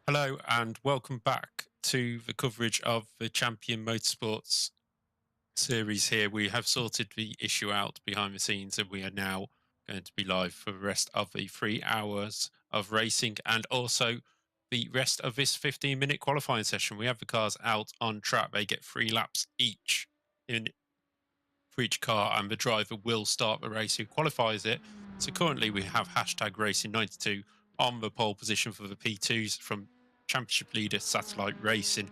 Hello and welcome back to the coverage of the Champion Motorsports series here. We have sorted the issue out behind the scenes and we are now going to be live for the rest of the 3 hours of racing and also the rest of this 15-minute qualifying session. We have the cars out on track. They get 3 laps each in for each car and the driver will start the race who qualifies it. So currently we have hashtag racing 92 on the pole position for the P2s from championship leader Satellite Racing.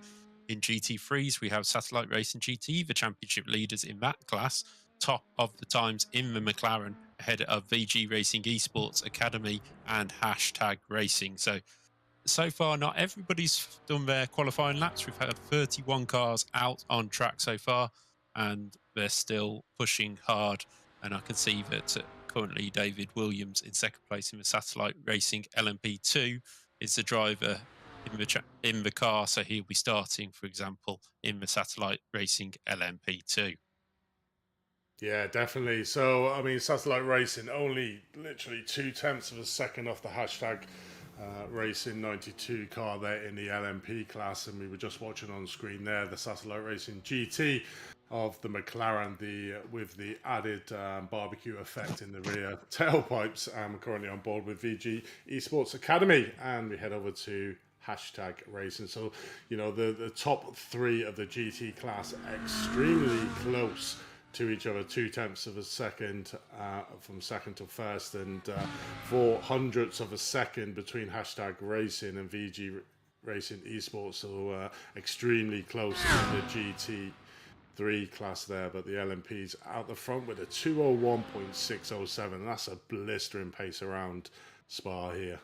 In GT3s, we have Satellite Racing GT, the championship leaders in that class, top of the times in the McLaren, ahead of VG Racing Esports Academy and hashtag racing. So far, not everybody's done their qualifying laps. We've had 31 cars out on track so far, and they're still pushing hard. And I can see that currently David Williams in second place in the Satellite Racing LMP2 is the driver in the car, so he'll be starting, for example, in the Satellite Racing LMP2. Yeah, definitely. So, I mean, satellite racing only literally 2/10 of a second off the hashtag racing 92 car there in the LMP class. And we were just watching on screen there the satellite racing GT of the McLaren, with the added barbecue effect in the rear tailpipes. I'm currently on board with VG Esports Academy, and we head over to hashtag racing. So, the top three of the GT class extremely close to each other, 2/10 of a second from second to first, and 400ths of a second between hashtag racing and VG Racing Esports. So extremely close in the GT3 class there, but the LMP's out the front with a 201.607. That's a blistering pace around Spa here.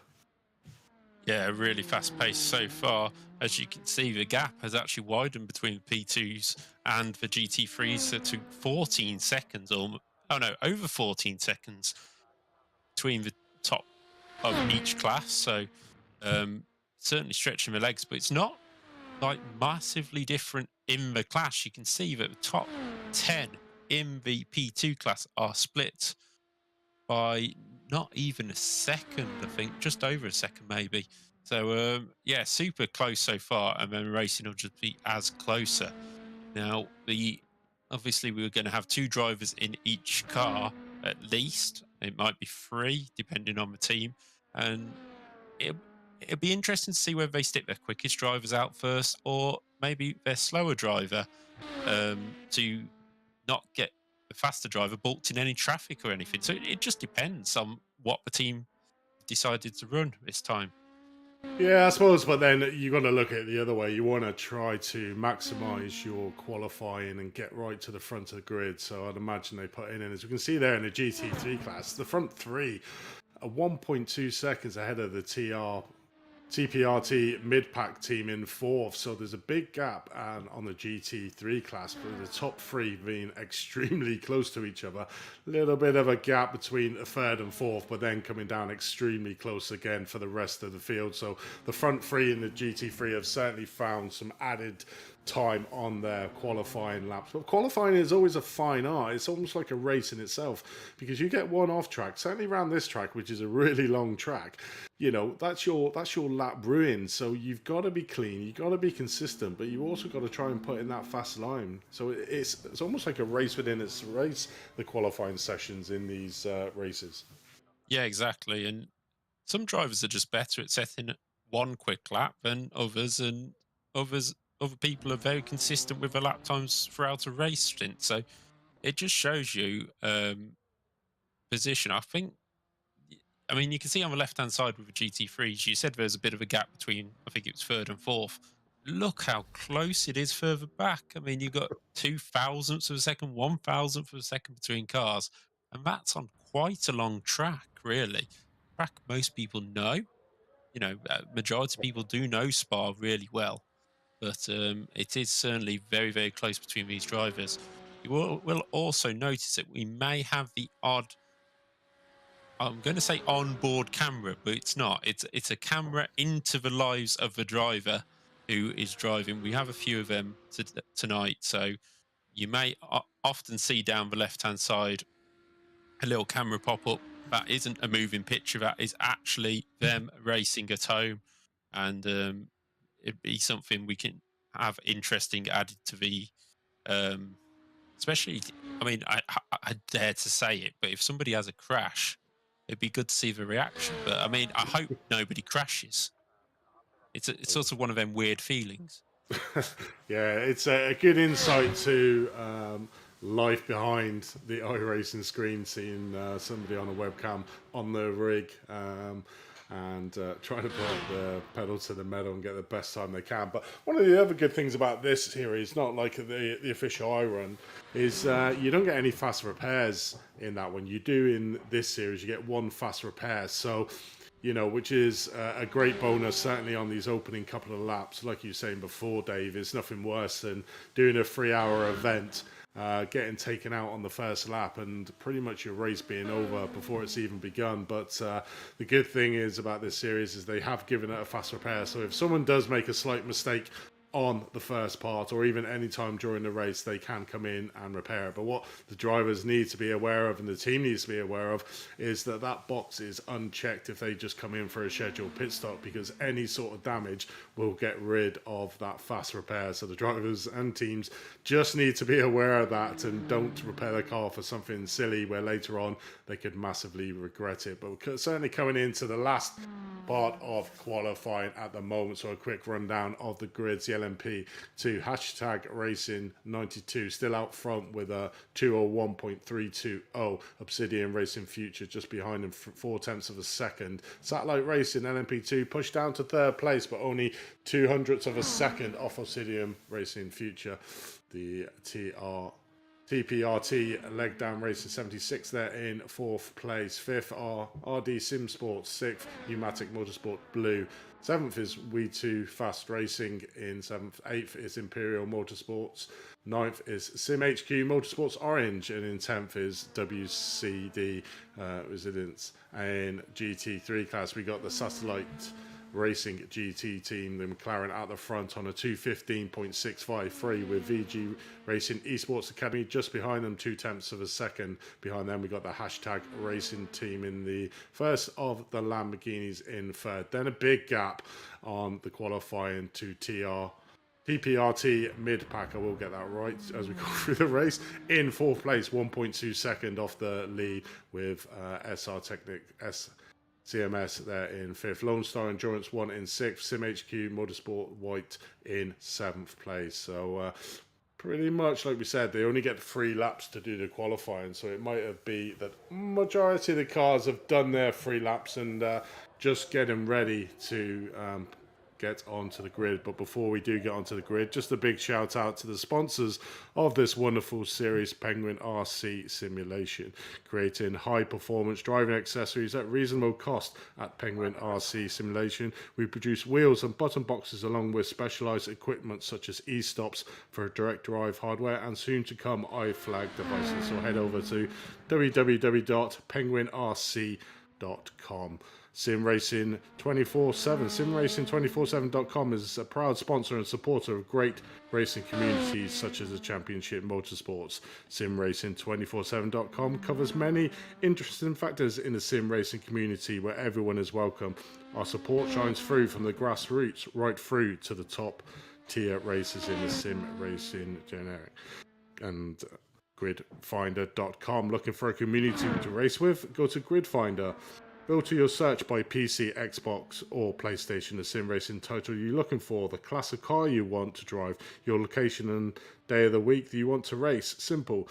Yeah, really fast pace so far. As you can see, the gap has actually widened between the P2s and the GT3s to 14 seconds, or oh no, over 14 seconds between the top of each class. So certainly stretching the legs, but it's not like massively different in the class. You can see that the top 10 in the P2 class are split by not even a second, I think, just over a second maybe. So yeah, super close so far, and then racing will just be as closer. Now, the obviously we were going to have two drivers in each car at least. It might be three, depending on the team, and it it'd be interesting to see whether they stick their quickest drivers out first, or maybe their slower driver to not get the faster driver balked in any traffic or anything. So it just depends on what the team decided to run this time. Yeah, I suppose, but then you got to look at it the other way. You want to try to maximize your qualifying and get right to the front of the grid. So I'd imagine they put in, as we can see there in the GT3 class, the front three are 1.2 seconds ahead of the TPRT mid-pack team in fourth. So there's a big gap on the GT3 class, but the top three being extremely close to each other. A little bit of a gap between the third and fourth, but then coming down extremely close again for the rest of the field. So the front three in the GT3 have certainly found some added time on their qualifying laps. But qualifying is always a fine art. It's almost like a race in itself, because you get one off track, certainly around this track, which is a really long track. That's your lap ruined. So you've got to be clean, you've got to be consistent, but you also got to try and put in that fast line. So it's almost like a race within its race, the qualifying sessions in these races. Yeah, exactly. And some drivers are just better at setting one quick lap than others, and other people are very consistent with their lap times throughout a race stint. So it just shows you position. I mean, you can see on the left-hand side with the GT3s, you said there's a bit of a gap between, I think it was third and fourth. Look how close it is further back. I mean, you've got 0.002 of a second, 1,000th of a second between cars, and that's on quite a long track, really. Track most people know. Majority of people do know Spa really well, but it is certainly very, very close between these drivers. You will also notice that we may have the odd, I'm going to say onboard camera, but it's not. It's a camera into the lives of the driver who is driving. We have a few of them tonight, so you may often see down the left-hand side a little camera pop up. That isn't a moving picture. That is actually them racing at home. and it'd be something we can have interesting added to the um, especially. I mean, I dare to say it, but if somebody has a crash, it'd be good to see the reaction. But I mean, I hope nobody crashes. It's sort of one of them weird feelings. Yeah, it's a good insight to life behind the iRacing screen, seeing somebody on a webcam on the rig and trying to put the pedal to the metal and get the best time they can. But one of the other good things about this series, not like the official iRun, is you don't get any fast repairs in that one. You do in this series, you get one fast repair. So which is a great bonus, certainly on these opening couple of laps. Like you were saying before, Dave, it's nothing worse than doing a 3-hour event, getting taken out on the first lap, and pretty much your race being over before it's even begun. But the good thing is about this series is they have given it a fast repair. So if someone does make a slight mistake on the first part, or even any time during the race, they can come in and repair it. But what the drivers need to be aware of, and the team needs to be aware of, is that box is unchecked if they just come in for a scheduled pit stop, because any sort of damage will get rid of that fast repair. So the drivers and teams just need to be aware of that, and don't repair the car for something silly where later on they could massively regret it. But we're certainly coming into the last part of qualifying at the moment. So a quick rundown of the grids. The LMP2 hashtag Racing 92 still out front with a 201.320. Obsidian Racing Future just behind him, 4/10 of a second. Satellite Racing LMP2 pushed down to third place, but only 200ths of a second off Obsidian Racing Future. The TPRT leg down Racing 76 there in fourth place. Fifth are RD Sim Sports. Sixth, Pneumatic Motorsport Blue. Seventh is We2 Fast Racing in seventh. Eighth is Imperial Motorsports. Ninth is Sim HQ Motorsports Orange. And in 10th is WCD Resilience. And GT3 class, we got the Satellite Racing GT team, the McLaren at the front on a 2:15.653, with VG Racing Esports Academy just behind them, 2/10 of a second behind them. We got the hashtag Racing team in the first of the Lamborghinis in third. Then a big gap on the qualifying to TPRT mid-pack, I will get that right as we go through the race, in fourth place, 1.2 second off the lead, with SR Technic CMS there in fifth. Lone Star Endurance 1 in sixth. Sim HQ Motorsport White in seventh place. So pretty much like we said, they only get 3 laps to do the qualifying, so it might have been that majority of the cars have done their 3 laps and just getting ready to get onto the grid. But before we do get onto the grid, just a big shout out to the sponsors of this wonderful series, Penguin RC Simulation, creating high performance driving accessories at reasonable cost. At Penguin RC Simulation, we produce wheels and button boxes along with specialized equipment such as e-stops for direct drive hardware and soon to come iFlag devices. So head over to www.penguinrc.com. Sim Racing 24/7. SimRacing247.com is a proud sponsor and supporter of great racing communities such as the Championship Motorsports. SimRacing247.com covers many interesting factors in the sim racing community where everyone is welcome. Our support shines through from the grassroots right through to the top tier racers in the sim racing generic. And gridfinder.com. Looking for a community to race with? Go to Gridfinder. Filter your search by PC, Xbox, or PlayStation. The sim racing title you're looking for, the class of car you want to drive, your location and day of the week that you want to race. Simple.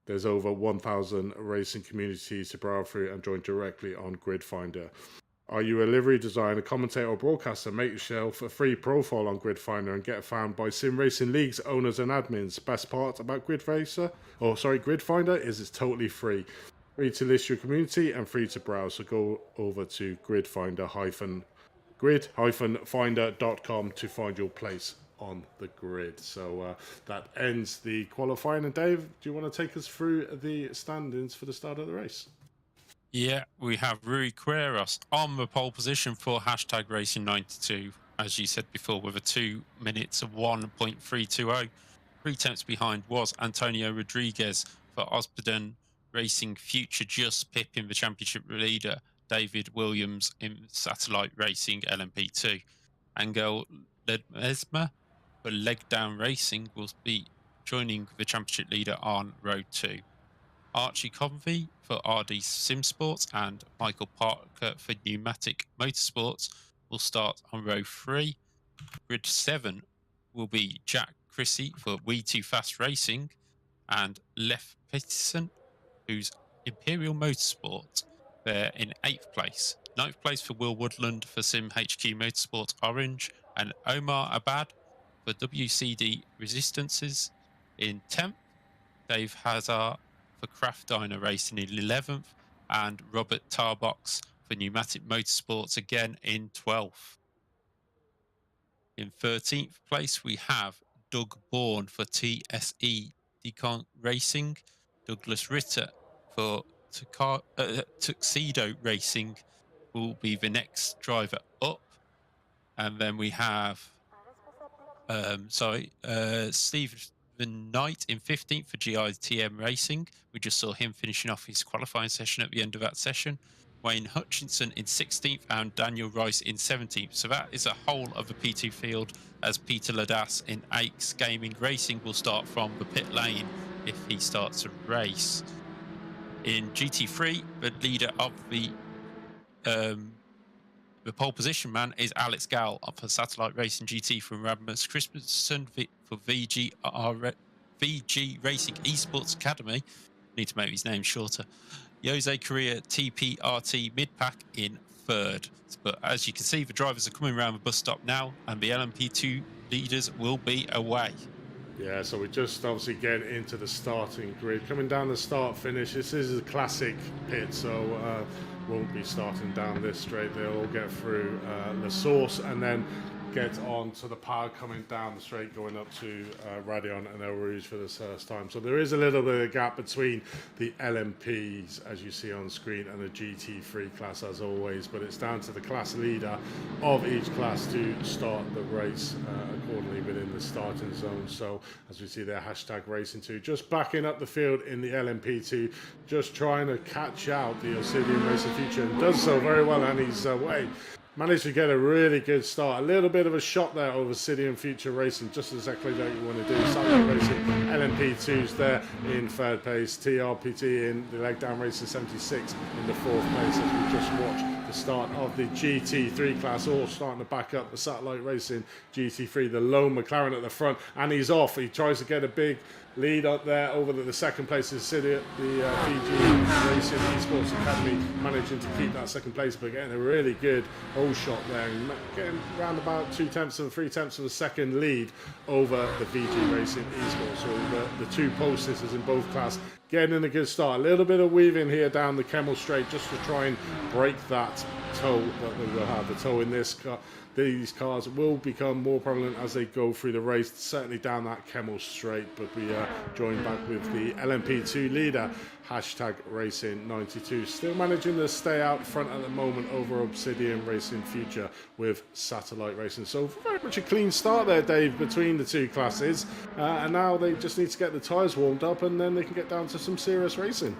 There's over 1,000 racing communities to browse through and join directly on Gridfinder. Are you a livery designer, commentator, or broadcaster? Make yourself a free profile on Gridfinder and get found by sim racing leagues, owners, and admins. Best part about Gridfinder is it's totally free. Free to list your community and free to browse. So go over to grid-finder.com to find your place on the grid. So that ends the qualifying. And Dave, do you want to take us through the standings for the start of the race? Yeah, we have Rui Quiros on the pole position for hashtag Racing 92, as you said before, with a 2 minutes of 1.320. 3/10 behind was Antonio Rodriguez for Osbiden Racing Future, just pipping the championship leader David Williams in Satellite Racing LMP2. Angel Ledesma for Leg Down Racing will be joining the championship leader on row 2. Archie Convey for RD Simsports and Michael Parker for Pneumatic Motorsports will start on row 3. Grid 7 will be Jack Chrissy for We2 Fast Racing and Leif Peterson, who's Imperial Motorsport. They're in 8th place. 9th place for Will Woodland for Sim HQ Motorsport Orange and Omar Abad for WCD Resistances. In 10th, Dave Hazard for Craft Diner Racing in 11th and Robert Tarbox for Pneumatic Motorsports again in 12th. In 13th place, we have Doug Bourne for TSE Decon Racing, Douglas Ritter for Tuxedo Racing will be the next driver up. And then we have, Stephen Knight in 15th for GITM Racing. We just saw him finishing off his qualifying session at the end of that session. Wayne Hutchinson in 16th and Daniel Rice in 17th. So that is a whole of the P2 field, as Peter Ladas in SDK Gaming Racing will start from the pit lane if he starts a race. In GT3, the leader of the pole position man is Alex Gall for Satellite Racing GT from Rasmus Christensen for VG Racing Esports Academy. Need to make these names shorter. Jose Correa TPRT mid-pack in 3rd. But as you can see, the drivers are coming around the bus stop now, and the LMP2 leaders will be away. Yeah, so we just obviously get into the starting grid. Coming down the start-finish, this is a classic pit, so won't be starting down this straight. They'll all get through La Source and then get on to the power coming down the straight, going up to Radion and El Rouge for the first time. So there is a little bit of gap between the LMPs, as you see on screen, and the GT3 class, as always. But it's down to the class leader of each class to start the race accordingly within the starting zone. So as we see there, #Racing2 just backing up the field in the LMP2, just trying to catch out the Obsidian Racing Future, and does so very well, and he's away. Managed to get a really good start. A little bit of a shot there over Obsidian Future Racing, just exactly what you want to do. Satellite Racing, LMP2's there in 3rd place. TRPT in the Leg Down Racing 76 in the 4th place, as we just watched the start of the GT3 class, all starting to back up the Satellite Racing GT3. The lone McLaren at the front, and he's off. He tries to get a big lead up there over the 2nd place is the VG Racing Esports Academy, managing to keep that 2nd place, but getting a really good whole shot there, and getting around about 3/10 of a second lead over the VG Racing Esports. So the two pole sisters in both class getting a good start. A little bit of weaving here down the Kemmel Straight just to try and break that toe that they will have. The toe in this car. These cars will become more prevalent as they go through the race, certainly down that Kemmel Straight. But we are joined back with the LMP2 leader, #Racing92, still managing to stay out front at the moment over Obsidian Racing Future with Satellite Racing. So very much a clean start there, Dave, between the two classes. And now they just need to get the tyres warmed up, and then they can get down to some serious racing.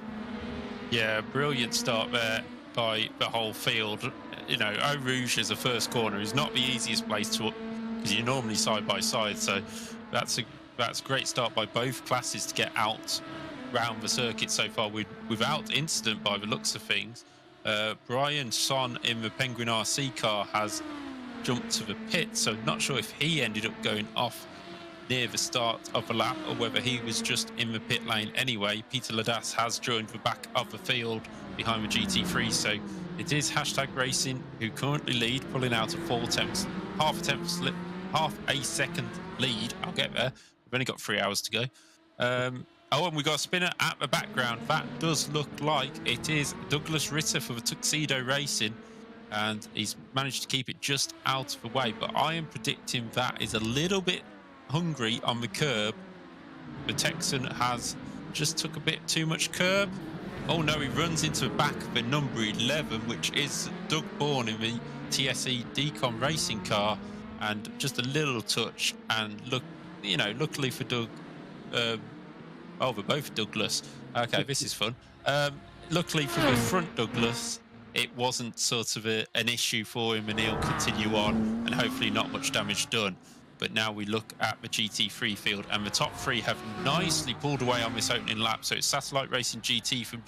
Yeah, brilliant start there by the whole field. You know, Eau Rouge as a first corner is not the easiest place to, because you're normally side by side. So that's a great start by both classes to get out round the circuit so far without incident by the looks of things. Brian Son in the Penguin RC car has jumped to the pit, so not sure if he ended up going off near the start of the lap or whether he was just in the pit lane anyway. Peter Ladas has joined the back of the field behind the GT3, so it is #Racing who currently lead, pulling out a half a second lead. I'll get there. We've only got 3 hours to go. And we got a spinner at the background. That does look like it is Douglas Ritter for the Tuxedo Racing, and he's managed to keep it just out of the way. But I am predicting that is a little bit hungry on the curb. The Texan has just took a bit too much curb. Oh no, he runs into the back of the number 11, which is Doug Bourne in the TSE Decon Racing car, and just a little touch. And look, you know, luckily for Doug, they're both Douglas. Okay, this is fun. Luckily for the front Douglas, it wasn't sort of an issue for him, and he'll continue on, and hopefully not much damage done. But now we look at the GT3 field, and the top three have nicely pulled away on this opening lap. So it's Satellite Racing GT from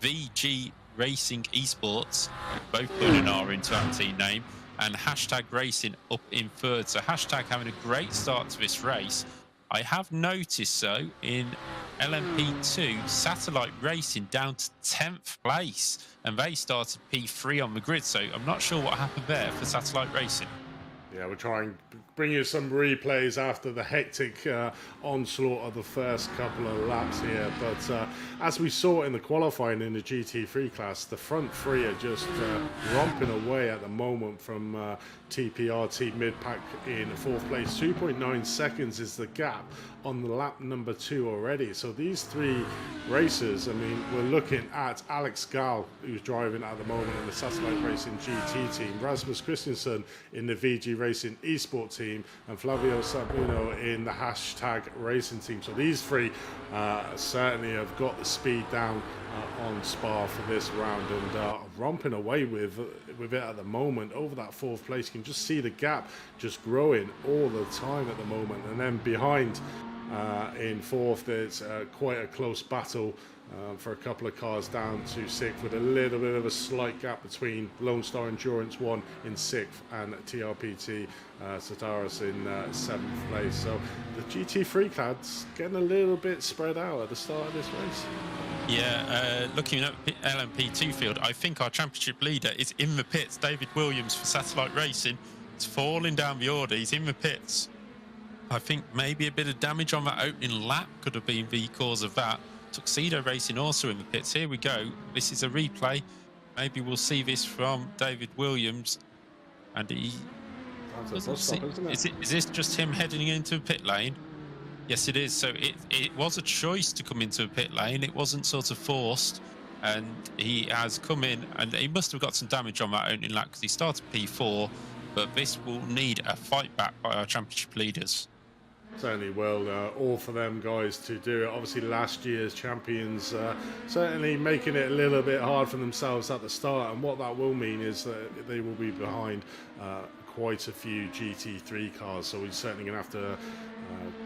VG Racing Esports, both putting an R into that team name, and Hashtag Racing up in third. So Hashtag having a great start to this race. I have noticed, so in LMP2, Satellite Racing down to 10th place, and they started P3 on the grid. So I'm not sure what happened there for Satellite Racing. Yeah, we'll try and bring you some replays after the hectic onslaught of the first couple of laps here. But as we saw in the qualifying in the GT3 class, the front three are just romping away at the moment from TPRT mid-pack in fourth place. 2.9 seconds is the gap on the lap number 2 already. So these three racers, I mean, we're looking at Alex Gall, who's driving at the moment in the Satellite Racing GT team, Rasmus Christensen in the VG Racing Esports team, and Flavio Sabino in the Hashtag Racing team. So these three certainly have got the speed down on Spa for this round, and romping away with it at the moment over that fourth place. You can just see the gap just growing all the time at the moment. And then behind in fourth, there's quite a close battle for a couple of cars down to sixth, with a little bit of a slight gap between Lone Star Endurance 1 in sixth and TRPT Sataris in seventh place. So the GT3 clads getting a little bit spread out at the start of this race. Yeah, looking at LMP2 field, I think our championship leader is in the pits. David Williams for Satellite Racing. It's falling down the order. He's in the pits. I think maybe a bit of damage on that opening lap could have been the cause of that. Tuxedo Racing also in the pits. Here we go. This is a replay. Maybe we'll see this from David Williams. And he... Is this just him heading into a pit lane? Yes, it is. So it was a choice to come into a pit lane. It wasn't sort of forced. And he has come in, and he must have got some damage on that opening lap because he started P4. But this will need a fight back by our championship leaders. Certainly will. All for them guys to do it. Obviously last year's champions certainly making it a little bit hard for themselves at the start, and what that will mean is that they will be behind quite a few GT3 cars, so we're certainly going to have to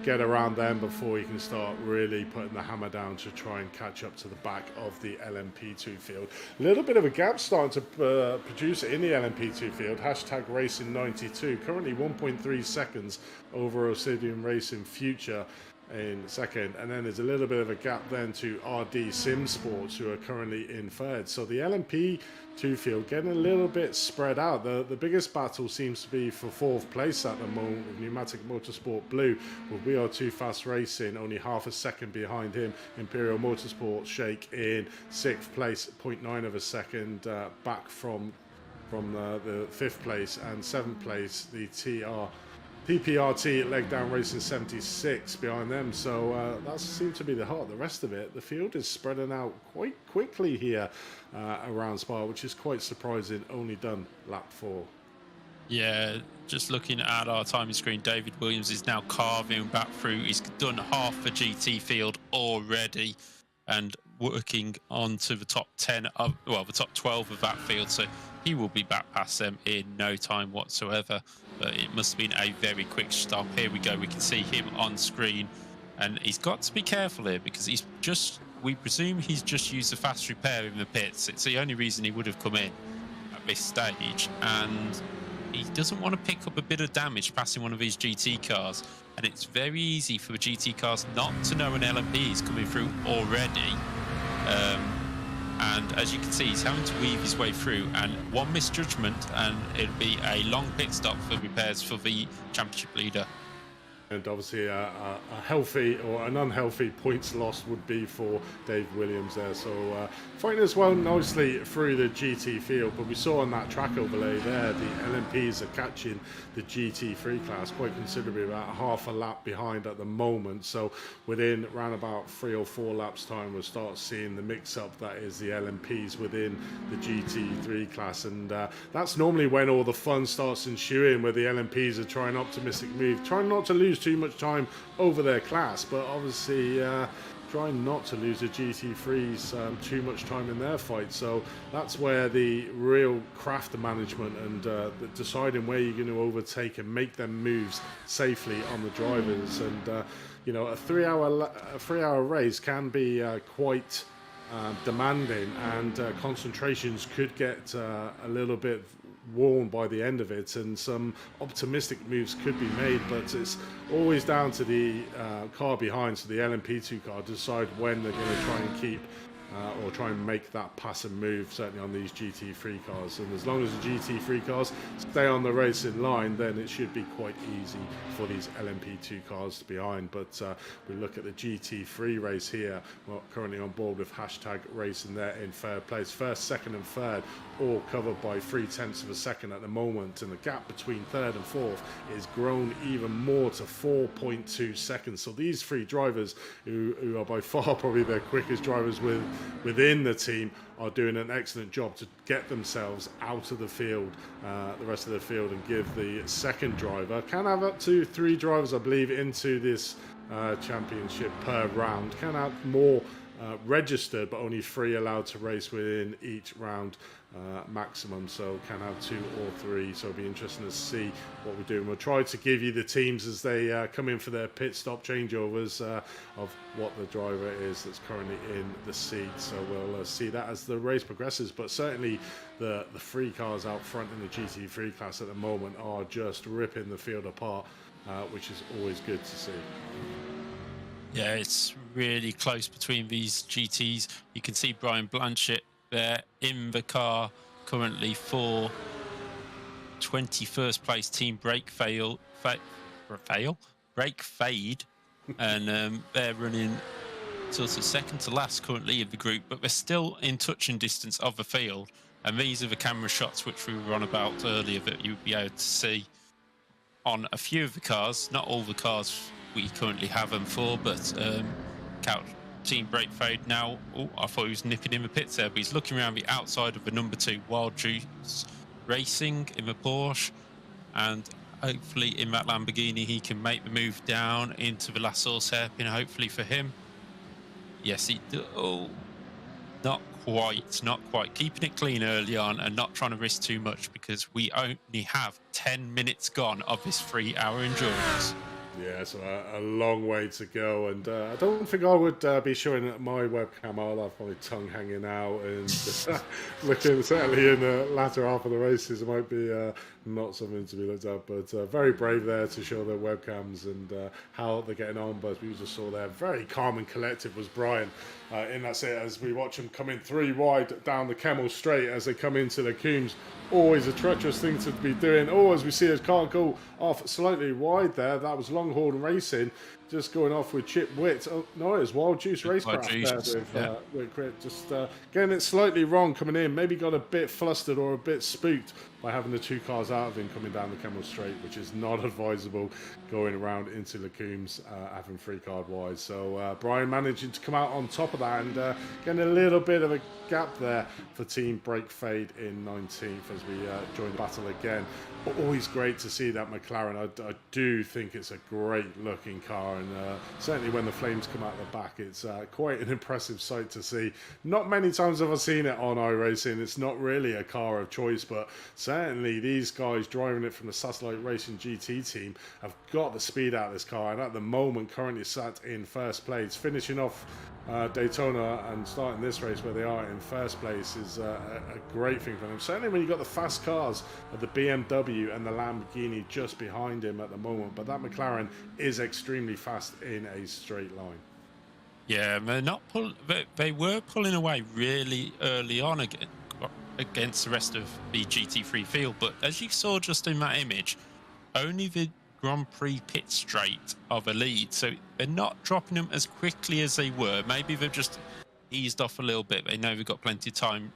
get around them before you can start really putting the hammer down to try and catch up to the back of the LMP2 field. A little bit of a gap starting to produce in the LMP2 field. Hashtag Racing 92, currently 1.3 seconds over Obsidian Racing Future in second, and then there's a little bit of a gap then to RD Sim Sports, who are currently in third. So the LMP2 field getting a little bit spread out. The biggest battle seems to be for fourth place at the moment with Pneumatic Motorsport Blue, with We Are Too Fast Racing only half a second behind him. Imperial Motorsport Shake in sixth place, 0.9 of a second back from the fifth place, and seventh place the PPRT Leg Down Racing 76 behind them. So that seemed to be the heart. The rest of it, the field is spreading out quite quickly here around Spa, which is quite surprising. Only done lap 4. Yeah, just looking at our timing screen, David Williams is now carving back through. He's done half the GT field already and working on to the top 10 of, well, the top 12 of that field. So he will be back past them in no time whatsoever. But it must have been a very quick stop. Here we go. We can see him on screen, and he's got to be careful here because he's just, we presume he's just used a fast repair in the pits. It's the only reason he would have come in at this stage, and he doesn't want to pick up a bit of damage passing one of his GT cars. And it's very easy for the GT cars not to know an LMP is coming through already. And as you can see, he's having to weave his way through, and one misjudgment and it'll be a long pit stop for repairs for the championship leader. And obviously a healthy or an unhealthy points lost would be for Dave Williams there. So fighting as well nicely through the GT field, but we saw on that track overlay there, the LMPs are catching the GT3 class quite considerably, about half a lap behind at the moment. So within around about 3 or 4 laps time, we'll start seeing the mix-up that is the LMPs within the GT3 class. And that's normally when all the fun starts ensuing, where the LMPs are trying optimistic move, trying not to lose too much time over their class, but obviously trying not to lose the GT3s too much time in their fight. So that's where the real craft of management and deciding where you're going to overtake and make them moves safely on the drivers. And you know, a 3-hour race can be quite demanding, and concentrations could get a little bit worn by the end of it, and some optimistic moves could be made, but it's always down to the car behind, so the LMP2 car, to decide when they're going to try and keep or try and make that pass and move, certainly on these GT3 cars. And as long as the GT3 cars stay on the racing line, then it should be quite easy for these LMP2 cars to be behind. But we look at the GT3 race here. Well, currently on board with hashtag racing there in third place. First, second and third all covered by 0.3 of a second at the moment, and the gap between third and fourth is grown even more to 4.2 seconds. So these three drivers, who are by far probably the quickest drivers within the team, are doing an excellent job to get themselves out of the field, the rest of the field, and give the second driver, can have up to 3 drivers, I believe, into this championship per round, can have more registered, but only 3 allowed to race within each round maximum, so can have 2 or 3. So it'll be interesting to see what we're doing. We'll try to give you the teams as they come in for their pit stop changeovers of what the driver is that's currently in the seat. So we'll see that as the race progresses. But certainly the 3 cars out front in the GT3 class at the moment are just ripping the field apart, which is always good to see. Yeah, it's really close between these GTs. You can see Brian Blanchett there in the car currently for 21st place team Brake Fade, and they're running sort of second to last currently in the group, but they're still in touching distance of the field. And these are the camera shots which we were on about earlier that you'll be able to see on a few of the cars, not all the cars we currently have them for, but Team Brake Fade now. Oh, I thought he was nipping in the pits there, but he's looking around the outside of the number 2 Wild Juice Racing in the Porsche, and hopefully in that Lamborghini he can make the move down into the last source hairpin, hopefully for him. Yes, he do. Oh, not quite. Keeping it clean early on and not trying to risk too much, because we only have 10 minutes gone of this 3-hour endurance. Yeah, so a long way to go, and I don't think I would be showing my webcam. I'll have my tongue hanging out and looking, certainly in the latter half of the races, it might be not something to be looked at, but very brave there to show their webcams and how they're getting on. But we just saw there, very calm and collective was Brian in that set as we watch him coming 3 wide down the Kemmel Straight as they come into the Coombs. Always a treacherous thing to be doing. Oh, as we see his car go off slightly wide there. That was Longhorn Racing just going off with Chip Witt. Oh, no, it was Wild Juice Racecraft there with Crit. Just getting it slightly wrong coming in. Maybe got a bit flustered or a bit spooked by having the 2 cars out of him coming down the Kemmel Straight, which is not advisable going around into the Coombs, having 3 card wide. So Brian managing to come out on top of that and getting a little bit of a gap there for Team Brake Fade in 19th as we join the battle again. But always great to see that McLaren. I do think it's a great looking car, and certainly when the flames come out the back, it's quite an impressive sight to see. Not many times have I seen it on iRacing. It's not really a car of choice, but certainly these guys driving it from the Satellite Racing GT team have got the speed out of this car, and at the moment currently sat in first place, finishing off Daytona and starting this race where they are in first place is a great thing for them. Certainly when you've got the fast cars of the BMW and the Lamborghini just behind him at the moment, but that McLaren is extremely fast in a straight line. Yeah, they were pulling away really early on against the rest of the GT3 field, but as you saw just in that image, only the Grand Prix pit straight of a lead, so they're not dropping them as quickly as they were. Maybe they've just eased off a little bit. They know they've got plenty of time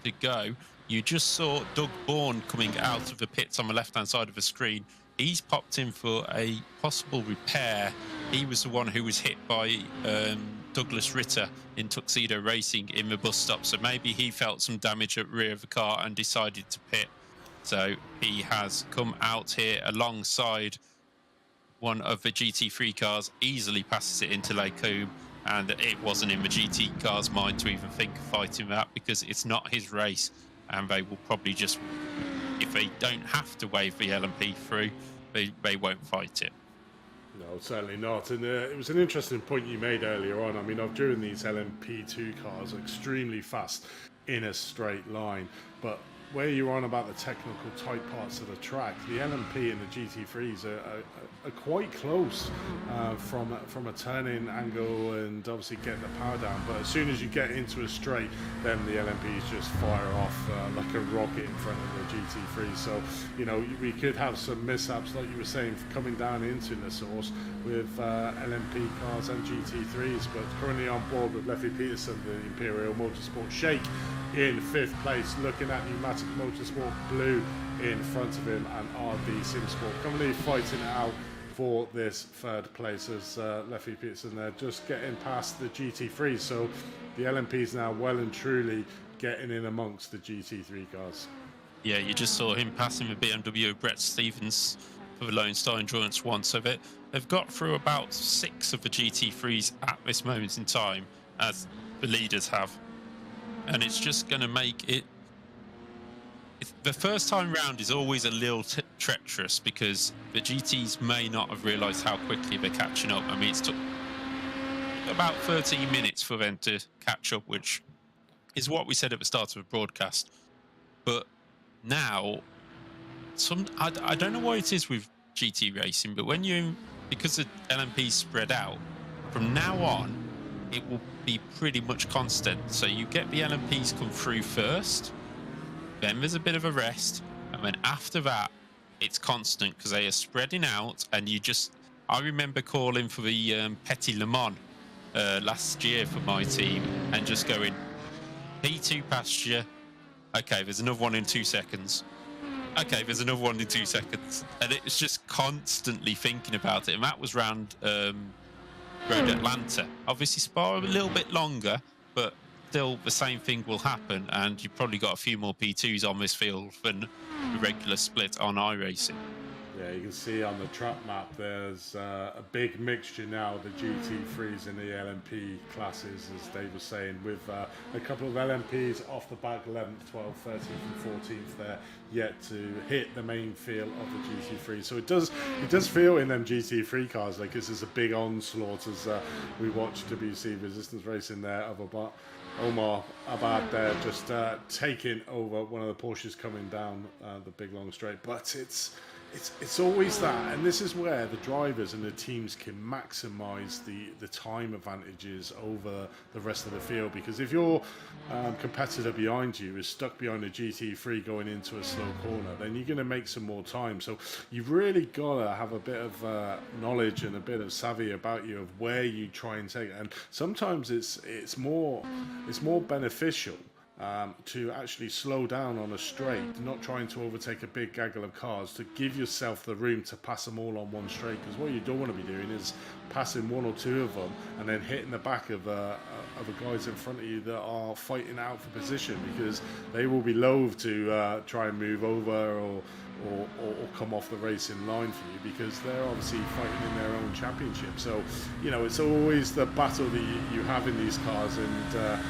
to go. You just saw Doug Bourne coming out of the pits on the left-hand side of the screen. He's popped in for a possible repair. He was the one who was hit by Douglas Ritter in Tuxedo Racing in the bus stop, so maybe he felt some damage at rear of the car and decided to pit. So he has come out here alongside one of the GT3 cars, easily passes it into Lake Combe, and it wasn't in the GT car's mind to even think of fighting that, because it's not his race, and they will probably just, if they don't have to wave the LMP through, they won't fight it. No, certainly not. And it was an interesting point you made earlier on. I mean, I've driven these LMP2 cars extremely fast in a straight line, but where you're on about the technical tight parts of the track, the LMP and the GT3s are quite close from a turning angle and obviously getting the power down. But as soon as you get into a straight, then the LMPs just fire off like a rocket in front of the GT3. So, you know, we could have some mishaps, like you were saying, coming down into the source with LMP cars and GT3s. But currently on board with Leffy Peterson, the Imperial Motorsports Shake, in 5th place, looking at Pneumatic Motorsport Blue in front of him, and RD Simsport currently fighting it out for this 3rd place as Leffy Peterson there just getting past the GT3. So the LMP's now well and truly getting in amongst the GT3 cars. Yeah, you just saw him passing the BMW Brett Stevens for the Lone Star Endurance 1. So they've got through about 6 of the GT3s at this moment in time, as the leaders have. And it's just going to make it... The first time round is always a little treacherous, because the GTs may not have realised how quickly they're catching up. I mean, it's took about 13 minutes for them to catch up, which is what we said at the start of the broadcast. But now, I don't know why it is with GT racing, but because the LMP's spread out, from now on, it will be pretty much constant. So you get the LMPs come through first, then there's a bit of a rest, and then after that, it's constant because they are spreading out. And I remember calling for the Petit Le Mans last year for my team, and just going, P2 pasture, okay, there's another one in 2 seconds. Okay, there's another one in 2 seconds. And it was just constantly thinking about it. And that was round Road Atlanta. Obviously, Spa a little bit longer, but still the same thing will happen. And you've probably got a few more P2s on this field than the regular split on iRacing. Yeah, you can see on the track map there's a big mixture now of the GT3s and the LMP classes, as Dave was saying, with a couple of LMPs off the back, 11th, 12th, 13th and 14th there, yet to hit the main field of the GT3. So it does feel in them GT3 cars like this is a big onslaught, as we watch WC Resistance Racing there of Omar Abad there just taking over one of the Porsches coming down the big long straight. But it's always that, and this is where the drivers and the teams can maximize the time advantages over the rest of the field, because if your competitor behind you is stuck behind a GT3 going into a slow corner, then you're going to make some more time. So you've really got to have a bit of knowledge and a bit of savvy about you of where you try and take it. And sometimes it's more beneficial to actually slow down on a straight, not trying to overtake a big gaggle of cars, to give yourself the room to pass them all on one straight. Because what you don't want to be doing is passing one or two of them and then hitting the back of the guys in front of you that are fighting out for position, because they will be loath to try and move over or come off the racing line for you, because they're obviously fighting in their own championship. So, you know, it's always the battle that you have in these cars, and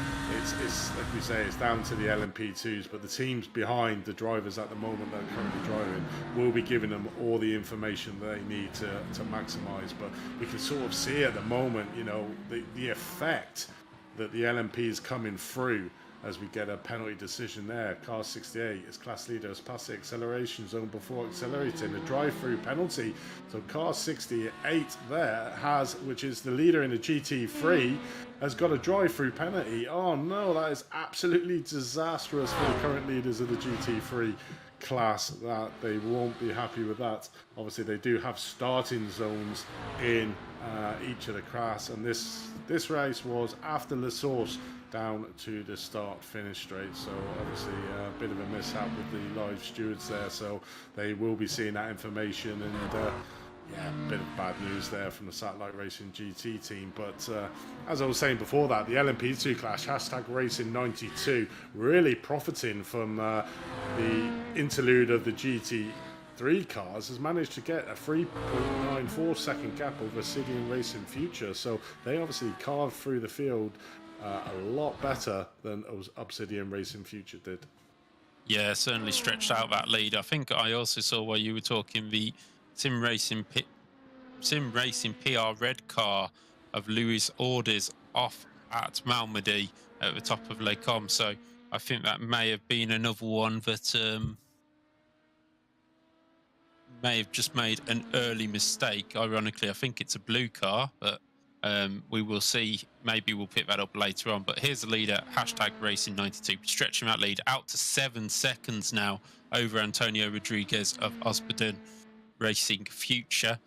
it's like we say, it's down to the LMP2s, but the teams behind the drivers at the moment that are currently driving will be giving them all the information they need to maximise. But we can sort of see at the moment, you know, the effect that the LMP is coming through as we get a penalty decision there. Car 68 is class leader, has passed the acceleration zone before accelerating. A drive-through penalty. So car 68 there which is the leader in the GT3, has got a drive-through penalty. Oh no, that is absolutely disastrous for the current leaders of the GT3 class. That they won't be happy with that. Obviously they do have starting zones in each of the class, and this race was after La Source down to the start-finish straight. So obviously a bit of a mishap with the live stewards there, so they will be seeing that information. And yeah, a bit of bad news there from the Satellite Racing GT team. But as I was saying before that, the LMP2 clash, #Racing92, really profiting from the interlude of the GT3 GT3 cars has managed to get a 3.94-second gap over Obsidian Racing Future. So they obviously carved through the field a lot better than Obsidian Racing Future did. Yeah, certainly stretched out that lead. I think I also saw while you were talking the Sim Racing PR red car of Louis Orders off at Malmedy at the top of Les Combes. So I think that may have been another one that may have just made an early mistake. Ironically, I think it's a blue car, but we will see. Maybe we'll pick that up later on. But here's the leader, #Racing92, stretching that lead out to 7 seconds now over Antonio Rodriguez of Osbodon Racing Future.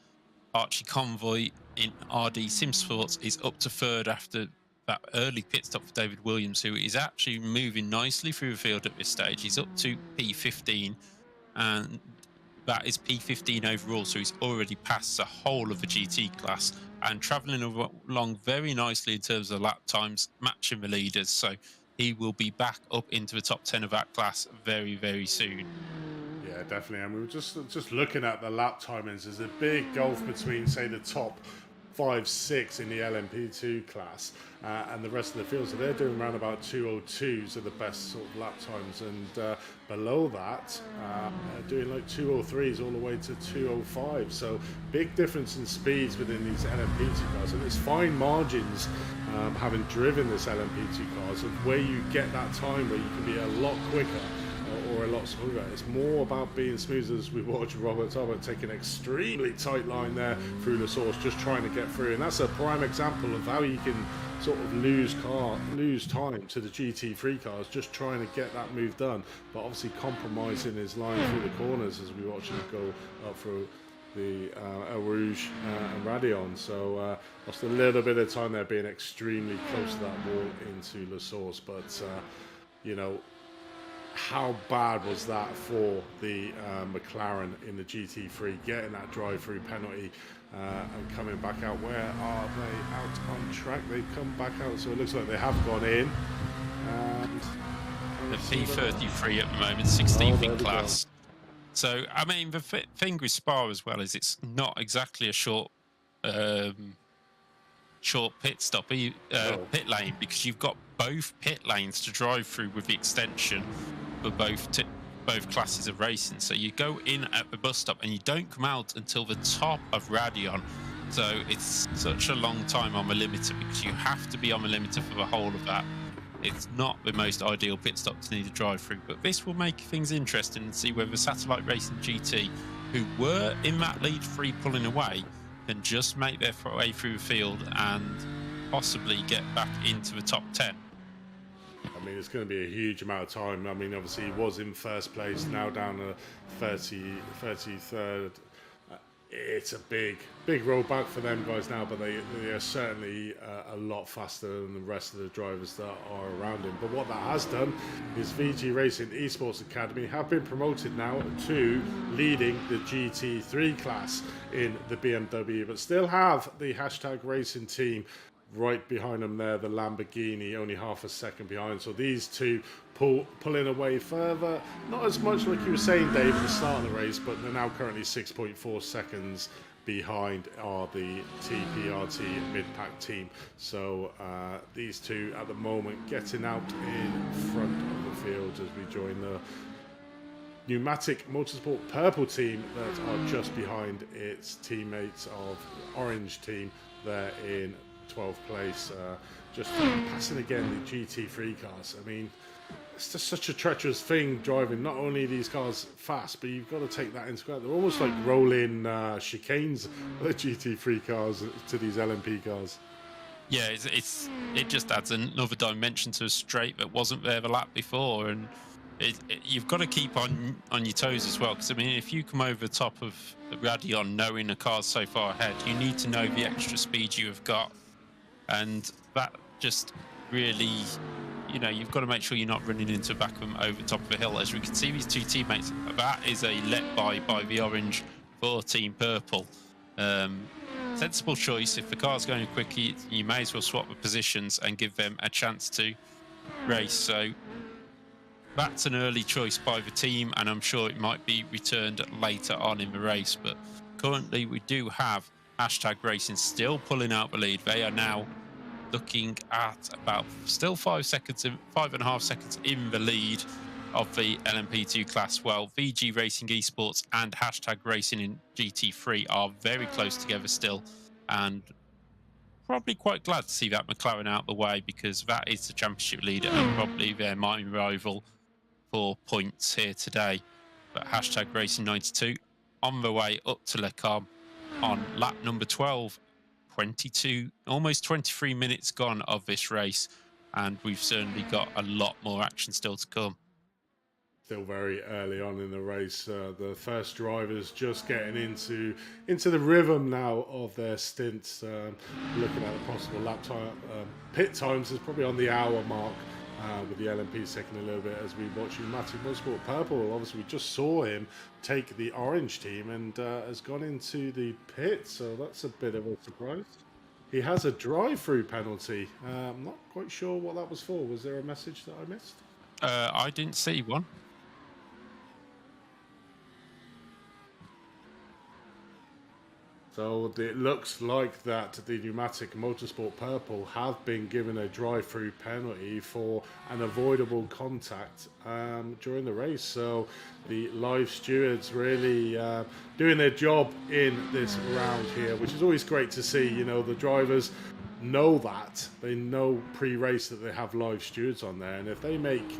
Archie Convoy in RD Sim Sports is up to third after that early pit stop for David Williams, who is actually moving nicely through the field at this stage. He's up to P15, and that is P15 overall, so he's already passed the whole of the GT class and travelling along very nicely in terms of lap times, matching the leaders. So he will be back up into the top 10 of that class very, very soon. Yeah, definitely. And we were just looking at the lap timings. There's a big gulf between, say, the top 5, 6 in the LMP2 class and the rest of the field. So they're doing around about 2:02s are the best sort of lap times, and below that, doing like 2:03s all the way to 2:05. So big difference in speeds within these LMP2 cars, and it's fine margins. Having driven this LMP2 cars, of where you get that time where you can be a lot quicker or a lot smoother. It's more about being smooth, as we watch Robert Talbot take an extremely tight line there through the source, just trying to get through. And that's a prime example of how you can sort of lose time to the GT3 cars, just trying to get that move done, but obviously compromising his line through the corners as we watch him go up through the El Rouge and Radion. So lost a little bit of time there, being extremely close to that wall into La Source. But you know, how bad was that for the McLaren in the GT3, getting that drive-through penalty and coming back out? Where are they? Out on track. They've come back out, so it looks like they have gone in. And the P33 at the moment, 16th in class. So, I mean, the thing with Spa as well is it's not exactly a short pit stop, pit lane, because you've got both pit lanes to drive through with the extension for both classes of racing. So you go in at the bus stop and you don't come out until the top of Radion. So it's such a long time on the limiter, because you have to be on the limiter for the whole of that. It's not the most ideal pit stop to need a drive through, but this will make things interesting and see whether Satellite Racing GT, who were in that lead free pulling away, can just make their way through the field and possibly get back into the top 10. I mean, it's going to be a huge amount of time. I mean, obviously he was in first place, now down to 33rd. It's a big roll back for them guys now, but they are certainly a lot faster than the rest of the drivers that are around him. But what that has done is VG Racing Esports Academy have been promoted now to leading the GT3 class in the BMW, but still have the #Racing team right behind them there, the Lamborghini, only half a second behind. So these two pulling away further. Not as much like you were saying, Dave, at the start of the race, but they're now currently 6.4 seconds behind are the TPRT mid-pack team. So these two at the moment getting out in front of the field as we join the Pneumatic Motorsport Purple team that are just behind its teammates of Orange team there in 12th place, just passing again the GT3 cars. I mean, it's just such a treacherous thing driving not only these cars fast, but you've got to take that into account. They're almost like rolling chicanes, the GT3 cars to these LMP cars. Yeah, it just adds another dimension to a straight that wasn't there the lap before, and you've got to keep on your toes as well, because I mean, if you come over the top of the Radion knowing the car's so far ahead, you need to know the extra speed you have got, and that just really, you know, you've got to make sure you're not running into the back of them over the top of the hill. As we can see, these two teammates, that is a let by the orange for Team Purple. Sensible choice. If the car's going quickly, you may as well swap the positions and give them a chance to race. So that's an early choice by the team, and I'm sure it might be returned later on in the race. But currently, we do have hashtag racing still pulling out the lead. They are now looking at about still 5 seconds, 5.5 seconds in the lead of the LMP2 class. Well, VG Racing Esports and hashtag racing in GT3 are very close together still, and probably quite glad to see that McLaren out the way, because that is the championship leader and probably their mighty rival for points here today. But hashtag racing 92 on the way up to Le Cam on lap number 12. 22, almost 23 minutes gone of this race, and we've certainly got a lot more action still to come. Still very early on in the race. The first drivers just getting into the rhythm now of their stints. Looking at the possible lap time, pit times is probably on the hour mark. With the LMP second a little bit as we watch Pneumatic Motorsport Purple. Obviously, we just saw him take the orange team and has gone into the pit, so that's a bit of a surprise. He has a drive-through penalty. I'm not quite sure what that was for. Was there a message that I missed? I didn't see one. So it looks like that the Pneumatic Motorsport Purple have been given a drive-through penalty for an avoidable contact during the race. So the live stewards really doing their job in this round here, which is always great to see. You know, the drivers know that. They know pre-race that they have live stewards on there, and if they make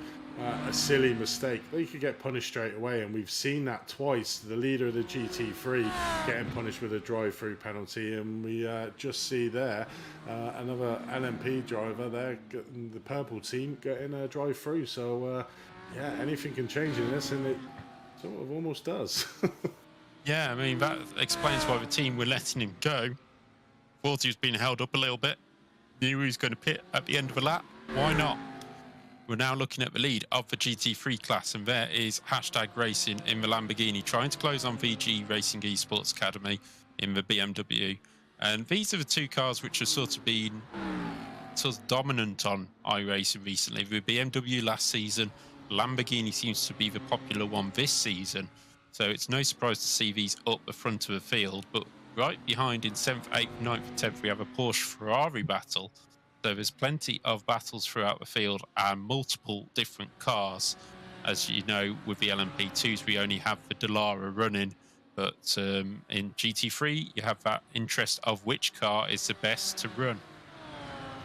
a silly mistake, they could get punished straight away, and we've seen that twice. The leader of the GT3 getting punished with a drive-through penalty, and we just see there another LMP driver there, the purple team, getting a drive-through. So yeah, anything can change in this, and it sort of almost does. Yeah, I mean, that explains why the team were letting him go. Thought he was being held up a little bit, knew he was going to pit at the end of the lap. Why not? We're now looking at the lead of the GT3 class, and there is hashtag racing in the Lamborghini trying to close on VG Racing Esports Academy in the BMW. And these are the two cars which have sort of been dominant on iRacing recently. The BMW last season, Lamborghini seems to be the popular one this season. So it's no surprise to see these up the front of the field. But right behind in 7th, 8th, 9th and 10th, we have a Porsche Ferrari battle. So there's plenty of battles throughout the field and multiple different cars. As you know, with the LMP2s, we only have the Dallara running. But in GT3, you have that interest of which car is the best to run.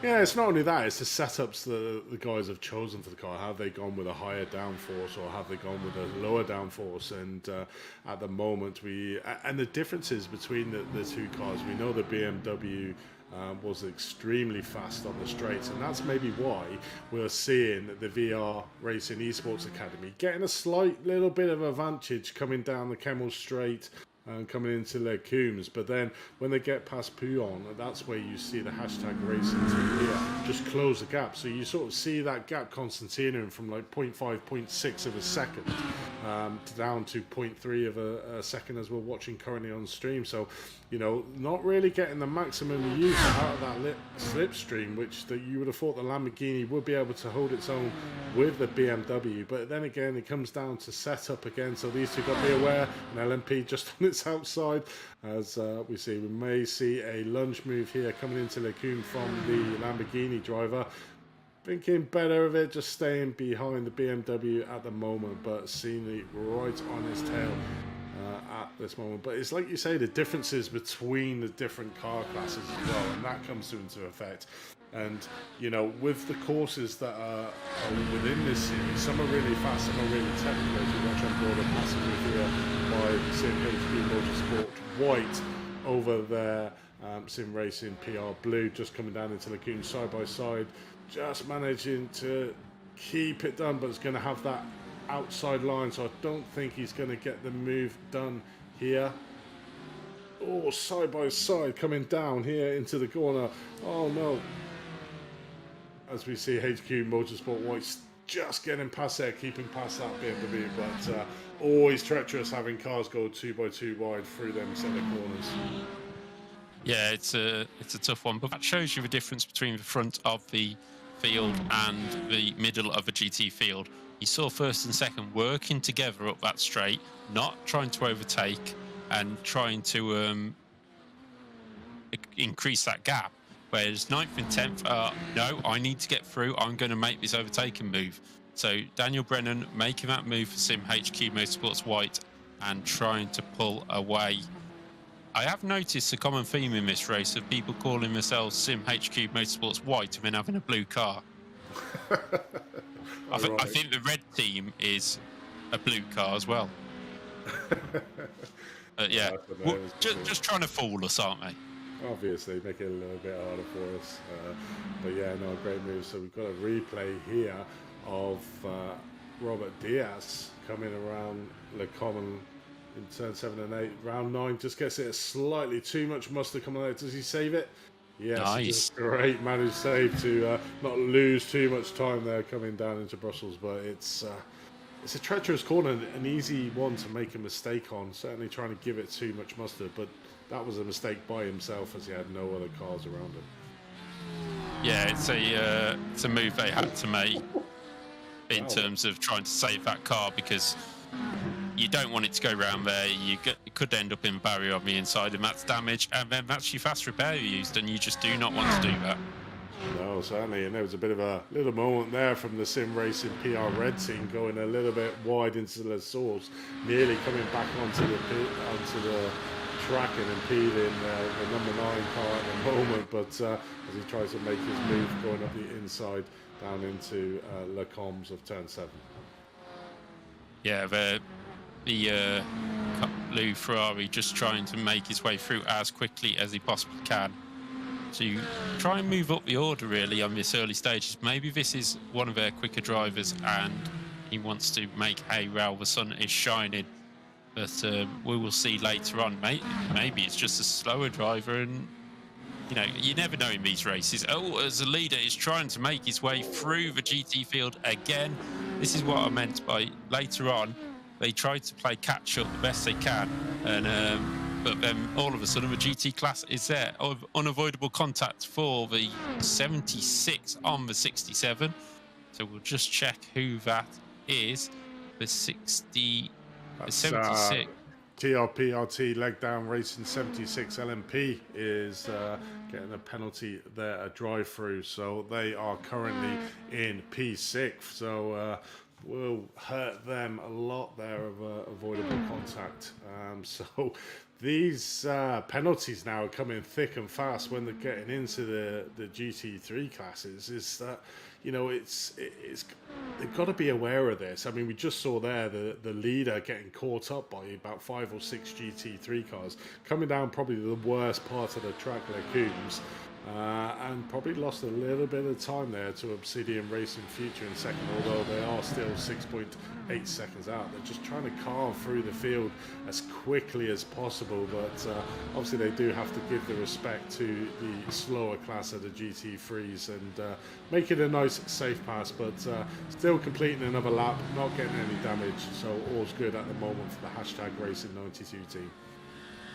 Yeah, it's not only that, it's the setups that the guys have chosen for the car. Have they gone with a higher downforce, or have they gone with a lower downforce? And at the moment, and the differences between the two cars, we know the BMW was extremely fast on the straights, and that's maybe why we're seeing the VR Racing Esports Academy getting a slight little bit of advantage coming down the Kemmel Straight and coming into Les Combes. But then when they get past Pouillon, that's where you see the hashtag racing team here just close the gap. So you sort of see that gap concertinaing from like 0.5, 0.6 of a second down to 0.3 of a second as we're watching currently on stream. So, you know, not really getting the maximum use out of that slipstream, which you would have thought the Lamborghini would be able to hold its own with the BMW. But then again, it comes down to setup again. So these two got to be aware. An LMP just on its outside, as we may see a lunge move here coming into Le Cumbe from the Lamborghini driver. Thinking better of it, just staying behind the BMW at the moment, but seeing it right on his tail at this moment. But it's like you say, the differences between the different car classes as well, and that comes into effect. And, you know, with the courses that are within this series, some are really fast, some are really technical. As you watch on board a massive move here by Sim HD Motorsport White over there, Sim Racing PR Blue just coming down into the Cumbe side by side, just managing to keep it done, but it's going to have that outside line, so I don't think he's going to get the move done here. Oh, side by side coming down here into the corner. Oh no. As we see HQ Motorsport White's just getting past there, keeping past that BMW, but always treacherous having cars go 2x2 wide through them centre corners. Yeah, it's a tough one, but that shows you the difference between the front of the field and the middle of the GT field. you saw first and second working together up that straight, not trying to overtake and trying to increase that gap. Whereas ninth and 10th are, no, I need to get through. I'm going to make this overtaking move. So Daniel Brennan making that move for Sim HQ Motorsports White and trying to pull away. I have noticed a common theme in this race of people calling themselves Sim HQ Motorsports White and then having a blue car. I think the red team is a blue car as well. Yeah, just trying to fool us, aren't they? Obviously, make it a little bit harder for us. But yeah, no, great move. So we've got a replay here of Robert Diaz coming around Le Common in turn 7 and 8. Round 9 just gets it slightly too much mustard coming out. Does he save it? Yes, nice. Great managed save to not lose too much time there coming down into Brussels. But it's a treacherous corner, an easy one to make a mistake on. Certainly trying to give it too much mustard, but that was a mistake by himself as he had no other cars around him. Yeah, it's a move they had to make in terms of trying to save that car, because you don't want it to go around there. You could end up in barrier on the inside, and that's damage, and then that's your fast repair used, and you just do not want to do that. No, certainly, and there was a bit of a little moment there from the Sim Racing PR Red team going a little bit wide into the source, nearly coming back onto the track and impeding the number 9 car at the moment, but as he tries to make his move going up the inside down into Le Combs of turn 7. Yeah, the blue Ferrari just trying to make his way through as quickly as he possibly can to try and move up the order really on this early stages. Maybe this is one of their quicker drivers and he wants to make hay while the sun is shining, but we will see later on. Maybe it's just a slower driver, and you never know in these races. Oh, as a leader is trying to make his way through the GT field again. This is what I meant by later on they tried to play catch up the best they can, and but then all of a sudden the GT class is there. Unavoidable contact for the 76 on the 67. So we'll just check who that is. The 76. TRPRT leg down racing 76 LMP is getting a penalty there, a drive through. So they are currently in P6. So will hurt them a lot there of avoidable contact. So these penalties now are coming thick and fast when they're getting into the GT3 classes. Is that it's they've got to be aware of this. I mean, we just saw there the leader getting caught up by about 5 or 6 GT3 cars coming down probably the worst part of the track, Les Combes. And probably lost a little bit of time there to Obsidian Racing Future in second, although they are still 6.8 seconds out. They're just trying to carve through the field as quickly as possible, but obviously they do have to give the respect to the slower class of the GT3s and make it a nice safe pass, but still completing another lap, not getting any damage, so all's good at the moment for the hashtag Racing 92 team.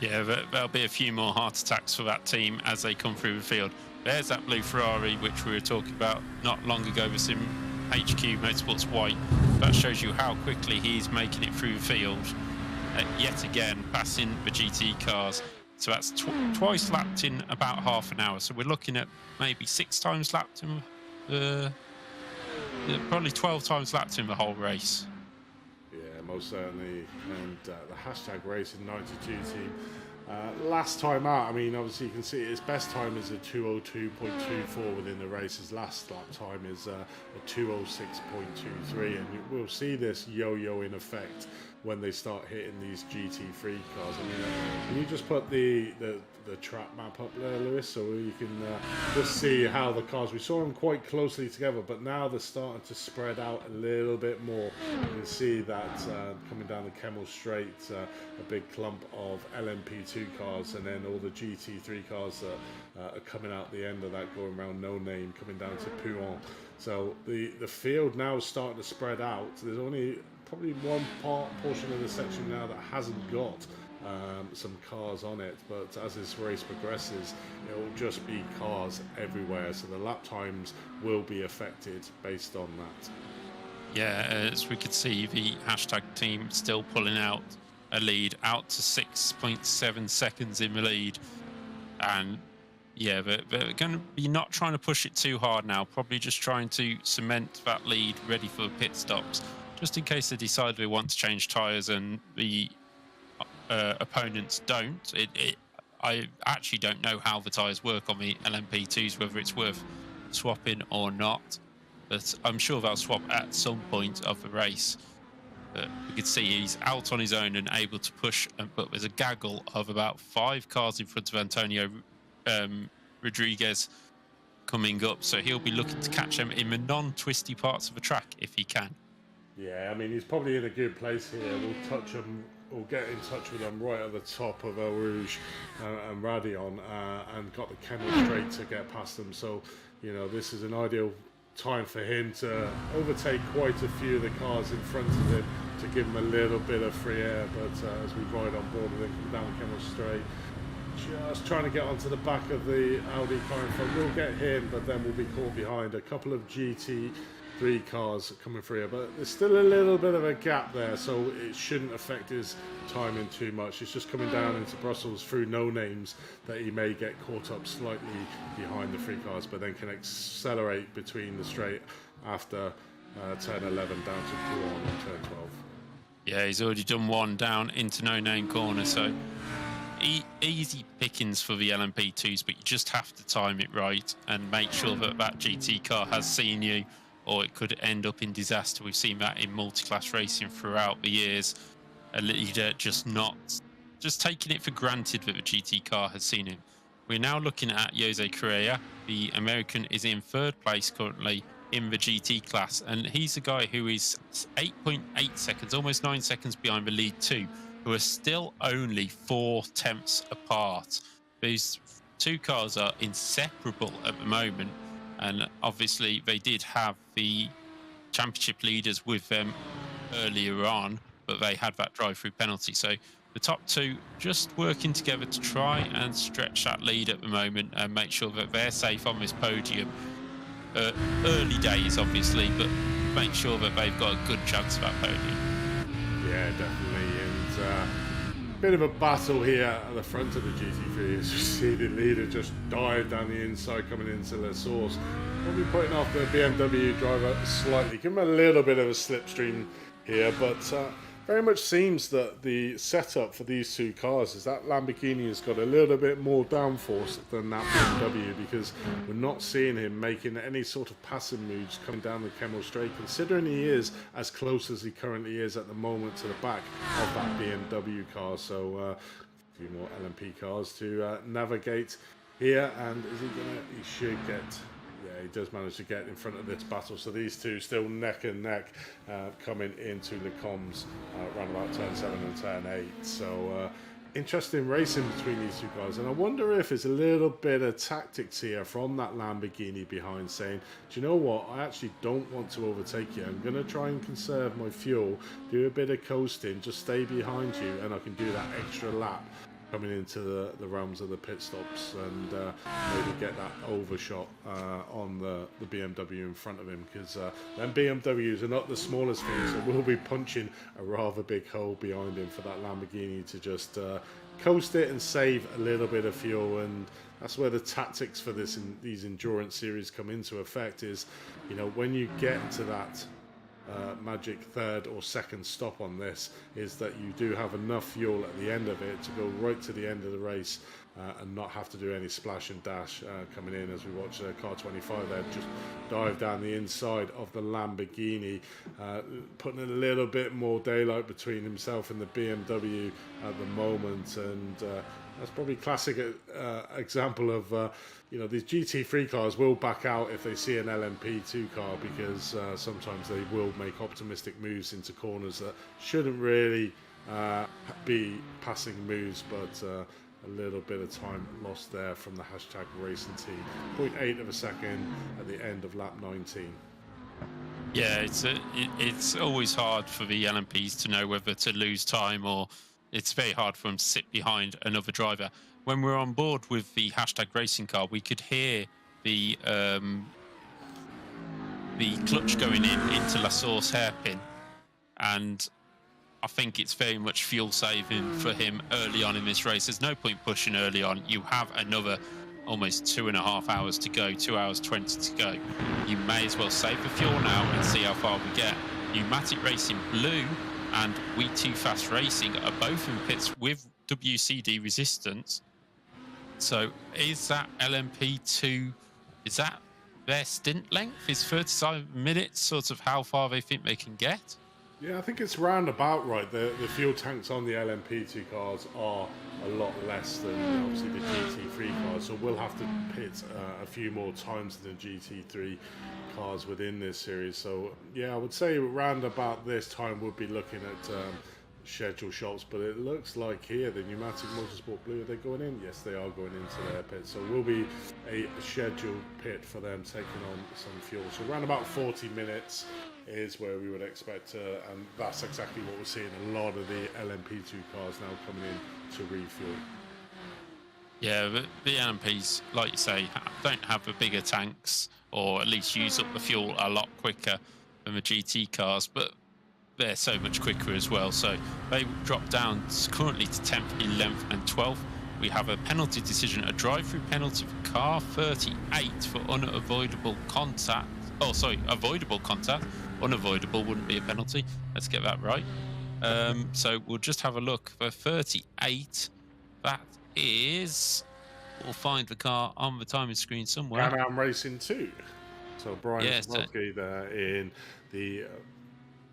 Yeah, there'll be a few more heart attacks for that team as they come through the field. There's that blue Ferrari, which we were talking about not long ago with Sim HQ Motorsports White. That shows you how quickly he's making it through the field. Yet again, passing the GT cars. So that's twice lapped in about half an hour. So we're looking at maybe 6 times lapped in, probably 12 times lapped in the whole race. Most certainly, and the hashtag Racing 92 team last time out, I mean, obviously you can see his best time is a 202.24 within the race. His last lap time is a 206.23, and we'll see this yo-yo in effect when they start hitting these GT3 cars. I mean, can you just put the track map up there, Lewis, so you can just see how the cars, we saw them quite closely together, but now they're starting to spread out a little bit more. You can see that coming down the Kemmel Straight, a big clump of LMP2 cars, and then all the GT3 cars that are coming out the end of that, going around No Name, coming down to Pouhon. So the field now is starting to spread out. There's only probably one portion of the section now that hasn't got some cars on it, but as this race progresses, it will just be cars everywhere, so the lap times will be affected based on that. Yeah, as we could see, the hashtag team still pulling out a lead, out to 6.7 seconds in the lead. And yeah, they're going to be not trying to push it too hard now, probably just trying to cement that lead ready for pit stops, just in case they decide they want to change tyres and the opponents don't. I actually don't know how the tyres work on the LMP2s, whether it's worth swapping or not, but I'm sure they'll swap at some point of the race. But we could see he's out on his own and able to push, but there's a gaggle of about 5 cars in front of Antonio Rodriguez coming up, so he'll be looking to catch them in the non-twisty parts of the track if he can. Yeah, I mean, he's probably in a good place here. We'll touch him, we'll get in touch with him right at the top of El Rouge and Radion, and got the Kemmel straight to get past them. So, you know, this is an ideal time for him to overtake quite a few of the cars in front of him to give him a little bit of free air. But as we ride on board with him, come down Kemmel straight, just trying to get onto the back of the Audi car in front. We'll get him, but then we'll be caught behind a couple of GT3 cars coming through here, but there's still a little bit of a gap there, so it shouldn't affect his timing too much. It's just coming down into Brussels through no names that he may get caught up slightly behind the 3 cars, but then can accelerate between the straight after turn 11 down to Coulon on turn 12. Yeah, he's already done one down into no name corner, so easy pickings for the LMP2s, but you just have to time it right and make sure that that GT car has seen you, or it could end up in disaster. We've seen that in multi-class racing throughout the years. A leader just taking it for granted that the GT car has seen him. We're now looking at Jose Correa. The American is in 3rd place currently in the GT class, and he's a guy who is 8.8 seconds, almost 9 seconds behind the lead 2, who are still only 4/10 apart. These 2 cars are inseparable at the moment, and obviously they did have the championship leaders with them earlier on, but they had that drive-through penalty. So the top 2 just working together to try and stretch that lead at the moment and make sure that they're safe on this podium. Early days, obviously, but make sure that they've got a good chance of that podium. Yeah, definitely. And bit of a battle here at the front of the GT3 as you see the leader just dive down the inside coming into the source. Probably putting off the BMW driver slightly, give him a little bit of a slipstream here, but very much seems that the setup for these 2 cars is that Lamborghini has got a little bit more downforce than that BMW, because we're not seeing him making any sort of passing moves coming down the Kemmel straight, considering he is as close as he currently is at the moment to the back of that BMW car. So a few more LMP cars to navigate here, and is he gonna, he should get, yeah, he does manage to get in front of this battle. So these 2 still neck and neck coming into the comms around about turn 7 and turn 8. So interesting racing between these 2 guys. And I wonder if it's a little bit of tactics here from that Lamborghini behind, saying, do you know what, I actually don't want to overtake you. I'm going to try and conserve my fuel, do a bit of coasting, just stay behind you, and I can do that extra lap coming into the realms of the pit stops, and maybe get that overshot on the BMW in front of him, because them BMWs are not the smallest thing, so we'll be punching a rather big hole behind him for that Lamborghini to just coast it and save a little bit of fuel. And that's where the tactics for these endurance series come into effect, is, you know, when you get to that magic 3rd or 2nd stop on this, is that you do have enough fuel at the end of it to go right to the end of the race and not have to do any splash and dash coming in, as we watch car 25 there just dive down the inside of the Lamborghini, putting a little bit more daylight between himself and the BMW at the moment. And that's probably a classic example of you know, these GT3 cars will back out if they see an LMP2 car, because sometimes they will make optimistic moves into corners that shouldn't really be passing moves, but a little bit of time lost there from the hashtag racing team. 0.8 of a second at the end of lap 19. Yeah, it's always hard for the LMPs to know whether to lose time, or it's very hard for them to sit behind another driver. When we're on board with the hashtag racing car, we could hear the the clutch going into La Source hairpin, and I think it's very much fuel saving for him early on in this race. There's no point pushing early on. You have another almost 2.5 hours to go, 2 hours 20 to go. You may as well save the fuel now and see how far we get. Pneumatic Racing Blue and We Too Fast Racing are both in pits with WCD resistance. So is that LMP2, is that their stint length? Is 35 minutes sort of how far they think they can get? Yeah, I think it's round about right. The fuel tanks on the LMP2 cars are a lot less than obviously the GT3 cars, so we'll have to pit a few more times than the GT3 cars within this series. So yeah, I would say round about this time we'll be looking at schedule shops, but it looks like here the Pneumatic Motorsport Blue, are they going in? Yes, they are going into their pit, so will be a scheduled pit for them taking on some fuel. So around about 40 minutes is where we would expect and that's exactly what we're seeing. A lot of the LMP2 cars now coming in to refuel. Yeah, the LMPs, like you say, don't have the bigger tanks, or at least use up the fuel a lot quicker than the GT cars, but they're so much quicker as well. So they drop down currently to 10th, 11th and 12th. We have a penalty decision, a drive-through penalty for car 38 for unavoidable contact. Oh, sorry, avoidable contact. Unavoidable wouldn't be a penalty. Let's get that right. So we'll just have a look for 38. That is, we'll find the car on the timing screen somewhere. Can-Am Racing 2. So Brian Samowski there in the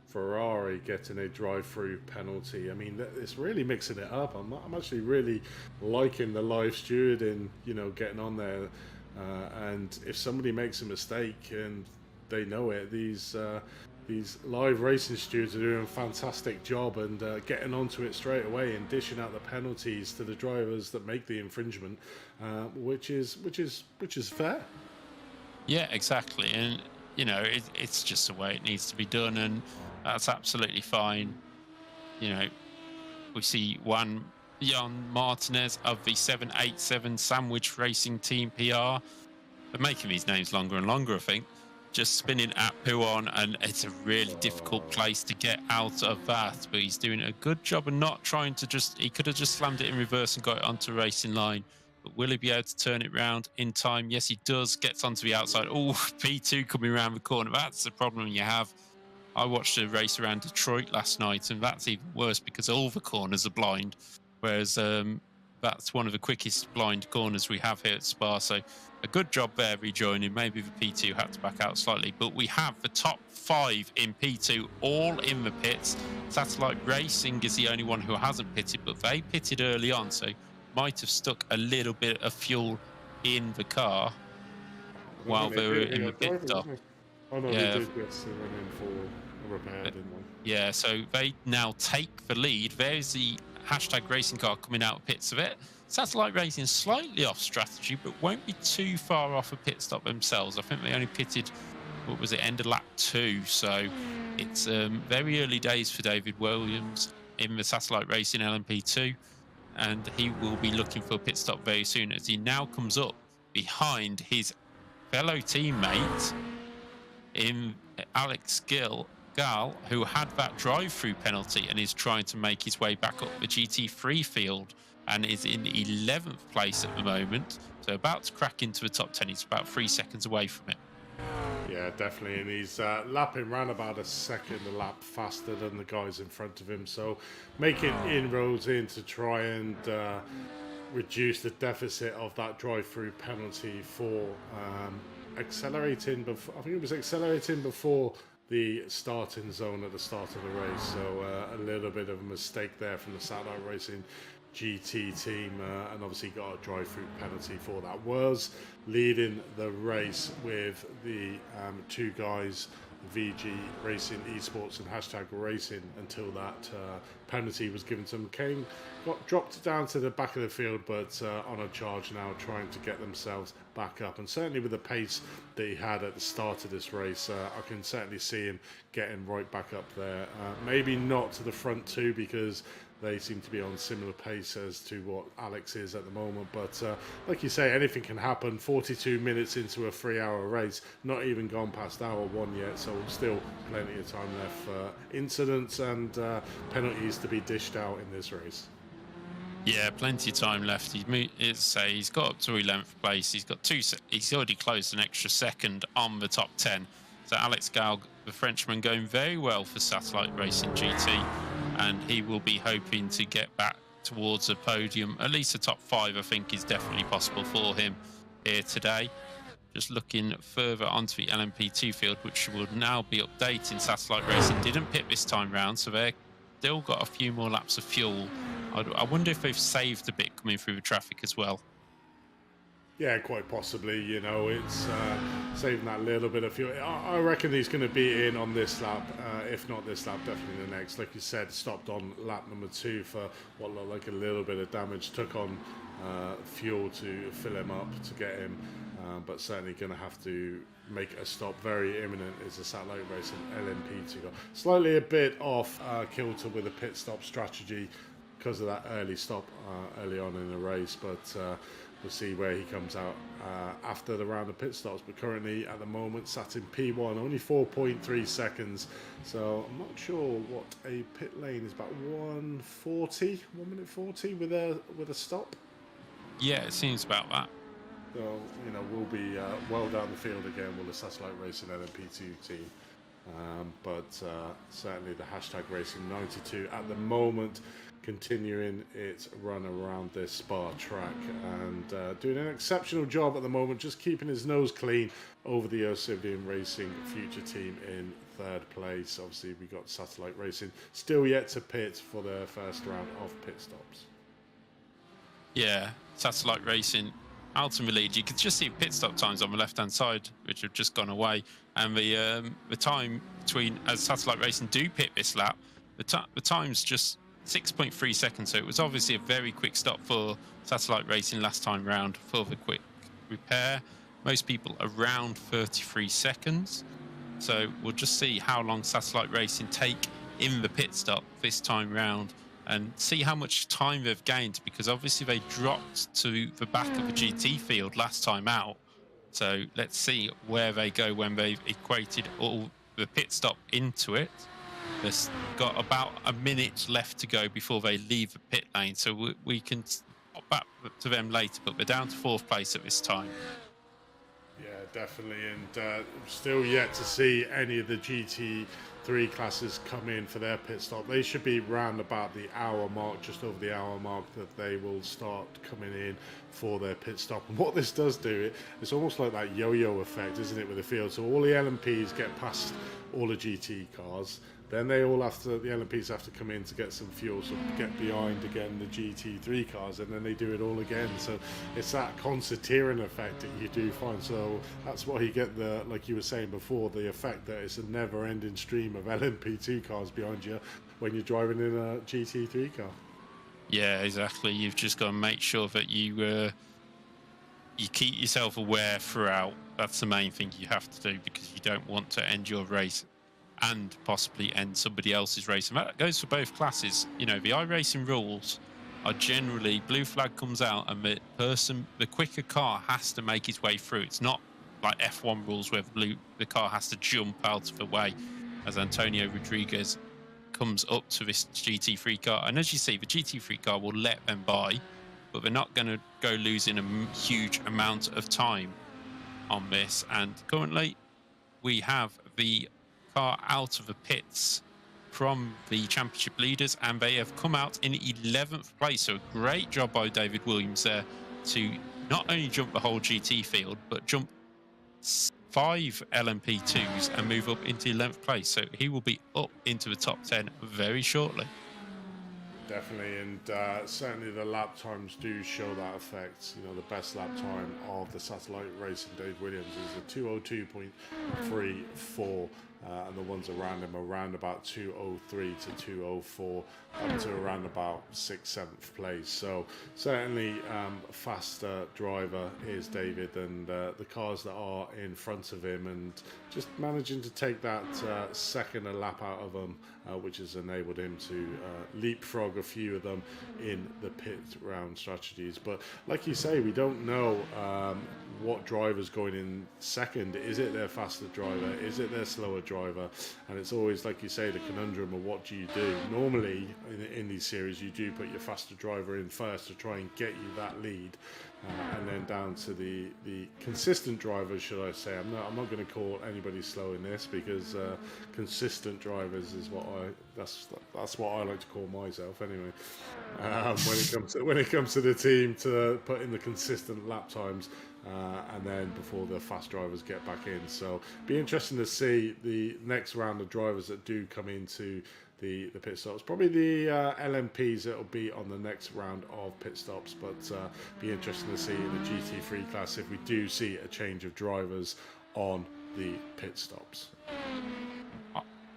Ferrari getting a drive-through penalty. I mean, it's really mixing it up. I'm actually really liking the live stewarding, you know, getting on there. And if somebody makes a mistake and they know it, these live racing stewards are doing a fantastic job and getting onto it straight away and dishing out the penalties to the drivers that make the infringement, which is fair. Yeah, exactly. And you know, it's just the way it needs to be done, and that's absolutely fine. You know, we see Juan Martinez of the 787 Sandwich Racing Team PR. They're making these names longer and longer, I think. Just spinning at Puon, and it's a really difficult place to get out of that. But he's doing a good job of not trying to he could have just slammed it in reverse and got it onto racing line. But will he be able to turn it round in time? Yes, he does. Gets onto the outside. Oh, P2 coming around the corner. That's the problem you have. I watched a race around Detroit last night, and that's even worse because all the corners are blind. Whereas that's one of the quickest blind corners we have here at Spa. So a good job there rejoining. Maybe the P2 had to back out slightly, but we have the top 5 in P2 all in the pits. Satellite Racing is the only one who hasn't pitted, but they pitted early on, so might have stuck a little bit of fuel in the car while they were in the pit stop. Oh no, they did get to run in for a repair, didn't they? Yeah, so they now take the lead. There's the hashtag racing car coming out of pits of it. Satellite Racing slightly off strategy, but won't be too far off a pit stop themselves. I think they only pitted, what was it, end of lap 2. So it's very early days for David Williams in the Satellite Racing LMP2, and he will be looking for a pit stop very soon as he now comes up behind his fellow teammate in Alex Gall, who had that drive-through penalty and is trying to make his way back up the GT3 field and is in 11th place at the moment. So about to crack into the top 10. He's about 3 seconds away from it. Yeah, definitely. And he's lapping around about a second a lap faster than the guys in front of him. So making inroads in to try and reduce the deficit of that drive-through penalty for accelerating before. I think it was accelerating before the starting zone at the start of the race. So a little bit of a mistake there from the Satellite Racing GT team, and obviously got a drive-through penalty for that. Was leading the race with the 2 guys, VG Racing, Esports, and hashtag Racing, until that penalty was given to him. Kane got dropped down to the back of the field, but on a charge now, trying to get themselves back up. And certainly with the pace that he had at the start of this race, I can certainly see him getting right back up there. Maybe not to the front 2, because they seem to be on similar pace as to what Alex is at the moment. But like you say, anything can happen. 42 minutes into a 3-hour race, not even gone past hour 1 yet, so still plenty of time left for incidents and penalties to be dished out in this race. Yeah, plenty of time left. He's got up to 11th place. He's already closed an extra second on the top 10. So Alex Gal, the Frenchman, going very well for Satellite Racing GT, and he will be hoping to get back towards a podium. At least the top 5, I think, is definitely possible for him here today. Just looking further onto the LMP2 field, which will now be updating. Satellite Racing didn't pit this time round, so they've still got a few more laps of fuel. I wonder if they've saved a bit coming through the traffic as well. Yeah, quite possibly. You know, it's saving that little bit of fuel. I reckon he's going to be in on this lap. If not this lap, definitely the next. Like you said, stopped on lap number 2 for what looked like a little bit of damage. Took on fuel to fill him up to get him, but certainly going to have to make a stop. Very imminent is the Satellite Racing LMP2 car. Slightly a bit off kilter with a pit stop strategy because of that early stop early on in the race, but we'll see where he comes out after the round of pit stops. But currently at the moment sat in P1, only 4.3 seconds, so I'm not sure what a pit lane is. About 1 minute 40 with a stop. Yeah, it seems about that. So, you know, we'll be well down the field again with the Satellite Racing LMP2 team. But certainly the hashtag Racing 92 at the moment continuing its run around this Spa track and doing an exceptional job at the moment, just keeping his nose clean over the Osivian Racing future team in 3rd place. Obviously, we got Satellite Racing still yet to pit for their first round of pit stops. Yeah, Satellite Racing out in the lead. You could just see pit stop times on the left-hand side, which have just gone away, and the time between as Satellite Racing do pit this lap, the time's just 6.3 seconds. So it was obviously a very quick stop for Satellite Racing last time round for the quick repair. Most people around 33 seconds. So we'll just see how long Satellite Racing take in the pit stop this time round and see how much time they've gained, because obviously they dropped to the back of the GT field last time out. So let's see where they go when they've equated all the pit stop into it. There's got about a minute left to go before they leave the pit lane, so we can pop back to them later, but they're down to 4th place at this time. Yeah, definitely, and still yet to see any of the GT3 classes come in for their pit stop. They should be round about the hour mark, just over the hour mark, that they will start coming in for their pit stop. And what this does do, it's almost like that yo-yo effect, isn't it, with the field? So all the LMPs get past all the GT cars, then they all have to, the LMPs have to come in to get some fuel, so get behind again the GT3 cars, and then they do it all again. So it's that concertinaing effect that you do find. So that's why you get the, like you were saying before, the effect that it's a never-ending stream of LMP2 cars behind you when you're driving in a GT3 car. Yeah, exactly. You've just got to make sure that you keep yourself aware throughout. That's the main thing you have to do, because you don't want to end your race and possibly end somebody else's race. And that goes for both classes. You know, the iRacing rules are generally blue flag comes out and the quicker car has to make its way through. It's not like F1 rules where the car has to jump out of the way as Antonio Rodriguez comes up to this GT3 car. And as you see, the GT3 car will let them by, but they're not going to go losing a huge amount of time on this. And currently we have the car out of the pits from the championship leaders, and they have come out in 11th place. So a great job by David Williams there to not only jump the whole GT field, but jump 5 LMP2s and move up into 11th place. So he will be up into the top 10 very shortly. Definitely, and certainly the lap times do show that effect. You know, the best lap time of the Satellite Racing Dave Williams is a 2:02.34, and the ones around him around about 203 to 204, up to around about 6th, 7th place. So certainly a faster driver is David than the cars that are in front of him, and just managing to take that second a lap out of them, which has enabled him to leapfrog a few of them in the pit round strategies. But like you say, we don't know what driver's going in second. Is it their faster driver? Is it their slower driver? And it's always, like you say, the conundrum of what do you do? Normally in these series, you do put your faster driver in first to try and get you that lead, and then down to the consistent drivers, should I say. I'm not going to call anybody slow in this, because consistent drivers is what that's what I like to call myself anyway. When it comes to the team, to put in the consistent lap times, and then before the fast drivers get back in. So be interesting to see the next round of drivers that do come into the pit stops. Probably the LMPs that will be on the next round of pit stops, but be interesting to see in the GT3 class if we do see a change of drivers on the pit stops.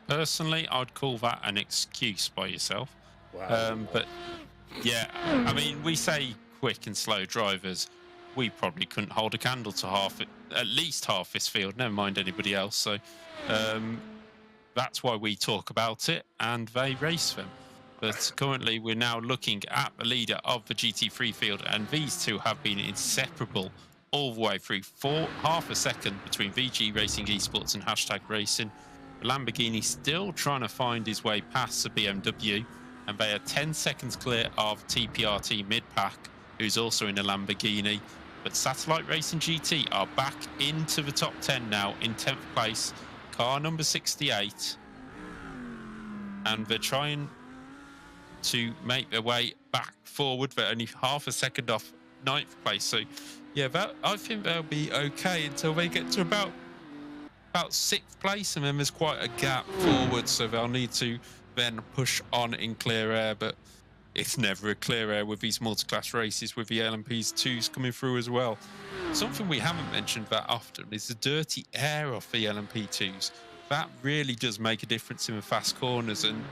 Personally, I'd call that an excuse by yourself. Wow. But yeah, I mean, we say quick and slow drivers. We probably couldn't hold a candle to at least half this field, never mind anybody else. So that's why we talk about it and they race them. But currently we're now looking at the leader of the GT3 field, and these two have been inseparable all the way through. Half a second between VG Racing Esports and Hashtag Racing. The Lamborghini still trying to find his way past the BMW, and they are 10 seconds clear of TPRT mid-pack, who's also in a Lamborghini. But Satellite Racing GT are back into the top 10 now in 10th place, car number 68. And they're trying to make their way back forward. They're only half a second off 9th place. So, yeah, I think they'll be okay until they get to about 6th place. And then there's quite a gap forward. So they'll need to then push on in clear air. But it's never a clear air with these multi-class races, with the LMPs 2s coming through as well. Something we haven't mentioned that often is the dirty air off the LMP 2s. That really does make a difference in the fast corners, and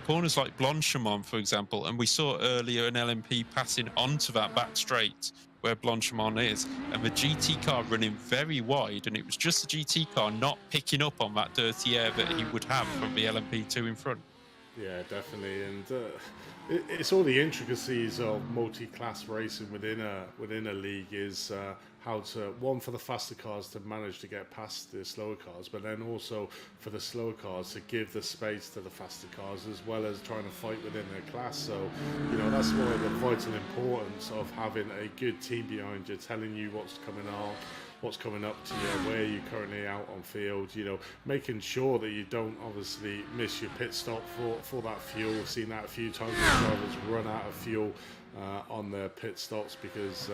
corners like Blanchimont, for example, and we saw earlier an LMP passing onto that back straight where Blanchimont is, and the GT car running very wide, and it was just the GT car not picking up on that dirty air that he would have from the LMP2 in front. Yeah, definitely, and it's all the intricacies of multi-class racing within a league. Is how to, one, for the faster cars to manage to get past the slower cars, but then also for the slower cars to give the space to the faster cars, as well as trying to fight within their class. So, you know, that's one of the vital importance of having a good team behind you, telling you what's coming on, what's coming up to you, where you're currently out on field, you know, making sure that you don't obviously miss your pit stop for that fuel. We've seen that a few times when drivers run out of fuel on their pit stops because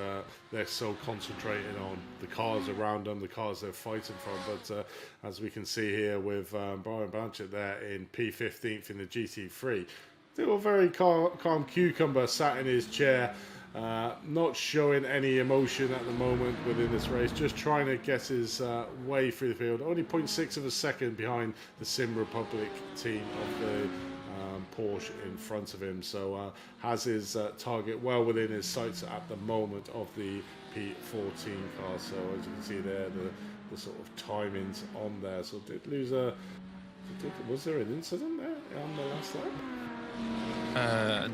they're so concentrated on the cars around them, the cars they're fighting from. But as we can see here with Brian Blanchett there in P15th in the GT3, still a very calm cucumber, sat in his chair, not showing any emotion at the moment within this race, just trying to get his way through the field. Only 0.6 of a second behind the Sim Republic team of the Porsche in front of him. So has his target well within his sights at the moment of the P14 car. So as you can see there, the sort of timings on there. So did lose was there an incident there on the last lap?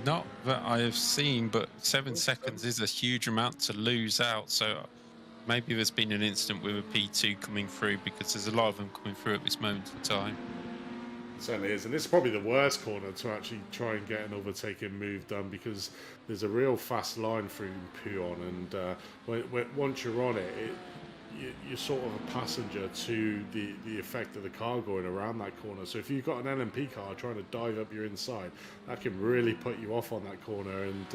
Not that I have seen, but 7 seconds is a huge amount to lose out. So maybe there's been an incident with a P2 coming through, because there's a lot of them coming through at this moment in time. It certainly is, and this is probably the worst corner to actually try and get an overtaking move done, because there's a real fast line through Puyon, and once you're on it, you're sort of a passenger to the effect of the car going around that corner. So if you've got an LMP car trying to dive up your inside, that can really put you off on that corner and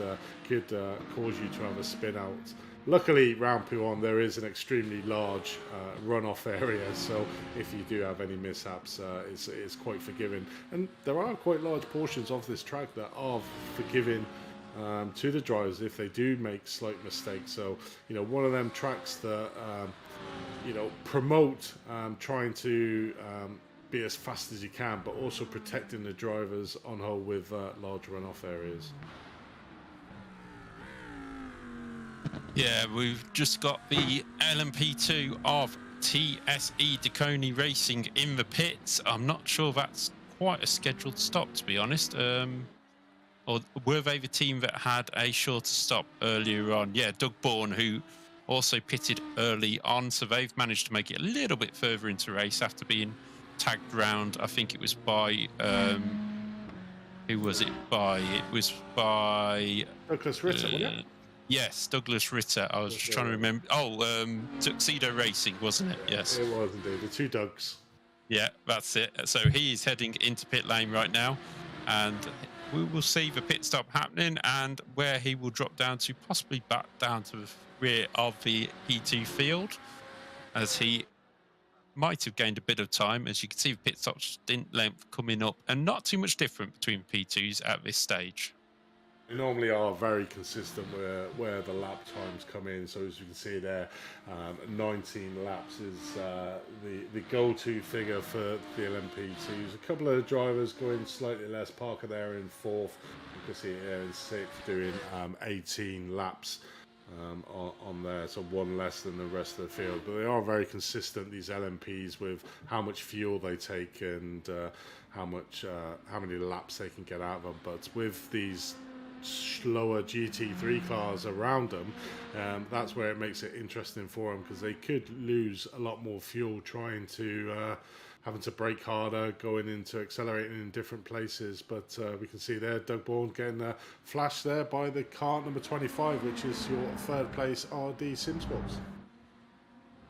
could cause you to have a spin out. Luckily, round Puyon, there is an extremely large runoff area, so if you do have any mishaps, it's quite forgiving. And there are quite large portions of this track that are forgiving to the drivers if they do make slight mistakes. So, you know, one of them tracks that, you know, promote trying to be as fast as you can, but also protecting the drivers on hole with large runoff areas. Yeah, we've just got the LMP2 of TSE Deconi Racing in the pits. I'm not sure that's quite a scheduled stop, to be honest. Or were they the team that had a shorter stop earlier on? Yeah, Doug Bourne, who also pitted early on, so they've managed to make it a little bit further into the race after being tagged round. I think it was by who was it by? It was by Douglas Ritter, wasn't it? Yes, Douglas Ritter. I was just trying to remember. Oh, Tuxedo Racing, wasn't it? Yes, it was indeed. The two Dougs. Yeah, that's it. So he is heading into pit lane right now, and we will see the pit stop happening and where he will drop down to, possibly back down to the rear of the P2 field, as he might have gained a bit of time. As you can see, the pit stop stint length coming up, and not too much different between P2s at this stage. They normally are very consistent where the lap times come in. So as you can see there, 19 laps is the go-to figure for the LMP2s. A couple of drivers going slightly less. Parker there in 4th. You can see here in 6th doing 18 laps on there, so one less than the rest of the field. But they are very consistent, these LMPs, with how much fuel they take and how many laps they can get out of them. But with these slower GT3 cars around them, that's where it makes it interesting for them, because they could lose a lot more fuel trying to having to brake harder, going into accelerating in different places. But we can see there Doug Bourne getting flashed there by the car number 25, which is your 3rd place RD SimSports.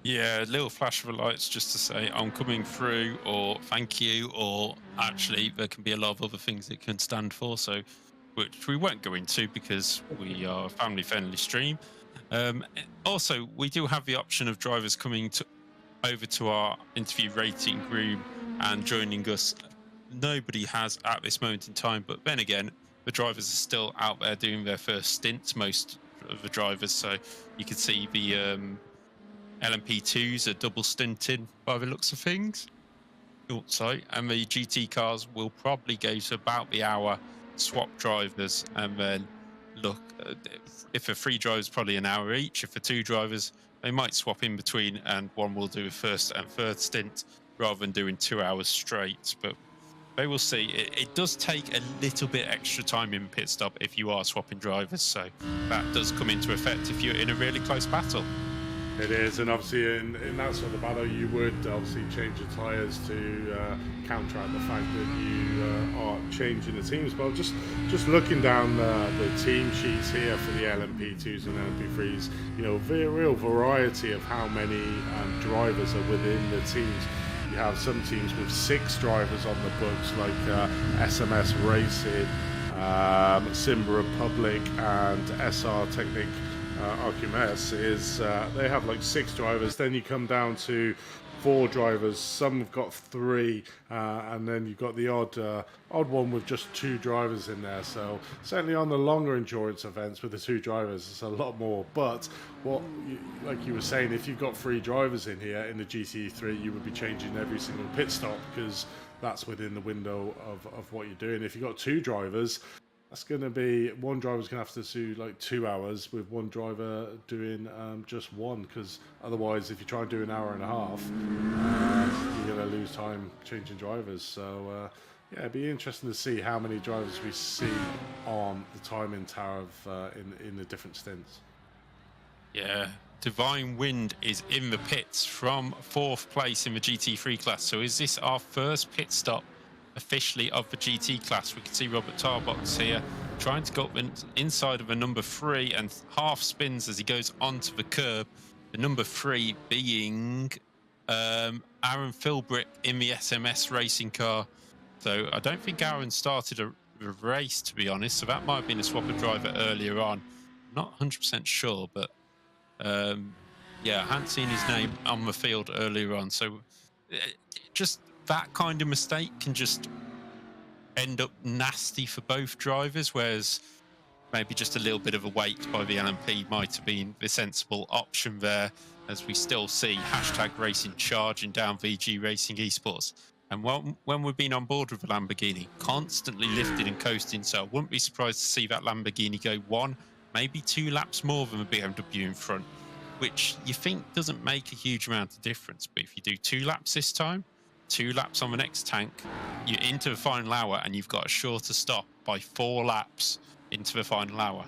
Yeah, a little flash of lights just to say I'm coming through, or thank you, or actually there can be a lot of other things it can stand for, so which we won't go into because we are a family-friendly stream. Also, we do have the option of drivers coming over to our interview rating room and joining us. Nobody has at this moment in time, but then again, the drivers are still out there doing their first stints, most of the drivers. So you can see the LMP2s are double stinting by the looks of things. Sorry, and the GT cars will probably go to about the hour, swap drivers, and then look, if for 3 drivers, probably an hour each. If for 2 drivers, they might swap in between, and one will do a 1st and 3rd stint rather than doing 2 hours straight. But they will see. It does take a little bit extra time in pit stop if you are swapping drivers, so that does come into effect if you're in a really close battle. It is, and obviously in that sort of battle, you would obviously change your tyres to counteract the fact that you are changing the teams. But just looking down the team sheets here for the LMP2s and LMP3s, you know, real variety of how many drivers are within the teams. You have some teams with 6 drivers on the books, like SMS Racing, Sim Republic, and SR Technic. Archimedes is they have like 6 drivers. Then you come down to 4 drivers. Some have got 3, and then you've got the odd one with just 2 drivers in there. So certainly on the longer endurance events with the 2 drivers, it's a lot more. But like you were saying, if you've got 3 drivers in here in the GT3, you would be changing every single pit stop, because that's within the window of what you're doing. If you've got 2 drivers, that's going to be, one driver's going to have to do like 2 hours, with one driver doing just 1, because otherwise, if you try and do an hour and a half, you're going to lose time changing drivers. So yeah, it'd be interesting to see how many drivers we see on the timing tower in the different stints. Yeah, Divine Wind is in the pits from 4th place in the GT3 class. So is this our first pit stop officially of the GT class? We can see Robert Tarbox here trying to go up inside of a number 3 and half spins as he goes onto the curb. The number 3 being Aaron Philbrick in the SMS racing car. So I don't think Aaron started a race, to be honest, so that might have been a swap of driver earlier on. Not 100% sure, but yeah, I hadn't seen his name on the field earlier on. So just that kind of mistake can just end up nasty for both drivers, whereas maybe just a little bit of a wait by the LMP might have been the sensible option there, as we still see #Racing charging down VG Racing Esports And when we've been on board with a Lamborghini, constantly lifting and coasting, so I wouldn't be surprised to see that Lamborghini go 1, maybe 2 laps more than the BMW in front, which you think doesn't make a huge amount of difference. But if you do 2 laps this time, 2 laps on the next tank, you're into the final hour and you've got a shorter stop by 4 laps into the final hour.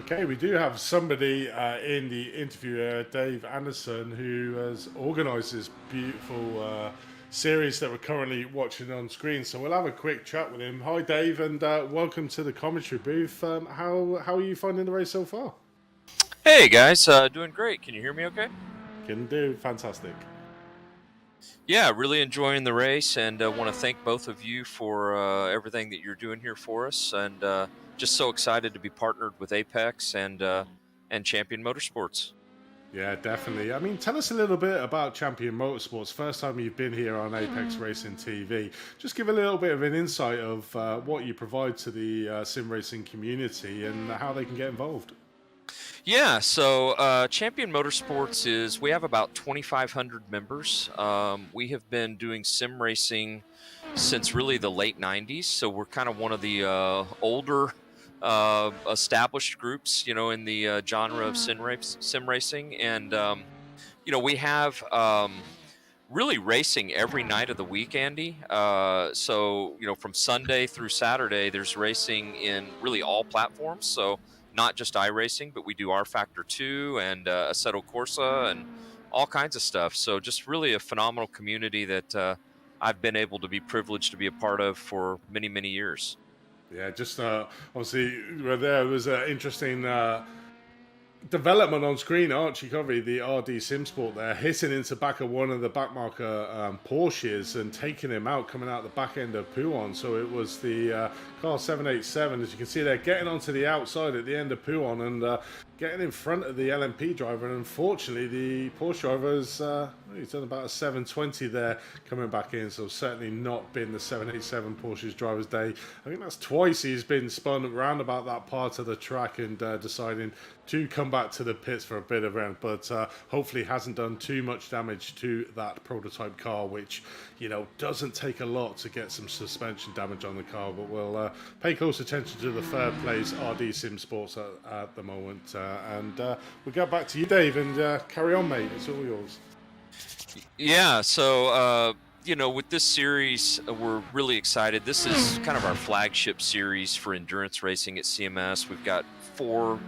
Okay, we do have somebody in the interview, Dave Anderson, who has organised this beautiful series that we're currently watching on screen. So we'll have a quick chat with him. Hi, Dave, and welcome to the commentary booth. How are you finding the race so far? Hey guys, doing great. Can you hear me okay? Can do, fantastic. Yeah, really enjoying the race, and want to thank both of you for everything that you're doing here for us, and just so excited to be partnered with Apex and Champion Motorsports. Yeah, definitely. I mean, tell us a little bit about Champion Motorsports. First time you've been here on Apex Racing TV. Just give a little bit of an insight of what you provide to the sim racing community and how they can get involved. Yeah, so Champion Motorsports we have about 2,500 members. We have been doing sim racing since really the late 90s, so we're kind of one of the older established groups, in the genre of sim racing. And, we have really racing every night of the week, Andy. So, from Sunday through Saturday, there's racing in really all platforms. So not just iRacing, but we do R Factor 2 and Assetto Corsa and all kinds of stuff. So just really a phenomenal community that I've been able to be privileged to be a part of for many, many years. Yeah, just obviously there was an interesting development on screen. Archie Covey, the RD Simsport there, hitting into back of one of the backmarker Porsches and taking him out, coming out the back end of Pouhon. So it was the car 787, as you can see there, getting onto the outside at the end of Pouhon and getting in front of the LMP driver. And unfortunately, the Porsche driver's he's done about a 720 there coming back in. So certainly not been the 787 Porsche's driver's day. I think that's twice he's been spun around about that part of the track and deciding to come back to the pits for a bit of round, but hopefully hasn't done too much damage to that prototype car, which doesn't take a lot to get some suspension damage on the car. But we'll pay close attention to the third place RD Sim Sports at the moment, and we'll get back to you, Dave, and carry on, mate. It's all yours. Yeah, so with this series, we're really excited. This is kind of our flagship series for endurance racing at CMS. We've got 4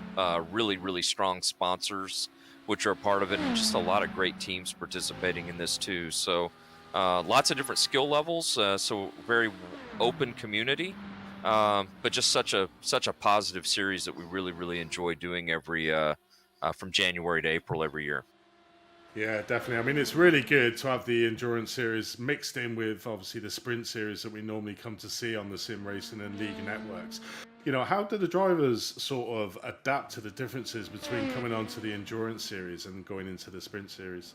really, really strong sponsors, which are a part of it, and just a lot of great teams participating in this too. So lots of different skill levels, so very open community, but just such a positive series that we really, really enjoy doing every from January to April every year. Yeah, definitely. I mean, it's really good to have the endurance series mixed in with obviously the sprint series that we normally come to see on the sim racing and league networks. How do the drivers sort of adapt to the differences between coming onto the endurance series and going into the sprint series?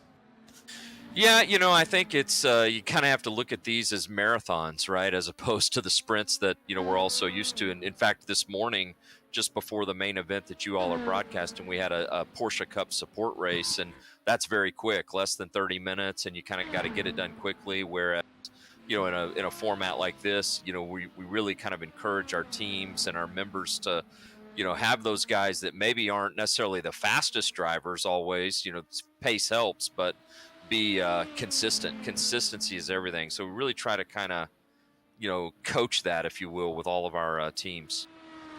Yeah, I think it's you kind of have to look at these as marathons, right, as opposed to the sprints that we're all so used to. And in fact, this morning, just before the main event that you all are broadcasting, we had a Porsche Cup support race, and that's very quick, less than 30 minutes, and you kind of got to get it done quickly. Whereas, in a format like this, we really kind of encourage our teams and our members to, have those guys that maybe aren't necessarily the fastest drivers always. Pace helps, but be consistent. Consistency is everything. So we really try to kind of, coach that, if you will, with all of our teams.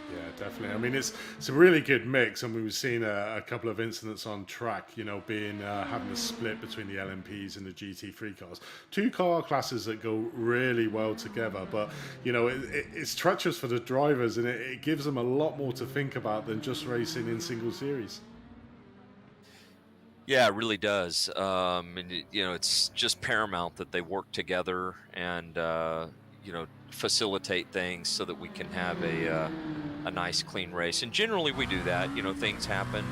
Yeah, definitely. I mean, it's a really good mix, and we've seen a couple of incidents on track, being having a split between the LMPs and the GT3 cars. 2 car classes that go really well together, but it's treacherous for the drivers, and it gives them a lot more to think about than just racing in single series. Yeah, it really does. And it's just paramount that they work together and facilitate things so that we can have a nice, clean race. And generally we do that. Things happen,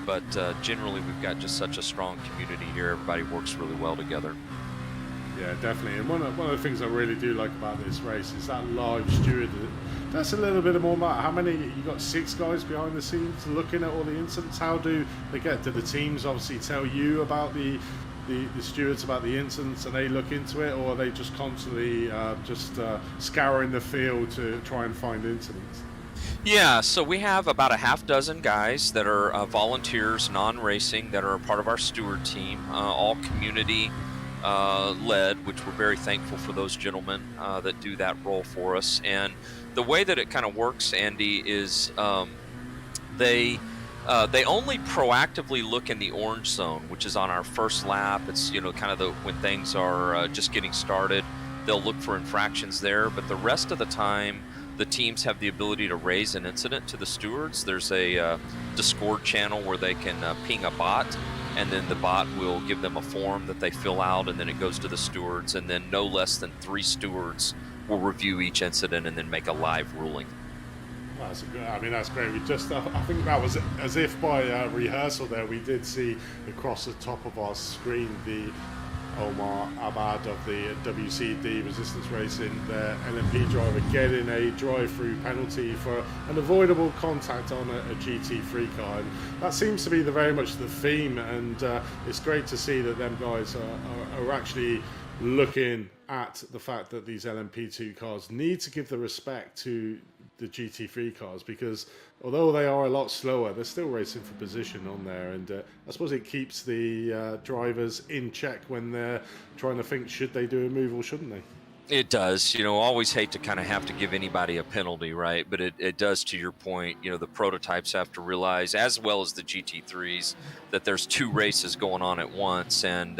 but generally we've got just such a strong community here. Everybody works really well together. Yeah, definitely. And one of the things I really do like about this race is that live steward. That's a little bit more about how many, you got 6 guys behind the scenes looking at all the incidents. How do they get? Do the teams obviously tell you about the the stewards about the incidents and they look into it, or are they just constantly scouring the field to try and find incidents? Yeah, so we have about a half dozen guys that are volunteers, non-racing, that are a part of our steward team, all community led, which we're very thankful for those gentlemen that do that role for us. And the way that it kind of works, Andy, is they only proactively look in the orange zone, which is on our first lap. It's kind of when things are just getting started. They'll look for infractions there, but the rest of the time, the teams have the ability to raise an incident to the stewards. There's a Discord channel where they can ping a bot, and then the bot will give them a form that they fill out, and then it goes to the stewards, and then no less than 3 stewards will review each incident and then make a live ruling. That's great. We just, I think that was as if by rehearsal there, we did see across the top of our screen the Omar Abad of the WCD Resistance Racing, their LMP driver, getting a drive-through penalty for an avoidable contact on a GT3 car. And that seems to be very much the theme, and it's great to see that them guys are actually looking at the fact that these LMP2 cars need to give the respect to the GT3 cars, because although they are a lot slower, they're still racing for position on there, and I suppose it keeps the drivers in check when they're trying to think, should they do a move or shouldn't they? It does. Always hate to kind of have to give anybody a penalty, right? But it does, to your point, the prototypes have to realize, as well as the GT3s, that there's 2 races going on at once, and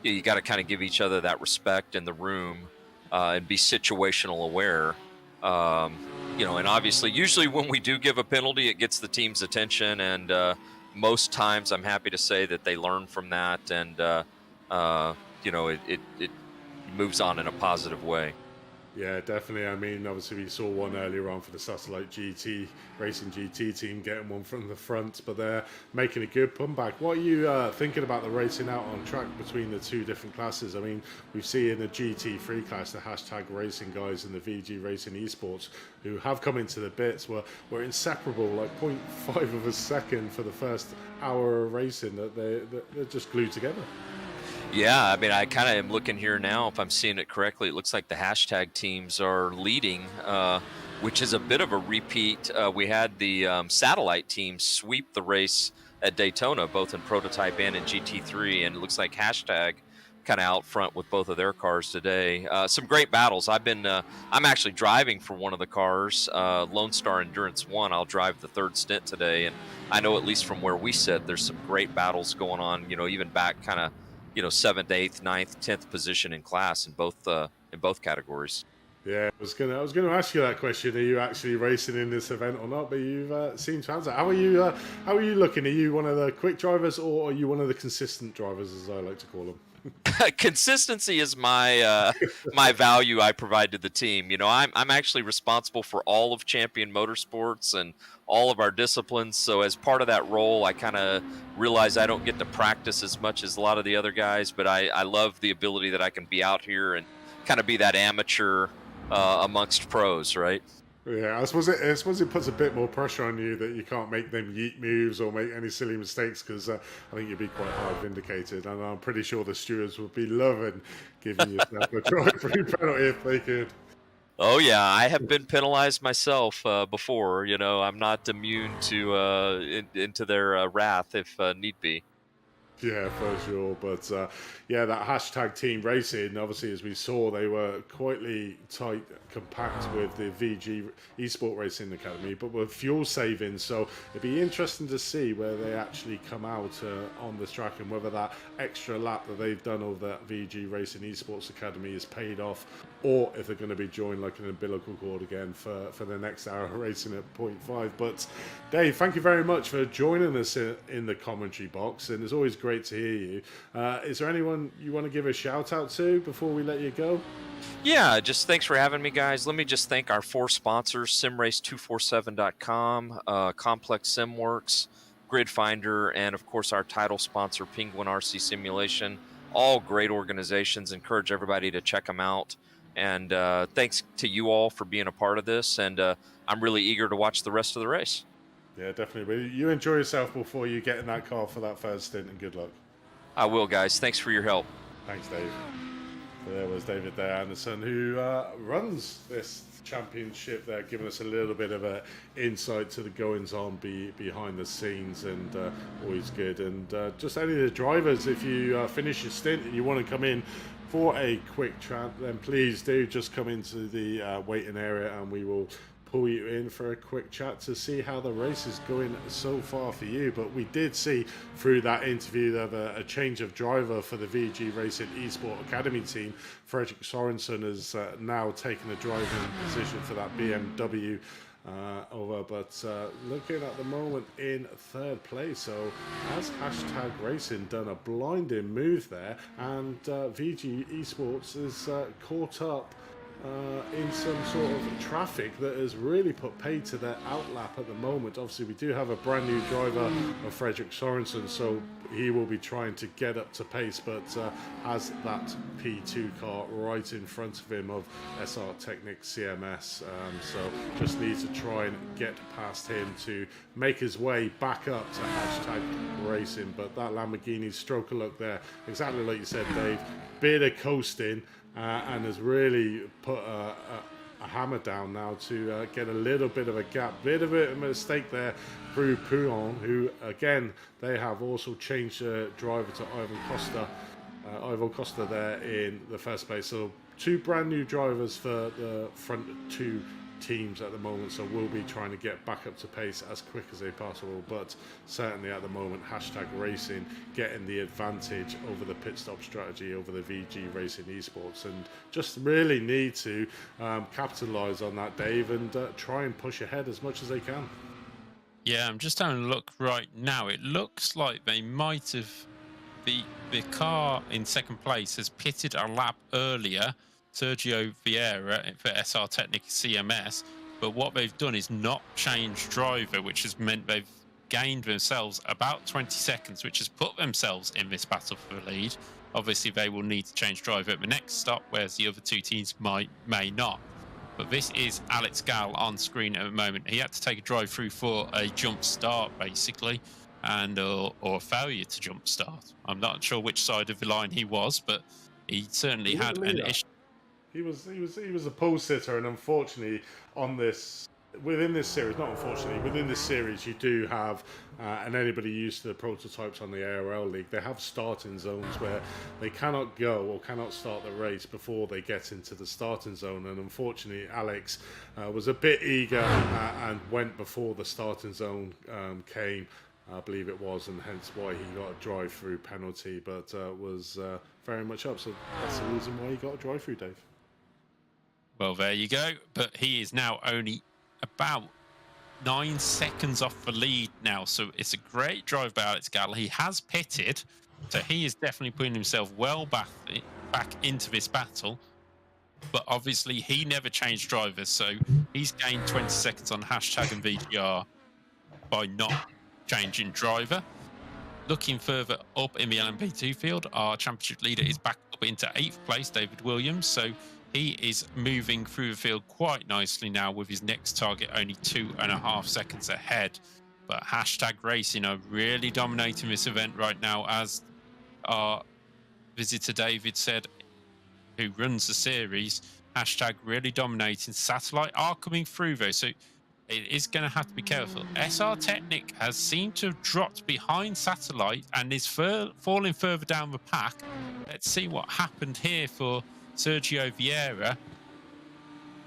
you got to kind of give each other that respect in the room and be situational aware. And obviously, usually when we do give a penalty, it gets the team's attention, and most times I'm happy to say that they learn from that, and it moves on in a positive way. Yeah, definitely. Obviously we saw one earlier on for the Satellite GT Racing GT team getting one from the front, but they're making a good comeback. What are you thinking about the racing out on track between the 2 different classes? We've seen in the GT3 class the hashtag racing guys and the VG Racing Esports, who have come into the bits, were inseparable, like 0.5 of a second for the first hour of racing, that they're just glued together. Yeah, I kind of am looking here now. If I'm seeing it correctly, it looks like the hashtag teams are leading, which is a bit of a repeat. We had the satellite team sweep the race at Daytona, both in prototype and in GT3, and it looks like hashtag kind of out front with both of their cars today. Some great battles. I'm actually driving for one of the cars, Lone Star Endurance 1. I'll drive the 3rd stint today, and I know at least from where we sit, there's some great battles going on, even back kind of 7th, 8th, 9th, 10th position in class in both categories. Yeah, I was gonna ask you that question. Are you actually racing in this event or not? But you've seemed to answer. How are you looking? Are you one of the quick drivers, or are you one of the consistent drivers, as I like to call them? Consistency is my value I provide to the team. I'm actually responsible for all of Champion Motorsports and all of our disciplines. So as part of that role, I kind of realize I don't get to practice as much as a lot of the other guys, but I love the ability that I can be out here and kind of be that amateur amongst pros, right? Yeah, I suppose it puts a bit more pressure on you that you can't make them yeet moves or make any silly mistakes, because I think you'd be quite hard vindicated, and I'm pretty sure the stewards would be loving giving yourself a drive-through penalty if they could. Oh yeah, I have been penalized myself before. I'm not immune to into their wrath if need be. Yeah, for sure. But that hashtag team racing, obviously, as we saw, they were quietly tight, compact with the VG Esport Racing Academy, but with fuel savings. So it'd be interesting to see where they actually come out on this track, and whether that extra lap that they've done of that VG Racing Esports Academy is paid off, or if they're going to be joined like an umbilical cord again for the next hour of racing at 0.5. But Dave, thank you very much for joining us in the commentary box, and it's always great to hear you. Is there anyone you want to give a shout out to before we let you go? Yeah, just thanks for having me, guys. Let me just thank our 4 sponsors: simrace247.com, Complex SimWorks, Grid Finder, and of course our title sponsor, Penguin RC Simulation. All great organizations. Encourage everybody to check them out. And thanks to you all for being a part of this. And I'm really eager to watch the rest of the race. Yeah, definitely. You enjoy yourself before you get in that car for that first stint, and good luck. I will, guys. Thanks for your help. Thanks, Dave. There was David there, Anderson, who runs this championship there, giving us a little bit of a insight to the goings on behind the scenes, and always good. And just any of the drivers, if you finish your stint and you want to come in for a quick chat, then please do just come into the waiting area, and we will pull you in for a quick chat to see how the race is going so far for you. But we did see through that interview of a change of driver for the VG Racing Esports Academy team. Frederick Sorensen has now taken a driving position for that BMW over, but looking at the moment in third place. So has Hashtag Racing done a blinding move there, and VG Esports is caught up in some sort of traffic that has really put paid to their outlap at the moment. Obviously, we do have a brand new driver of Frederick Sorensen, so he will be trying to get up to pace, but has that P2 car right in front of him of SR Technic CMS, so just needs to try and get past him to make his way back up to Hashtag Racing. But that Lamborghini stroke of luck there, exactly like you said, Dave, bit of coasting, and has really put a hammer down now to get a little bit of a gap. Bit of a mistake there through Pouillon, who again, they have also changed the driver to Ivan Costa there in the first place. So two brand new drivers for the front two teams at the moment, so we'll be trying to get back up to pace as quick as they possible. But certainly at the moment, Hashtag Racing getting the advantage over the pit stop strategy over the VG Racing Esports, and just really need to capitalize on that, Dave, and try and push ahead as much as they can. Yeah, I'm just having a look right now. It looks like they might have the car in second place has pitted a lap earlier, Sergio Vieira for SR Technic CMS, but what they've done is not change driver, which has meant they've gained themselves about 20 seconds, which has put themselves in this battle for the lead. Obviously, they will need to change driver at the next stop, whereas the other two teams may not. But this is Alex Gall on screen at the moment. He had to take a drive through for a jump start, basically, and or a failure to jump start. I'm not sure which side of the line he was, but he certainly had an issue. He was a pole sitter, and unfortunately within this series, you do have, and anybody used to the prototypes on the ARL League, they have starting zones where they cannot go or cannot start the race before they get into the starting zone. And unfortunately, Alex was a bit eager and went before the starting zone came, I believe it was, and hence why he got a drive-through penalty, but was very much up. So that's the reason why he got a drive-through, Dave. Well, there you go. But he is now only about 9 seconds off the lead now. So it's a great drive by Alex Gall. He has pitted, so he is definitely putting himself well back into this battle. But obviously, he never changed drivers, so he's gained 20 seconds on Hashtag and VGR by not changing driver. Looking further up in the LMP2 field, our championship leader is back up into 8th place, David Williams. So he is moving through the field quite nicely now, with his next target only 2.5 seconds ahead. But Hashtag Racing are really dominating this event right now, as our visitor David said, who runs the series. Hashtag really dominating. Satellite are coming through though, so it is going to have to be careful. SR Technic has seemed to have dropped behind Satellite and is falling further down the pack. Let's see what happened here for Sergio Vieira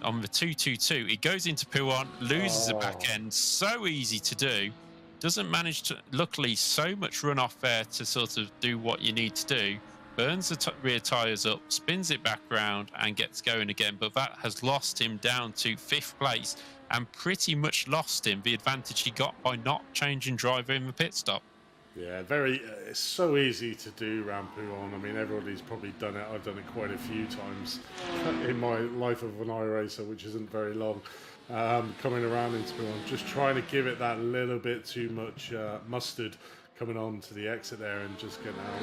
on the 222. He goes into Pouillon, loses the back end. So easy to do. Doesn't manage to, luckily, so much run off there to sort of do what you need to do. Burns the rear tyres up, spins it back round and gets going again. But that has lost him down to 5th place and pretty much lost him the advantage he got by not changing driver in the pit stop. Yeah, it's so easy to do around Pouillon. I mean, everybody's probably done it. I've done it quite a few times in my life of an iRacer, which isn't very long. Coming around into Pouillon, just trying to give it that little bit too much mustard coming on to the exit there and just getting out.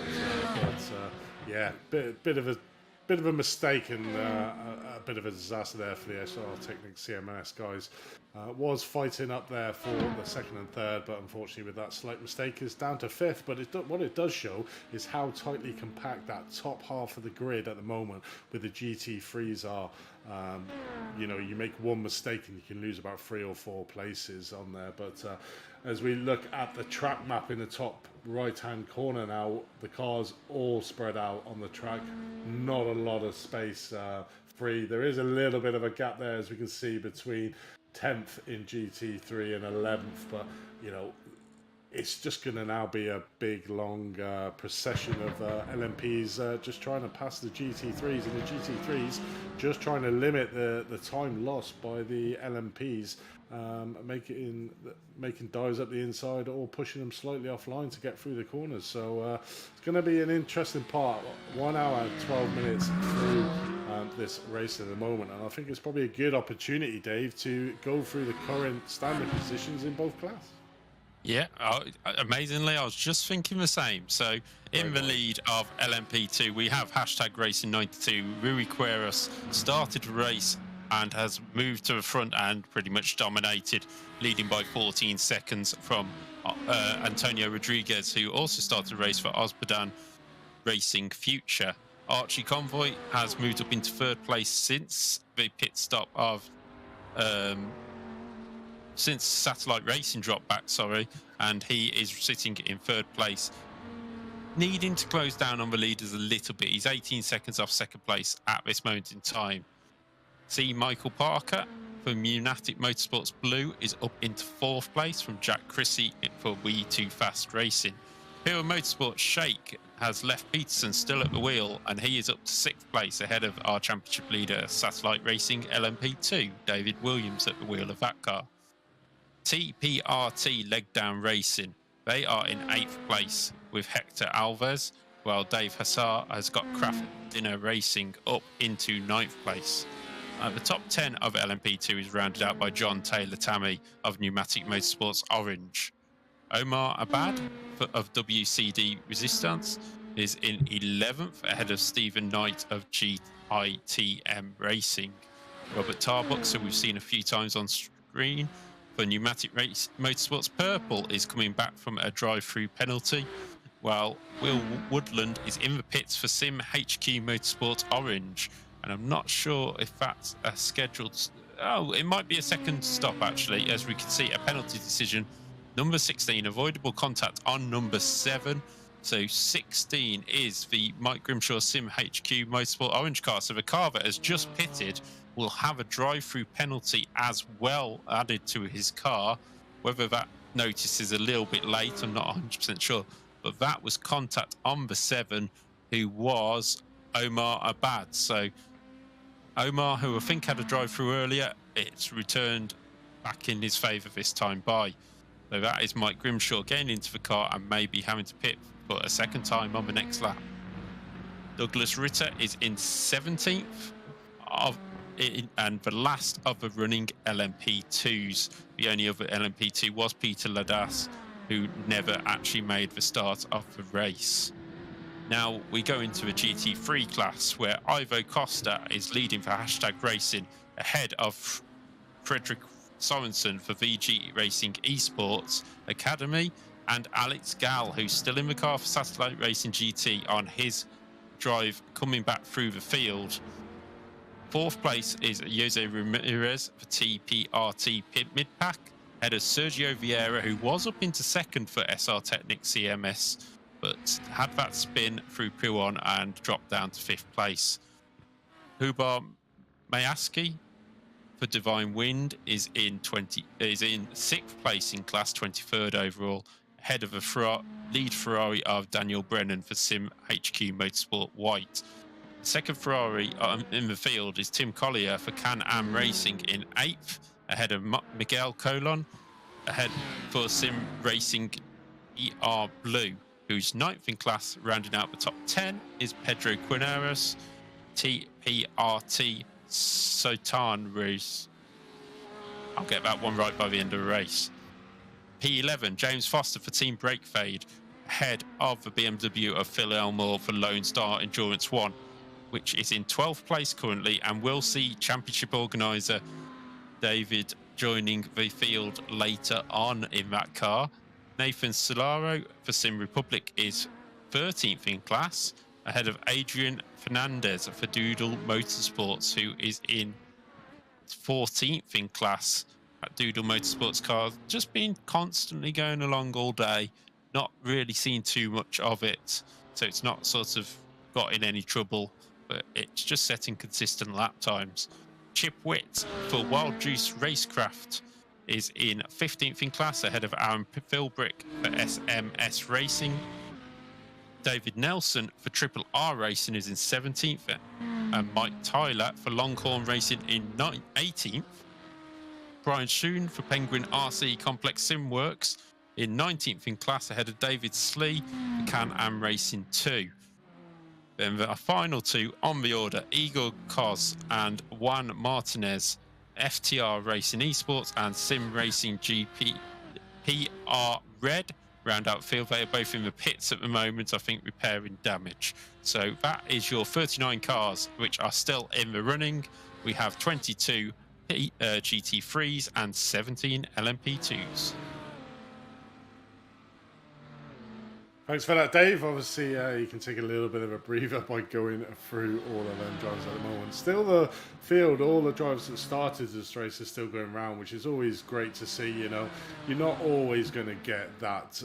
But yeah, bit bit of a mistake and a bit of a disaster there for the SR Technic CMS guys. Was fighting up there for the second and third, but unfortunately with that slight mistake is down to fifth. But what it does show is how tightly compact that top half of the grid at the moment with the GT3s are. You know, you make one mistake and you can lose about 3 or 4 places on there. But as we look at the track map in the top right hand corner now, the cars all spread out on the track, not a lot of space free. There is a little bit of a gap there, as we can see, between 10th in GT3 and 11th, but you know, it's just going to now be a big long procession of LMPs just trying to pass the GT3s, and the GT3s just trying to limit the time lost by the LMPs, making dives up the inside or pushing them slightly offline to get through the corners. So it's going to be an interesting part. 1 hour and 12 minutes through this race at the moment, and I think it's probably a good opportunity, Dave, to go through the current standard positions in both classes. Yeah, amazingly, I was just thinking the same. So in the lead of LMP2, we have #Racing92. Rui Queiroz started the race and has moved to the front and pretty much dominated, leading by 14 seconds from Antonio Rodriguez, who also started the race for Osbodan Racing Future. Archie Convoy has moved up into third place since the pit stop of since Satellite Racing dropped back, and he is sitting in third place, needing to close down on the leaders a little bit. He's 18 seconds off second place at this moment in time. See, Michael Parker from Lunatic Motorsports Blue is up into fourth place from Jack Chrissy for We Too Fast Racing. Hero Motorsports Shake has left Peterson still at the wheel, and he is up to sixth place ahead of our championship leader, Satellite Racing LMP2, David Williams at the wheel of that car. TPRT Leg Down Racing, they are in 8th place with Hector Alves, while Dave Hassar has got Craft Dinner Racing up into 9th place. The top 10 of LMP2 is rounded out by John Taylor Tammy of Pneumatic Motorsports Orange. Omar Abad of WCD Resistance is in 11th ahead of Stephen Knight of GITM Racing. Robert Tarbuck, who we've seen a few times on screen, for Pneumatic Motorsports Purple is coming back from a drive-through penalty, while Will Woodland is in the pits for Sim HQ Motorsports Orange, and I'm not sure if that's a scheduled... Oh, it might be a second stop, actually, as we can see a penalty decision. Number 16, avoidable contact on number 7. So 16 is the Mike Grimshaw Sim HQ Motorsport Orange car. So the car that has just pitted will have a drive-through penalty as well added to his car. Whether that notice is a little bit late, I'm not 100% sure. But that was contact on the 7, who was Omar Abad. So Omar, who I think had a drive-through earlier, it's returned back in his favour this time by. So that is Mike Grimshaw getting into the car and maybe having to pit for a second time on the next lap. Douglas Ritter is in 17th and the last of the running LMP2s. The only other LMP2 was Peter Ladas, who never actually made the start of the race. Now we go into the GT3 class, where Ivo Costa is leading for #Racing ahead of Frederick Sorensen for VG Racing Esports Academy, and Alex Gall, who's still in the car for Satellite Racing GT on his drive coming back through the field. Fourth place is Jose Ramirez for TPRT Mid-Pack, ahead of Sergio Vieira, who was up into second for SR Technic CMS, but had that spin through Puon and dropped down to 5th place. Hubar Mayaski for Divine Wind is in 6th place in class, 23rd overall, ahead of a lead Ferrari of Daniel Brennan for Sim HQ Motorsport White. Second Ferrari in the field is Tim Collier for Can-Am Racing in 8th, ahead of Miguel Colon, ahead for Sim Racing ER Blue, who's 9th in class. Rounding out the top 10 is Pedro Quineros, TPRT Sotan Race. I'll get that one right by the end of the race. P11, James Foster for Team Breakfade, ahead of the BMW of Phil Elmore for Lone Star Endurance 1. which is in 12th place currently, and we'll see championship organizer David joining the field later on in that car. Nathan Solaro for Sim Republic is 13th in class, ahead of Adrian Fernandez for Doodle Motorsports, who is in 14th in class. At Doodle Motorsports car just been constantly going along all day, not really seen too much of it, so it's not sort of got in any trouble, but it's just setting consistent lap times. Chip Witt for Wild Juice Racecraft is in 15th in class, ahead of Aaron Philbrick for SMS Racing. David Nelson for Triple R Racing is in 17th, and Mike Tyler for Longhorn Racing in 18th. Brian Schoon for Penguin RC Complex Simworks in 19th in class, ahead of David Slee for Can-Am Racing 2. Then the final two on the order, Igor Kos and Juan Martinez, FTR Racing Esports and Sim Racing GP PR Red, round out field. They are both in the pits at the moment, I think, repairing damage. So that is your 39 cars which are still in the running. We have 22 GT3s and 17 LMP2s. Thanks for that, Dave. Obviously, you can take a little bit of a breather by going through all of them drivers at the moment. Still the field, all the drivers that started this race are still going around, which is always great to see. You know, you're not always going to get that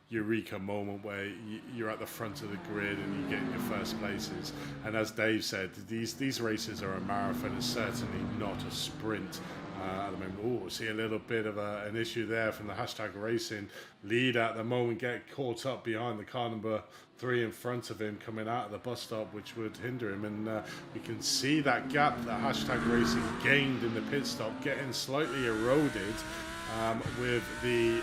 eureka moment where you're at the front of the grid and you get in your first places. And as Dave said, these races are a marathon and certainly not a sprint. At the moment, we see a little bit of an issue there from the hashtag racing lead at the moment, get caught up behind the car number 3 in front of him coming out of the bus stop, which would hinder him. And we can see that gap that hashtag racing gained in the pit stop getting slightly eroded with the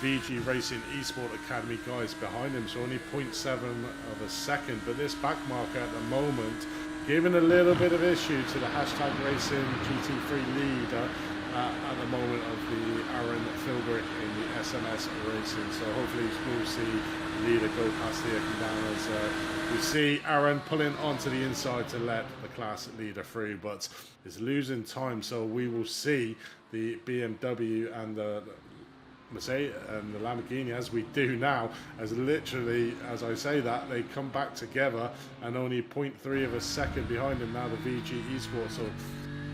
VG Racing Esport Academy guys behind him, so only 0.7 of a second. But this back marker at the moment giving a little bit of issue to the hashtag racing GT3 lead at the moment of the Aaron Philbrick in the SMS Racing. So hopefully we'll see the leader go past here and down as we see Aaron pulling onto the inside to let the class leader through, but is losing time. So we will see the BMW and the Mercedes and the Lamborghini, as we do now, as literally, as I say that, they come back together and only 0.3 of a second behind them now, the VG Esports. So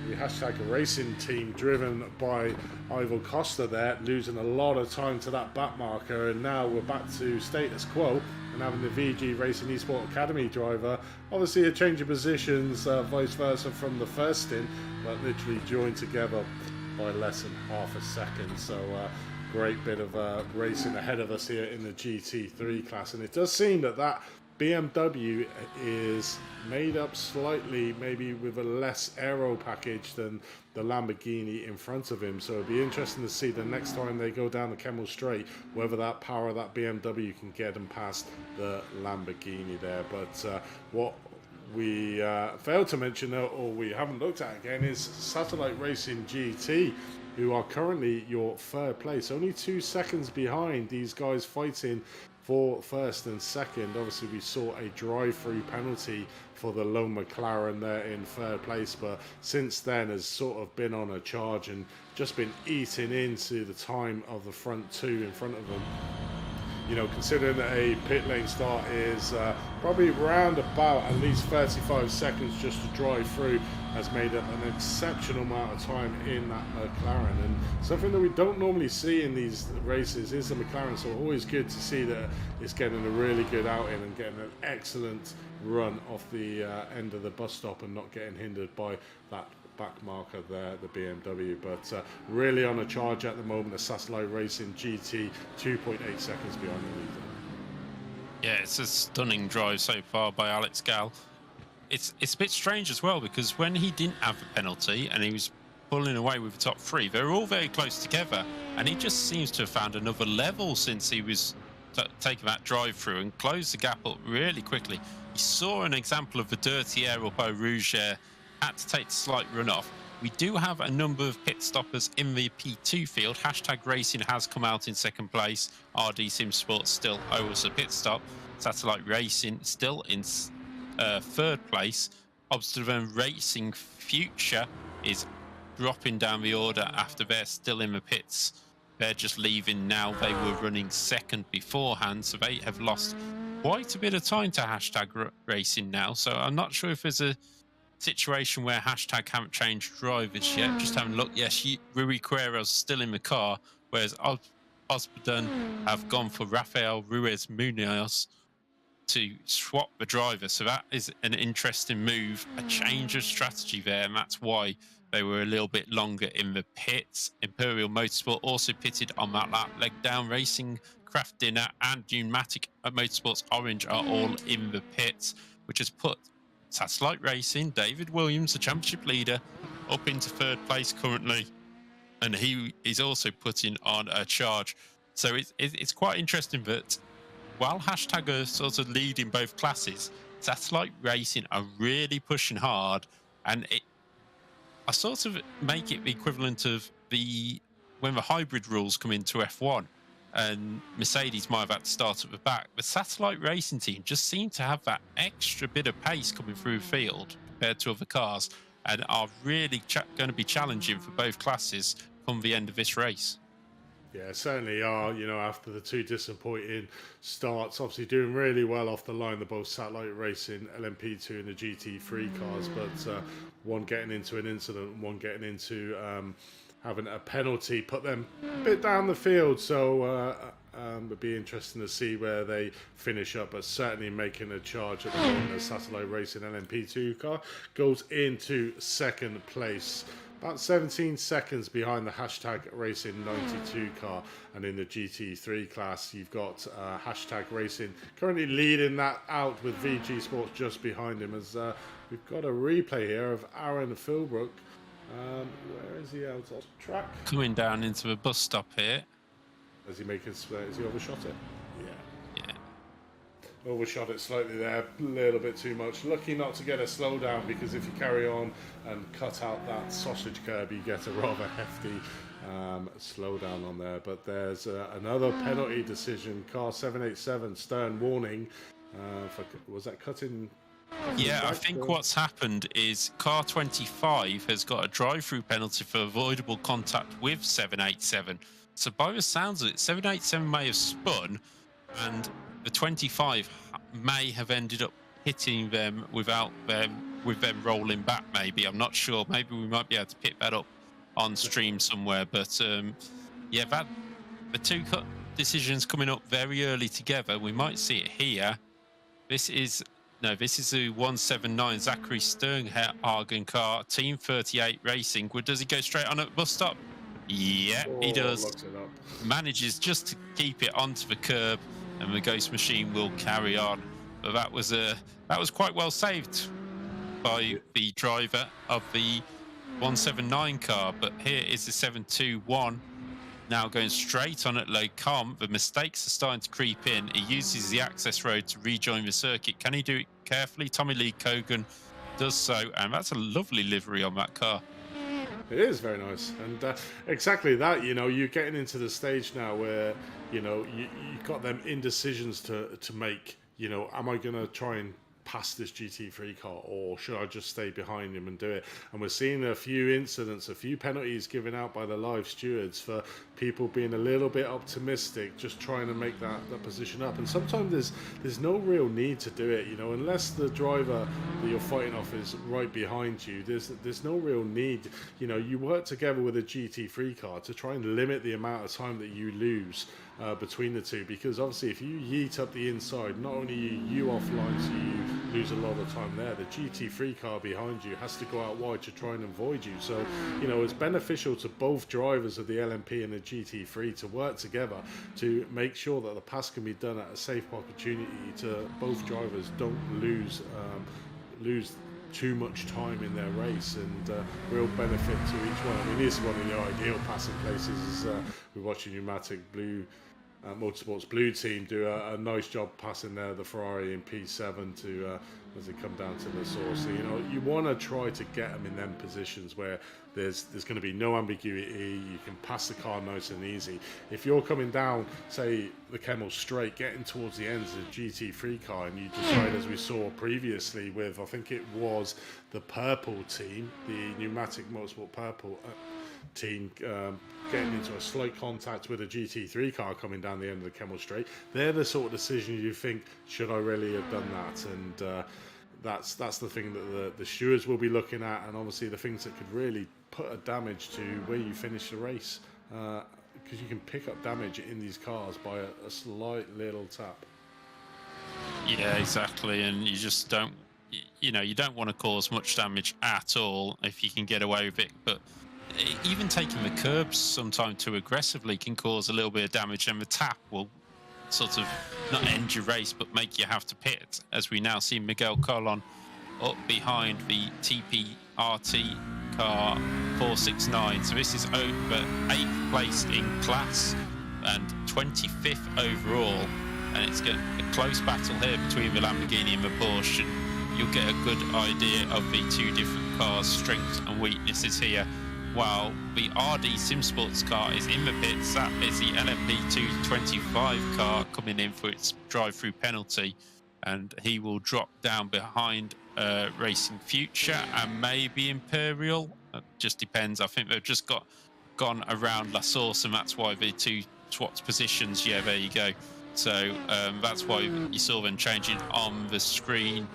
the hashtag racing team driven by Ivo Costa there, losing a lot of time to that back marker, and now we're back to status quo and having the VG Racing Esport Academy driver, obviously a change of positions, vice versa from the first stint, but literally joined together by less than half a second. So great bit of racing ahead of us here in the GT3 class, and it does seem that BMW is made up slightly, maybe with a less aero package than the Lamborghini in front of him. So it'll be interesting to see the next time they go down the Kemmel Straight whether that power of that BMW can get them past the Lamborghini there. But what we failed to mention, or we haven't looked at again, is Satellite Racing GT, who are currently your third place, only 2 seconds behind these guys fighting for first and second. Obviously we saw a drive-through penalty for the lone McLaren there in third place, but since then has sort of been on a charge and just been eating into the time of the front two in front of them. You know, considering that a pit lane start is probably round about at least 35 seconds just to drive through, has made up an exceptional amount of time in that McLaren. And something that we don't normally see in these races is the McLaren, so always good to see that it's getting a really good outing and getting an excellent run off the end of the bus stop and not getting hindered by that back marker there, the BMW. But really on a charge at the moment, the Satellite Racing GT 2.8 seconds behind the leader. Yeah, it's a stunning drive so far by Alex Gall. It's a bit strange as well, because when he didn't have the penalty and he was pulling away with the top 3, they were all very close together, and he just seems to have found another level since he was taking that drive through and closed the gap up really quickly. He saw an example of the dirty air up Eau Rouge, had to take the slight run off. We do have a number of pit stoppers in the P2 field. Hashtag Racing has come out in second place. RD Sim Sports still owes a pit stop. Satellite Racing still in third place. Obstavan Racing Future is dropping down the order after they're still in the pits. They're just leaving now. They were running second beforehand, so they have lost quite a bit of time to hashtag racing now. So I'm not sure if there's a situation where hashtag haven't changed drivers yet. Just having a look. Yes, Rui Carrero's still in the car, whereas Osbodon have gone for Rafael Ruiz Munoz to swap the driver. So that is an interesting move, a change of strategy there, and that's why they were a little bit longer in the pits. Imperial Motorsport also pitted on that lap. Leg Down Racing, Craft Dinner, and Pneumatic Motorsports Orange are all in the pits, which has put Satellite Racing, David Williams, the championship leader, up into third place currently, and he is also putting on a charge. So it's quite interesting that while hashtag are sort of leading both classes, Satellite Racing are really pushing hard, and I sort of make it the equivalent of when the hybrid rules come into F1 and Mercedes might have had to start at the back. The Satellite Racing team just seem to have that extra bit of pace coming through the field compared to other cars, and are really going to be challenging for both classes come the end of this race. Yeah, certainly are. You know, after the two disappointing starts, obviously doing really well off the line, the both Satellite Racing, LMP2 and the GT3 cars, but one getting into an incident, one getting into having a penalty, put them a bit down the field. So it'd be interesting to see where they finish up, but certainly making a charge at the moment. The Satellite Racing LMP2 car goes into second place, about 17 seconds behind the hashtag Racing 92 car. And in the GT3 class, you've got hashtag Racing currently leading that out with VG Sports just behind him, as we've got a replay here of Aaron Philbrook. Where is he out of track? Coming down into the bus stop here. Is he making? Is he overshot it? Yeah. Overshot it slightly there, a little bit too much. Lucky not to get a slowdown, because if you carry on and cut out that sausage curb, you get a rather hefty slowdown on there. But there's another penalty decision. Car 787, stern warning. Was that cutting? Yeah, I think what's happened is car 25 has got a drive-through penalty for avoidable contact with 787. So by the sounds of it, 787 may have spun, and the 25 may have ended up hitting them without them, with them rolling back. Maybe, I'm not sure. Maybe we might be able to pick that up on stream somewhere. But yeah, the two decisions coming up very early together. We might see it here. This is the 179 Zachary Sternhagen car, Team 38 Racing. Does he go straight on at the bus stop? Yeah, he does. Manages just to keep it onto the curb, and the Ghost Machine will carry on. But that was quite well saved by the driver of the 179 car. But here is the 721 now going straight on at low comp. The mistakes are starting to creep in. He uses the access road to rejoin the circuit. Can he do it carefully? Tommy Lee Cogan does so, and that's a lovely livery on that car. It is very nice, and exactly that. You know, you're getting into the stage now where you've got them indecisions to make. You know, am I going to try and pass this GT3 car, or should I just stay behind him and do it? And we're seeing a few incidents, a few penalties given out by the live stewards for people being a little bit optimistic, just trying to make that position up. And sometimes there's no real need to do it, you know, unless the driver that you're fighting off is right behind you. There's no real need. You know, you work together with a GT3 car to try and limit the amount of time that you lose between the two, because obviously if you yeet up the inside, not only you offline, so you lose a lot of time there, the GT3 car behind you has to go out wide to try and avoid you. So, you know, it's beneficial to both drivers of the LMP and the GT3 to work together to make sure that the pass can be done at a safe opportunity, to both drivers don't lose too much time in their race, and real benefit to each one. I mean, this is one of the ideal passing places. We're watching Pneumatic Blue Motorsports blue team do a nice job passing the Ferrari in P7 to as they come down to the source. So, you know, you want to try to get them in them positions where there's going to be no ambiguity. You can pass the car nice and easy. If you're coming down, say, the Kemmel Straight, getting towards the ends of the GT3 car, and you decide, as we saw previously with, I think it was the purple team, the Pneumatic Motorsport purple team, getting into a slight contact with a GT3 car coming down the end of the Kemmel Straight, they're the sort of decisions you think, should I really have done that? And that's the thing that the stewards will be looking at, and obviously the things that could really put a damage to where you finish the race, because you can pick up damage in these cars by a slight little tap. Yeah, exactly, and you just don't, you know, you don't want to cause much damage at all if you can get away with it. But even taking the curbs sometimes too aggressively can cause a little bit of damage, and the tap will sort of not end your race but make you have to pit, as we now see Miguel Colon up behind the TPRT car 469. So this is over 8th place in class and 25th overall, and it's got a close battle here between the Lamborghini and the Porsche, and you'll get a good idea of the two different cars' strengths and weaknesses here. While the RD SimSports car is in the pits, that is the LMP 225 car coming in for its drive-through penalty, and he will drop down behind Racing Future and maybe Imperial. It just depends. I think they've just gone around La Source, and that's why the two swapped positions. Yeah, there you go. So that's why you saw them changing on the screen.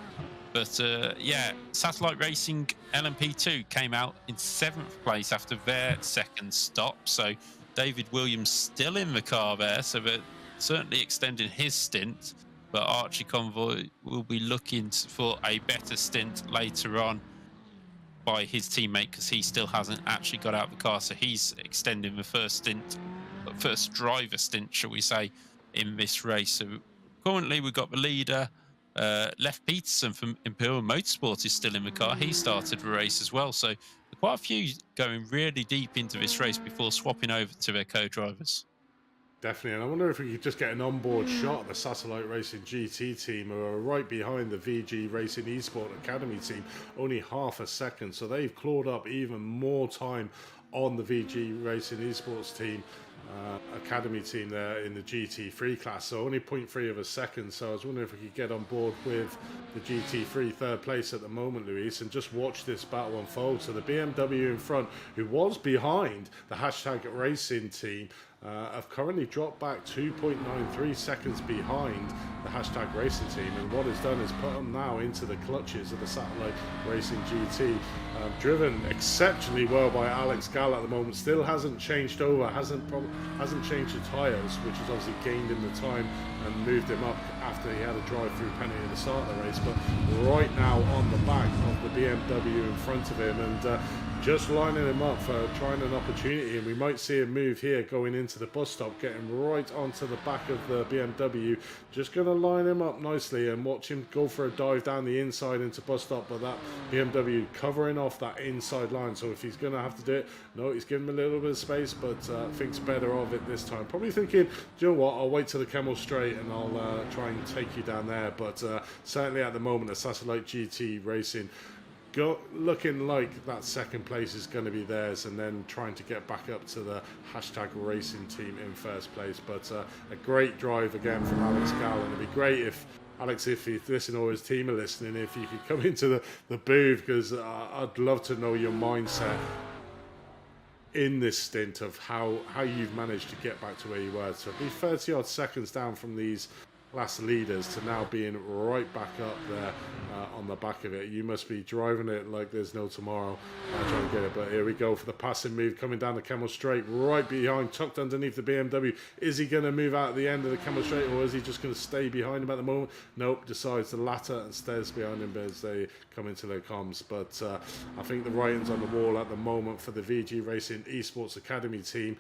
But yeah, Satellite Racing LMP2 came out in 7th place after their second stop. So David Williams still in the car there, so they're certainly extending his stint. But Archie Convoy will be looking for a better stint later on by his teammate, because he still hasn't actually got out of the car. So he's extending the first driver stint, shall we say, in this race. So currently we've got the leader, Leif Peterson from Imperial Motorsports is still in the car. He started the race as well. So quite a few going really deep into this race before swapping over to their co-drivers. Definitely, and I wonder if we could just get an onboard shot of the Satellite Racing GT team, who are right behind the VG Racing Esports Academy team, only half a second. So they've clawed up even more time on the VG Racing Esports team, Academy team there in the GT3 class, so only 0.3 of a second. So I was wondering if we could get on board with the GT3 third place at the moment, Luis, and just watch this battle unfold. So the BMW in front, who was behind the hashtag racing team, have currently dropped back 2.93 seconds behind the hashtag racing team, and what it's done is put them now into the clutches of the Satellite Racing GT, driven exceptionally well by Alex Gall at the moment. Still hasn't changed over, hasn't changed the tyres, which has obviously gained him the time and moved him up after he had a drive-through penalty at the start of the race. But right now on the back of the BMW in front of him, and just lining him up for trying an opportunity, and we might see him move here going into the bus stop, getting right onto the back of the BMW. Just going to line him up nicely and watch him go for a dive down the inside into bus stop, but that BMW covering off that inside line. So if he's going to have to do it, no, he's giving him a little bit of space, but thinks better of it this time. Probably thinking, do you know what, I'll wait till the Kemmel Straight and I'll try and take you down there. But certainly at the moment, the Satellite GT Racing looking like that second place is going to be theirs, and then trying to get back up to the hashtag racing team in first place. But a great drive again from Alex Gall, and it'd be great if Alex, if you listen, or his team are listening, if you could come into the booth, because I'd love to know your mindset in this stint of how you've managed to get back to where you were. So be 30 odd seconds down from these last leaders to now being right back up there on the back of it. You must be driving it like there's no tomorrow, trying to get it. But here we go for the passing move, coming down the Kemmel Straight, right behind, tucked underneath the BMW. Is he going to move out at the end of the Kemmel Straight, or is he just going to stay behind him at the moment? Nope, decides the latter and stays behind him as they come into their comms. But I think the writing's on the wall at the moment for the VG Racing Esports Academy team,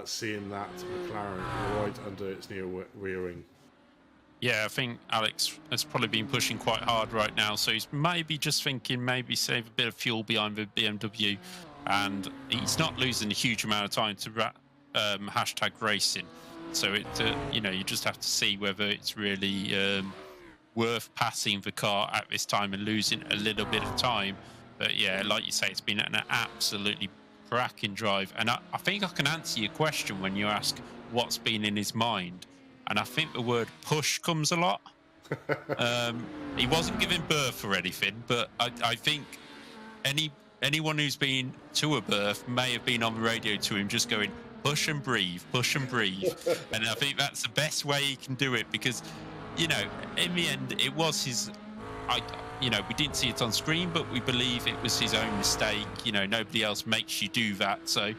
seeing that McLaren right under its near rear wing. Yeah, I think Alex has probably been pushing quite hard right now, so he's maybe just thinking maybe save a bit of fuel behind the BMW, and he's not losing a huge amount of time to hashtag racing. So it, you just have to see whether it's really worth passing the car at this time and losing a little bit of time. But yeah, like you say, it's been an absolutely cracking drive. And I think I can answer your question when you ask what's been in his mind. And I think the word push comes a lot. He wasn't giving berth or anything, but I think anyone who's been to a berth may have been on the radio to him just going, push and breathe, push and breathe. And I think that's the best way he can do it, because, in the end, it was his... we didn't see it on screen, but we believe it was his own mistake. Nobody else makes you do that. So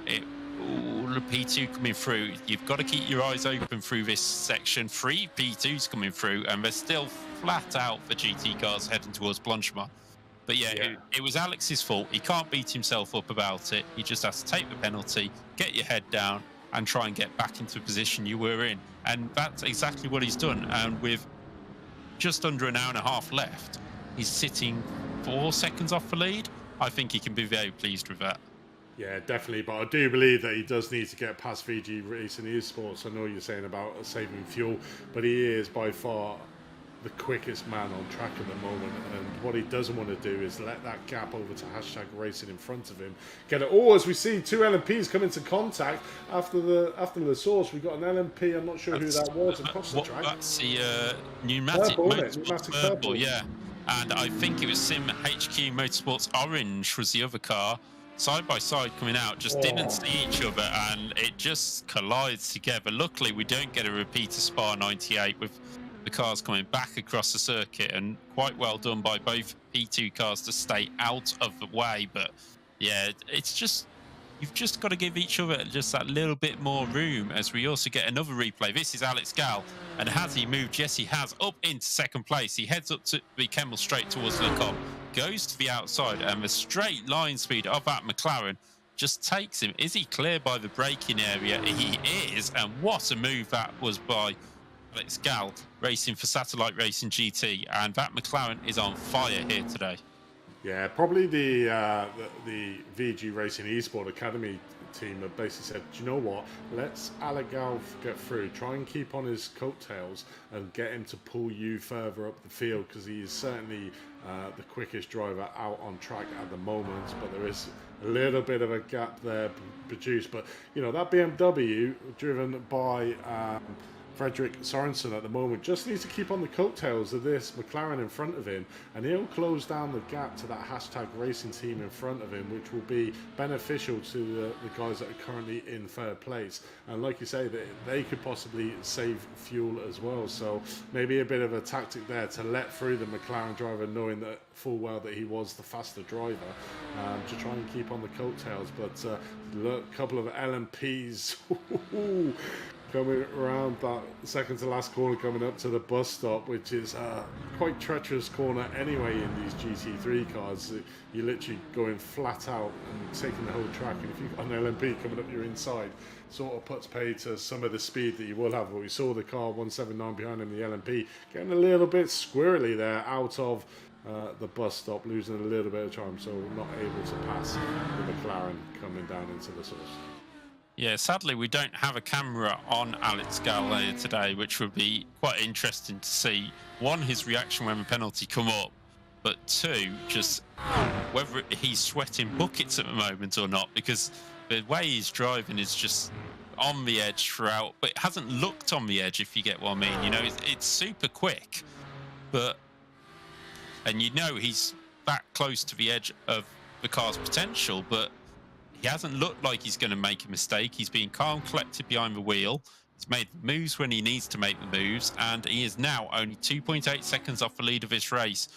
the P2 coming through, you've got to keep your eyes open through this section. 3 P2s coming through, and they're still flat out for GT cars heading towards Blanchimont. But yeah. It was Alex's fault. He can't beat himself up about it. He just has to take the penalty, get your head down, and try and get back into the position you were in. And that's exactly what he's done. And with just under an hour and a half left, he's sitting 4 seconds off the lead. I think he can be very pleased with that. Yeah, definitely. But I do believe that he does need to get past VG Racing Esports. I know you're saying about saving fuel, but he is by far the quickest man on track at the moment. And what he doesn't want to do is let that gap over to hashtag Racing in front of him get it. Oh, as we see 2 LMPs come into contact after the source. We got an LMP. I'm not sure who that was across the track. That's the pneumatic purple, yeah. And I think it was Sim HQ Motorsports Orange was the other car. Side by side coming out, just didn't see each other, and it just collides together. Luckily, we don't get a repeat of Spa 98 with the cars coming back across the circuit, and quite well done by both P2 cars to stay out of the way. But yeah, it's just, you've just got to give each other just that little bit more room. As we also get another replay. This is Alex Gal, and has he moved? Yes, he has, up into second place. He heads up to the Kemmel straight towards Lecom, goes to the outside, and the straight line speed of that McLaren just takes him. Is he clear by the braking area? He is, and what a move that was by Alex Gal, racing for Satellite Racing GT, and that McLaren is on fire here today. Yeah, probably the VG Racing Esport Academy team have basically said, do you know what, let's Alex Gal get through, try and keep on his coattails and get him to pull you further up the field, because he is certainly the quickest driver out on track at the moment, but there is a little bit of a gap there produced. But that BMW driven by Frederick Sorensen at the moment just needs to keep on the coattails of this McLaren in front of him, and he'll close down the gap to that hashtag Racing team in front of him, which will be beneficial to the guys that are currently in third place. And like you say, they could possibly save fuel as well. So maybe a bit of a tactic there to let through the McLaren driver, knowing that full well that he was the faster driver, to try and keep on the coattails. But look, a couple of LMPs coming around that second to last corner, coming up to the bus stop, which is quite treacherous corner anyway in these GT3 cars. You're literally going flat out and taking the whole track, and if you've got an LMP coming up your inside, sort of puts pay to some of the speed that you will have. But we saw the car 179 behind him, the LMP, getting a little bit squirrely there out of the bus stop, losing a little bit of time, so not able to pass the McLaren coming down into the source. Yeah, sadly, we don't have a camera on Alex Gal today, which would be quite interesting to see. One, his reaction when the penalty come up, but two, just whether he's sweating buckets at the moment or not, because the way he's driving is just on the edge throughout, but it hasn't looked on the edge, if you get what I mean. It's super quick, and he's that close to the edge of the car's potential, but he hasn't looked like he's going to make a mistake. He's been calm, collected behind the wheel. He's made the moves when he needs to make the moves, and he is now only 2.8 seconds off the lead of this race.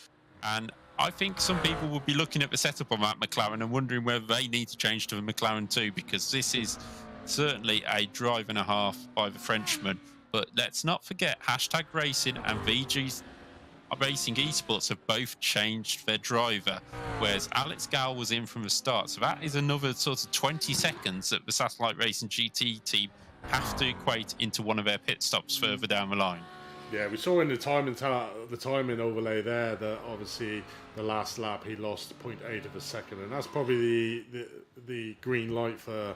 And I think some people will be looking at the setup on that McLaren and wondering whether they need to change to the McLaren too, because this is certainly a drive and a half by the Frenchman. But let's not forget, hashtag Racing and VG's Racing Esports have both changed their driver, whereas Alex Gal was in from the start. So that is another sort of 20 seconds that the Satellite Racing GT team have to equate into one of their pit stops further down the line. Yeah, we saw in the timing overlay there that obviously the last lap he lost 0.8 of a second, and that's probably the green light for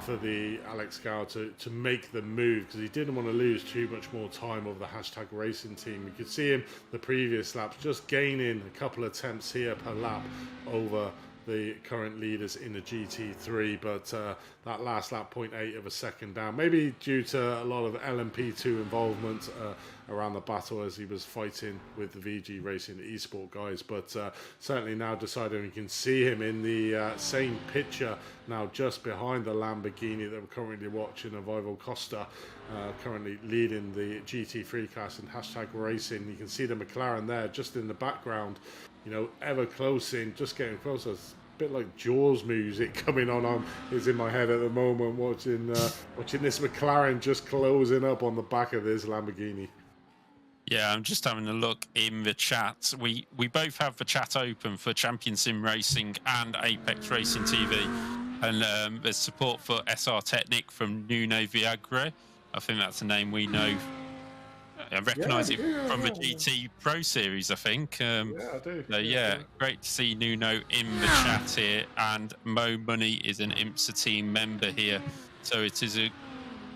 the Alex Gal to make the move, because he didn't want to lose too much more time over the hashtag racing team. We could see him the previous laps just gaining a couple of attempts here per lap over the current leaders in the GT3, but that last lap 0.8 of a second down, maybe due to a lot of LMP2 involvement around the battle as he was fighting with the VG Racing Esports guys, but certainly now deciding we can see him in the same picture now just behind the Lamborghini that we're currently watching of Ivo Costa, currently leading the GT3 class in hashtag racing. You can see the McLaren there just in the background, you know, ever close in, just getting closer. It's a bit like Jaws music coming on is in my head at the moment, watching this McLaren just closing up on the back of this Lamborghini. Yeah, I'm just having a look in the chat. We both have the chat open for Champion Sim Racing and Apex Racing TV, and there's support for SR Technic from Nuno Viagra. I think that's a name we know. I recognise it from the GT Pro Series, I think. Yeah, I do. So great to see Nuno in the chat here, and Mo Money is an IMSA team member here. So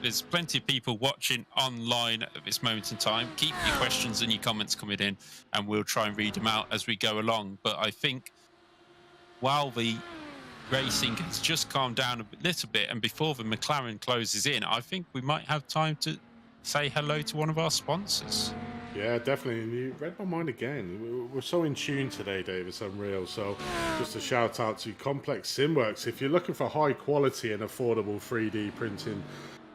there's plenty of people watching online at this moment in time. Keep your questions and your comments coming in, and we'll try and read them out as we go along. But I think while the racing has just calmed down a little bit, and before the McLaren closes in, I think we might have time to say hello to one of our sponsors. Yeah, definitely. And you read my mind again. We're so in tune today, Dave. It's unreal. So just a shout out to Complex Simworks. If you're looking for high quality and affordable 3D printing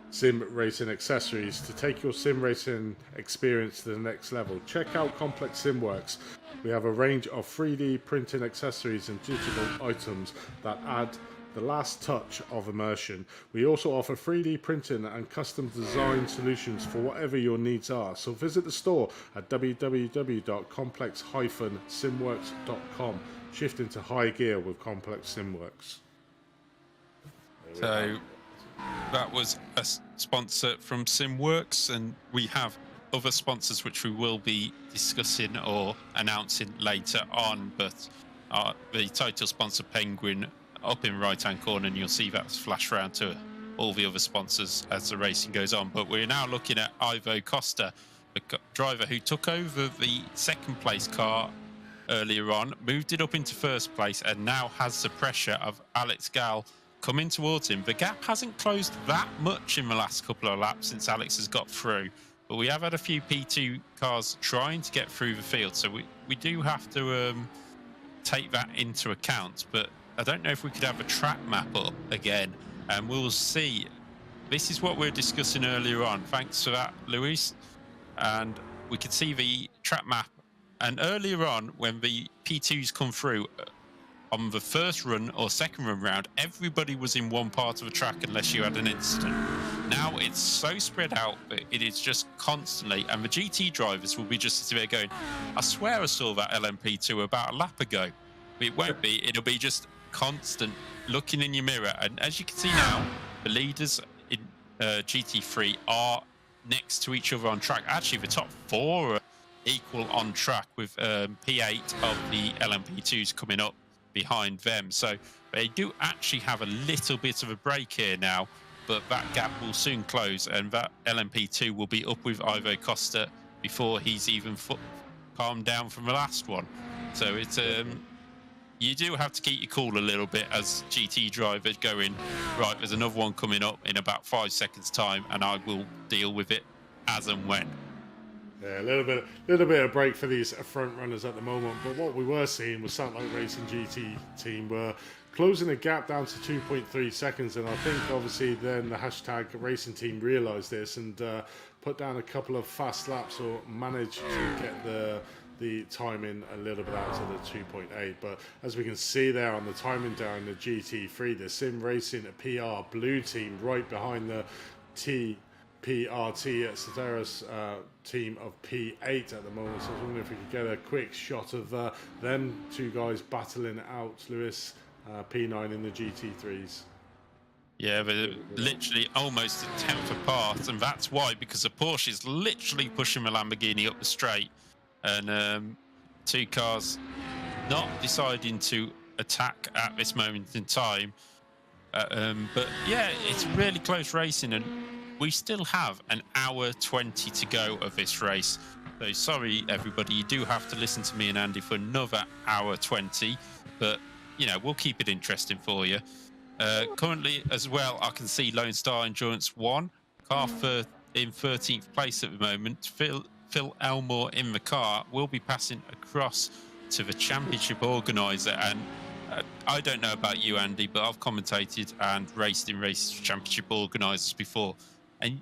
sim racing accessories to take your sim racing experience to the next level, check out Complex Simworks. We have a range of 3D printing accessories and digital items that add the last touch of immersion. We also offer 3D printing and custom design solutions for whatever your needs are. So visit the store at www.complex-simworks.com. Shift into high gear with Complex Simworks. So that was a sponsor from Simworks, and we have other sponsors which we will be discussing or announcing later on, but the title sponsor Penguin up in right hand corner, and you'll see that flash around to all the other sponsors as the racing goes on. But we're now looking at Ivo Costa, the driver who took over the second place car earlier on, moved it up into first place, and now has the pressure of Alex Gal coming towards him. The gap hasn't closed that much in the last couple of laps since Alex has got through, but we have had a few P2 cars trying to get through the field, so we do have to take that into account. But I don't know if we could have a track map up again, and we'll see. This is what we were discussing earlier on. Thanks for that, Luis. And we could see the track map. And earlier on, when the P2s come through on the first run or second run round, everybody was in one part of the track unless you had an incident. Now it's so spread out that it is just constantly, and the GT drivers will be just sitting there going, I swear I saw that LMP2 about a lap ago. It won't be, it'll be just constant looking in your mirror. And as you can see now, the leaders in GT3 are next to each other on track. Actually, the top four are equal on track, with P8 of the LMP2s coming up behind them. So they do actually have a little bit of a break here now, but that gap will soon close, and that LMP2 will be up with Ivo Costa before he's even calmed down from the last one. So it's you do have to keep your cool a little bit as GT drivers going, right, there's another one coming up in about 5 seconds time, and I will deal with it as and when. Yeah, a little bit of break for these front runners at the moment. But what we were seeing was Satellite Racing GT team were closing the gap down to 2.3 seconds, and I think obviously then the hashtag racing team realised this and put down a couple of fast laps, or managed to get the timing a little bit out to the 2.8. But as we can see there on the timing down the GT3, the Sim Racing PR blue team right behind the TPRT at Soteris team of P8 at the moment. So I was wondering if we could get a quick shot of them two guys battling out, Lewis, P9 in the GT3s. Yeah, they're literally almost a tenth apart, and that's why, because the Porsche is literally pushing the Lamborghini up the straight, and two cars not deciding to attack at this moment in time. But yeah, it's really close racing, and we still have an hour 20 to go of this race. So sorry, everybody, you do have to listen to me and Andy for another hour 20, but you know, we'll keep it interesting for you. Currently, as well, I can see Lone Star Endurance 1, car in 13th place at the moment. Phil Elmore in the car will be passing across to the championship organizer. And I don't know about you, Andy, but I've commentated and raced in race championship organizers before. And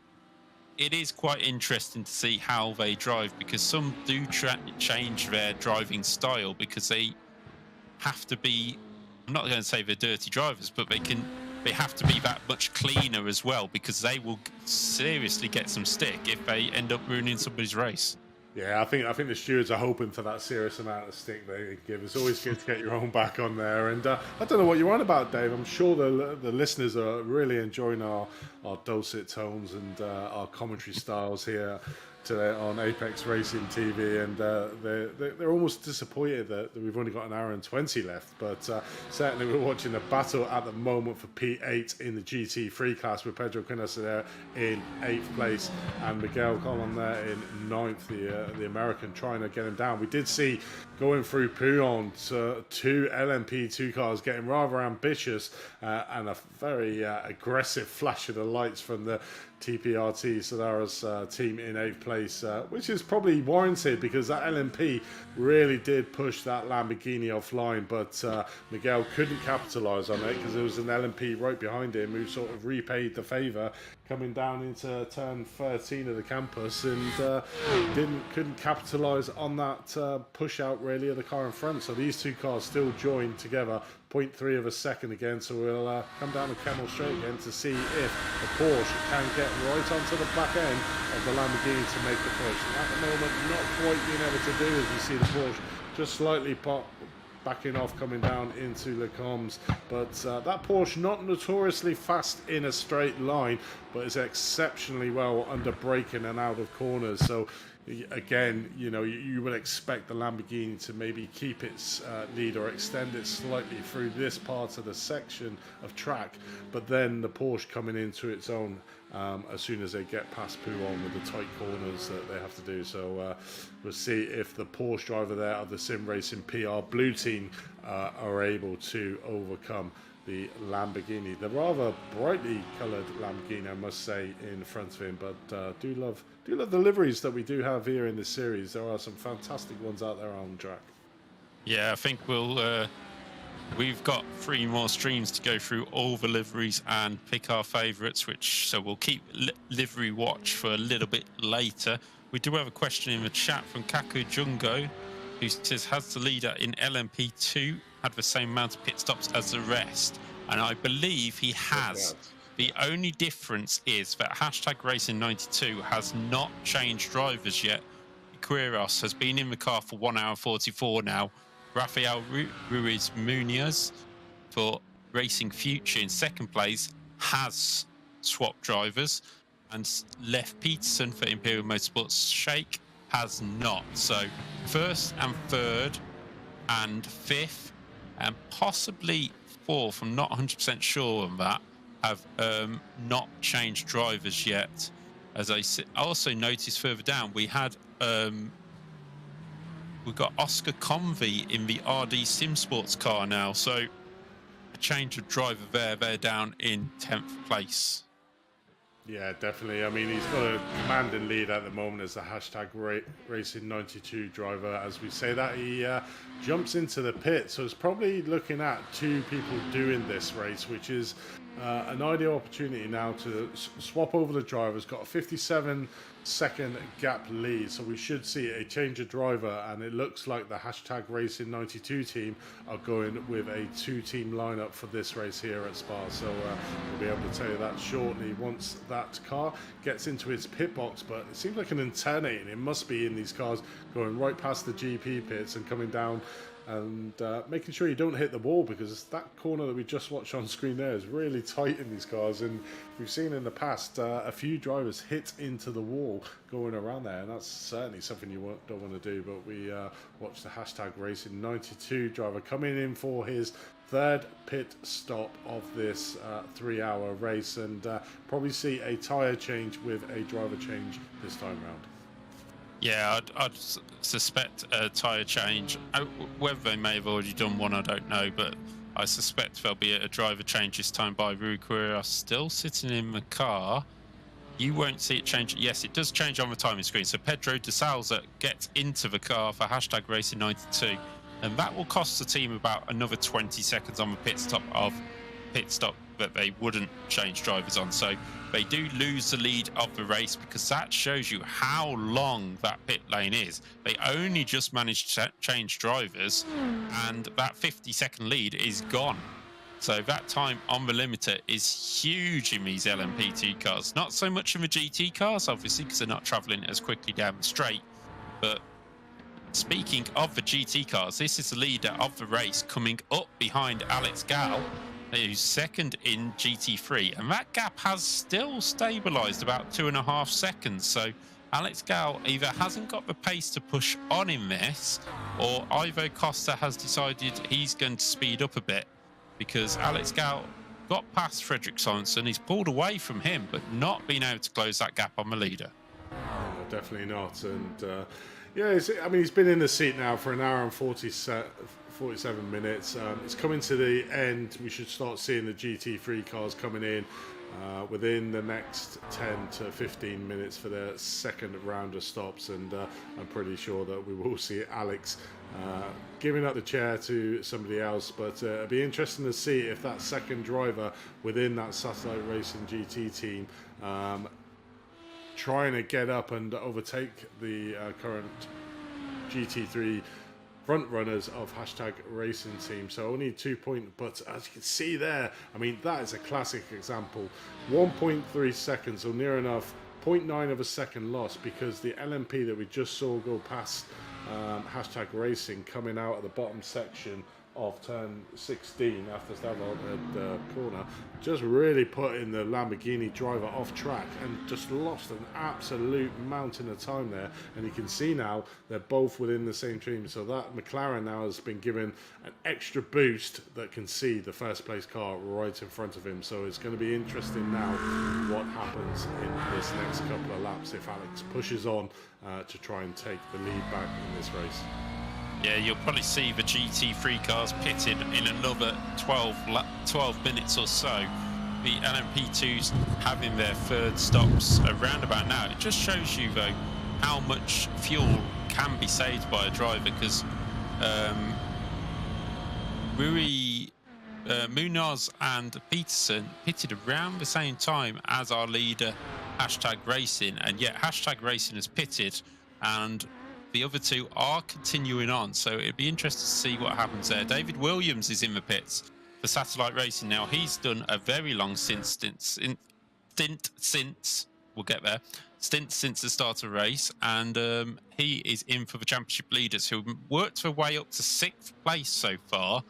it is quite interesting to see how they drive, because some do change their driving style because they have to be, I'm not going to say they're dirty drivers, but they have to be that much cleaner as well, because they will seriously get some stick if they end up ruining somebody's race. Yeah, I think the stewards are hoping for that serious amount of stick they give. It's always good to get your own back on there. And I don't know what you're on about, Dave. I'm sure the listeners are really enjoying our dulcet tones and our commentary styles here today on Apex Racing TV, and they're almost disappointed that we've only got an hour and 20 left. But certainly we're watching a battle at the moment for P8 in the GT3 class, with Pedro Quinones there in 8th place and Miguel Colon there in 9th, the American, trying to get him down. We did see, going through Pouillon, two LMP2 cars getting rather ambitious, and a very aggressive flash of the lights from the TPRT Solara's team in 8th place, which is probably warranted, because that LMP really did push that Lamborghini offline, but Miguel couldn't capitalise on it because there was an LMP right behind him who sort of repaid the favour coming down into turn 13 of the campus, and couldn't capitalise on that push out really of the car in front. So these two cars still joined together, 0.3 of a second again. So we'll come down the Camel Straight again to see if the Porsche can get right onto the back end of the Lamborghini to make the push. And at the moment, not quite being able to do, as you see the Porsche just slightly backing off, coming down into Le Combs. But that Porsche, not notoriously fast in a straight line, but is exceptionally well under braking and out of corners. So again, you know, you would expect the Lamborghini to maybe keep its lead or extend it slightly through this part of the section of track, but then the Porsche coming into its own as soon as they get past Pouillon with the tight corners that they have to do. So we'll see if the Porsche driver there of the Sim Racing PR Blue team are able to overcome the Lamborghini, the rather brightly coloured Lamborghini, I must say, in front of him. But do love the liveries that we do have here in this series. There are some fantastic ones out there on the track. Yeah, I think we've got 3 more streams to go through all the liveries and pick our favourites, so we'll keep livery watch for a little bit later. We do have a question in the chat from Kaku Jungo, who says, has the leader in LMP2 had the same amount of pit stops as the rest? And I believe he has. The only difference is that #Racing92 has not changed drivers yet. Quiros has been in the car for 1 hour 44 now. Rafael Ruiz Munoz for Racing Future in 2nd place has swapped drivers, and Leif Peterson for Imperial Motorsports Shake has not. So 1st and 3rd and 5th and possibly 4th, I'm not 100% sure on that, have not changed drivers yet. As I also noticed further down, we had we've got Oscar Convey in the RD Sim Sports car now, so a change of driver there. They're down in 10th place. Yeah, definitely. I mean, he's got a commanding lead at the moment as the #Racing92 driver. As we say that, he jumps into the pit, so it's probably looking at 2 people doing this race, which is an ideal opportunity now to swap over the drivers. Got a 57-second gap lead, so we should see a change of driver, and it looks like the #Racing92 team are going with a 2-team lineup for this race here at Spa. So we'll be able to tell you that shortly once that car gets into its pit box. But it seems like an alternating, it must be in these cars going right past the GP pits and coming down and making sure you don't hit the wall, because that corner that we just watched on screen there is really tight in these cars, and we've seen in the past a few drivers hit into the wall going around there, and that's certainly something you don't want to do. But we watched the hashtag Racing 92 driver coming in for his third pit stop of this 3-hour race, and probably see a tyre change with a driver change this time round. Yeah, I'd suspect a tyre change. Whether they may have already done one, I don't know, but I suspect there'll be a driver change this time by Ruquera still sitting in the car. You won't see it change. Yes, it does change on the timing screen. So Pedro de Souza gets into the car for hashtag Racing 92, and that will cost the team about another 20 seconds on the pit stop that they wouldn't change drivers on. So they do lose the lead of the race, because that shows you how long that pit lane is. They only just managed to change drivers, and that 50-second lead is gone. So that time on the limiter is huge in these LMP2 cars. Not so much in the GT cars, obviously, because they're not traveling as quickly down the straight. But speaking of the GT cars, this is the leader of the race coming up behind Alex Gal, who's second in GT3, and that gap has still stabilized about 2.5 seconds. So Alex Gal either hasn't got the pace to push on in this, or Ivo Costa has decided he's going to speed up a bit, because Alex Gal got past Frederick Sorensen, he's pulled away from him, but not been able to close that gap on the leader. No, definitely not. And yeah, he's been in the seat now for an hour and 47 minutes. It's coming to the end. We should start seeing the GT3 cars coming in within the next 10 to 15 minutes for their second round of stops, and I'm pretty sure that we will see Alex giving up the chair to somebody else. But it'll be interesting to see if that second driver within that Satellite Racing GT team trying to get up and overtake the current GT3 front runners of hashtag Racing team. So only 2 point, but as you can see there, I mean, that is a classic example. 1.3 seconds, or near enough 0.9 of a second loss, because the LMP that we just saw go past hashtag Racing coming out of the bottom section of turn 16 after Stavro at the corner just really putting the Lamborghini driver off track and just lost an absolute mountain of time there. And you can see now they're both within the same team, so that McLaren now has been given an extra boost that can see the first place car right in front of him. So it's going to be interesting now what happens in this next couple of laps if Alex pushes on to try and take the lead back in this race. Yeah, you'll probably see the GT3 cars pitted in another 12 minutes or so. The LMP2s having their third stops around about now. It just shows you, though, how much fuel can be saved by a driver, because Munoz and Peterson pitted around the same time as our leader, hashtag Racing, and yet hashtag Racing has pitted, and the other two are continuing on, so it'd be interesting to see what happens there. David Williams is in the pits for Satellite Racing now. He's done a very long stint since we'll get there. Stint since the start of the race, and he is in for the championship leaders, who worked their way up to 6th place so far,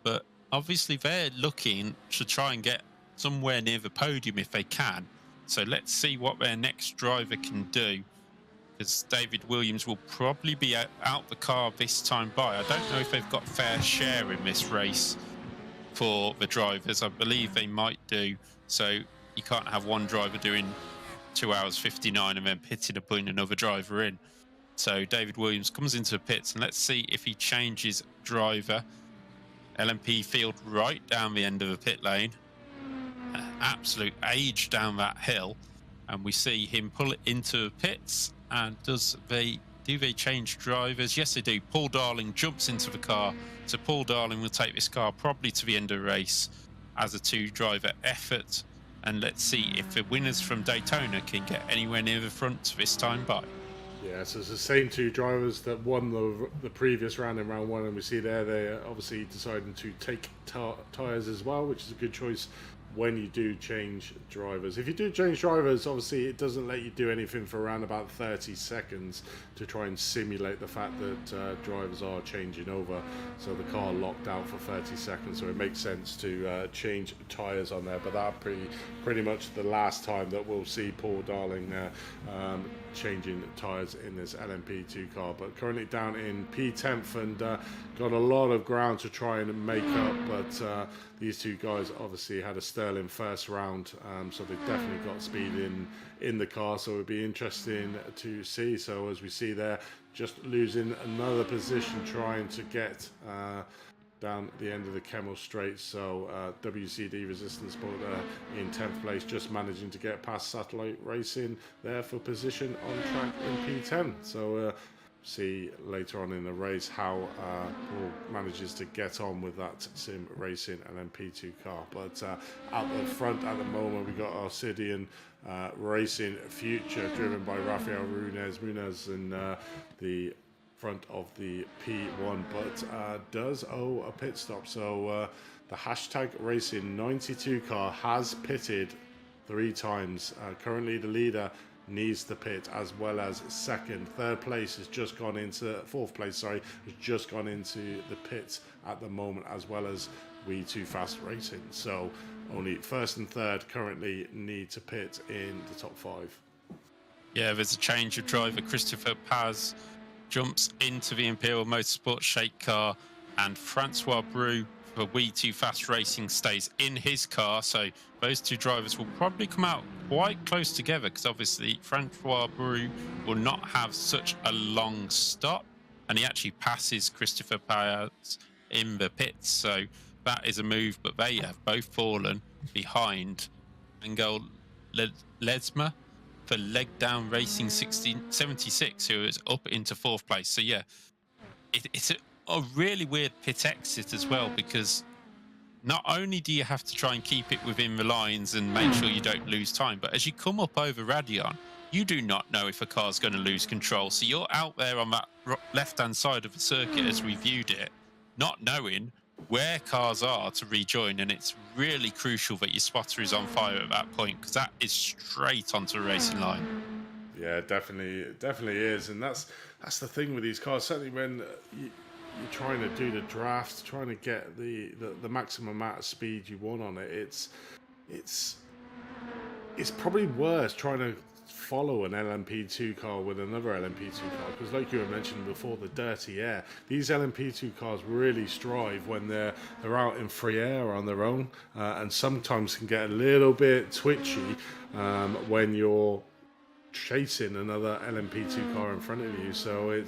but obviously they're looking to try and get somewhere near the podium if they can. So let's see what their next driver can do, because David Williams will probably be out the car this time by. I don't know if they've got fair share in this race for the drivers. I believe they might do. So you can't have one driver doing 2 hours 59 and then pitting and putting another driver in. So David Williams comes into the pits, and let's see if he changes driver. LMP field right down the end of the pit lane. Absolute age down that hill. And we see him pull it into the pits. And do they change drivers? Yes, they do. Paul Darling jumps into the car. So Paul Darling will take this car probably to the end of the race as a 2-driver effort. And let's see if the winners from Daytona can get anywhere near the front this time by. Yeah, so it's the same 2 drivers that won the previous round in round 1, and we see there they're obviously deciding to take tyres as well, which is a good choice when you do change drivers. If you do change drivers, obviously it doesn't let you do anything for around about 30 seconds to try and simulate the fact that drivers are changing over. So the car locked out for 30 seconds, so it makes sense to change tyres on there. But that pretty much the last time that we'll see Paul Darling changing tyres in this LMP2 car. But currently down in P10th and got a lot of ground to try and make up, but these two guys obviously had a sterling first round, so they definitely got speed in the car, so it'd be interesting to see. So as we see there, just losing another position trying to get down the end of the Kemmel Straight. So WCD Resistance Sport in 10th place, just managing to get past Satellite Racing there for position on track in P10. So see later on in the race how Paul manages to get on with that Sim Racing LMP2 car. But out the front at the moment, we got Arcidian Racing Future, driven by Rafael Muniz in the front of the P1, but does owe a pit stop. So the hashtag Racing 92 car has pitted 3 times. Currently the leader needs the pit, as well as second. Third place has just gone into fourth place, sorry, has just gone into the pit at the moment, as well as We Too Fast Racing. So only first and third currently need to pit in the top 5. Yeah, there's a change of driver. Christopher Paz jumps into the Imperial Motorsports shake car, and Francois Brou for We Too Fast Racing stays in his car. So those two drivers will probably come out quite close together, because obviously Francois Brou will not have such a long stop, and he actually passes Christopher Paz in the pits. So that is a move, but they have both fallen behind Angel Ledesma for Leg Down Racing 76, who is up into 4th place. So yeah, it's a really weird pit exit as well, because not only do you have to try and keep it within the lines and make sure you don't lose time, but as you come up over Radion, you do not know if a car's going to lose control. So you're out there on that left-hand side of the circuit, as we viewed it, not knowing where cars are to rejoin, and it's really crucial that your spotter is on fire at that point, because that is straight onto the racing line. Yeah, definitely is, and that's the thing with these cars. Certainly when you're trying to do the draft, trying to get the maximum amount of speed you want on it, it's probably worse trying to follow an LMP2 car with another LMP2 car, because like you were mentioning before, the dirty air, these LMP2 cars really strive when they're out in free air on their own, and sometimes can get a little bit twitchy when you're chasing another LMP2 car in front of you. So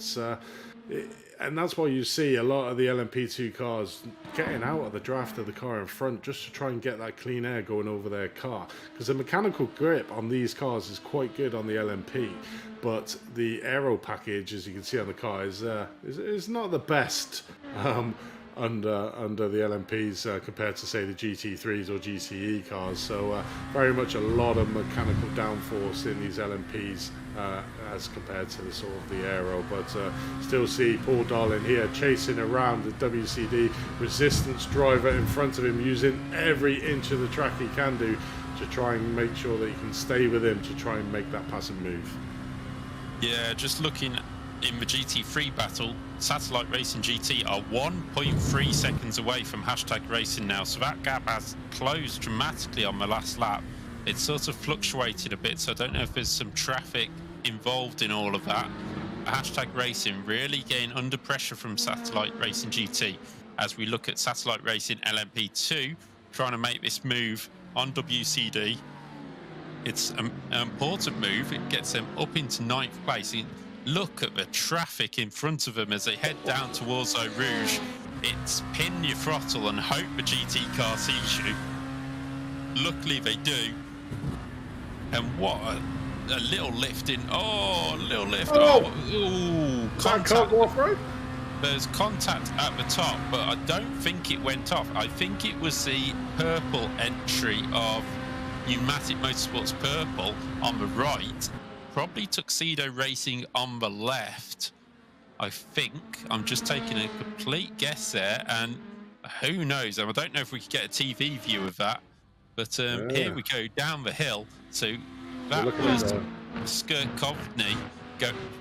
and that's why you see a lot of the LMP2 cars getting out of the draft of the car in front, just to try and get that clean air going over their car, because the mechanical grip on these cars is quite good on the LMP, but the aero package, as you can see on the car, is not the best under the LMPs compared to, say, the GT3s or GTE cars. So very much a lot of mechanical downforce in these LMPs as compared to the sort of the aero. But still see Paul Darling here chasing around the WCD Resistance driver in front of him, using every inch of the track he can do to try and make sure that he can stay with him to try and make that passing move. Yeah, just looking in the GT3 battle, Satellite Racing GT are 1.3 seconds away from hashtag racing now, so that gap has closed dramatically on the last lap. It's sort of fluctuated a bit, so I don't know if there's some traffic involved in all of that. Hashtag racing really getting under pressure from Satellite Racing GT, as we look at Satellite Racing LMP2 trying to make this move on WCD. It's an important move. It gets them up into 9th place. Look at the traffic in front of them as they head down towards Eau Rouge. It's pin your throttle and hope the GT car sees you. Luckily they do. And what a little lift in. Oh, a little lift. Oh, ooh, contact. There's contact at the top, but I don't think it went off. I think it was the purple entry of Pneumatic Motorsports Purple on the right. Probably Tuxedo Racing on the left. I think I'm just taking a complete guess there, and who knows? I don't know if we could get a TV view of that, But here we go down the hill. So that Look at was that. Skirkovny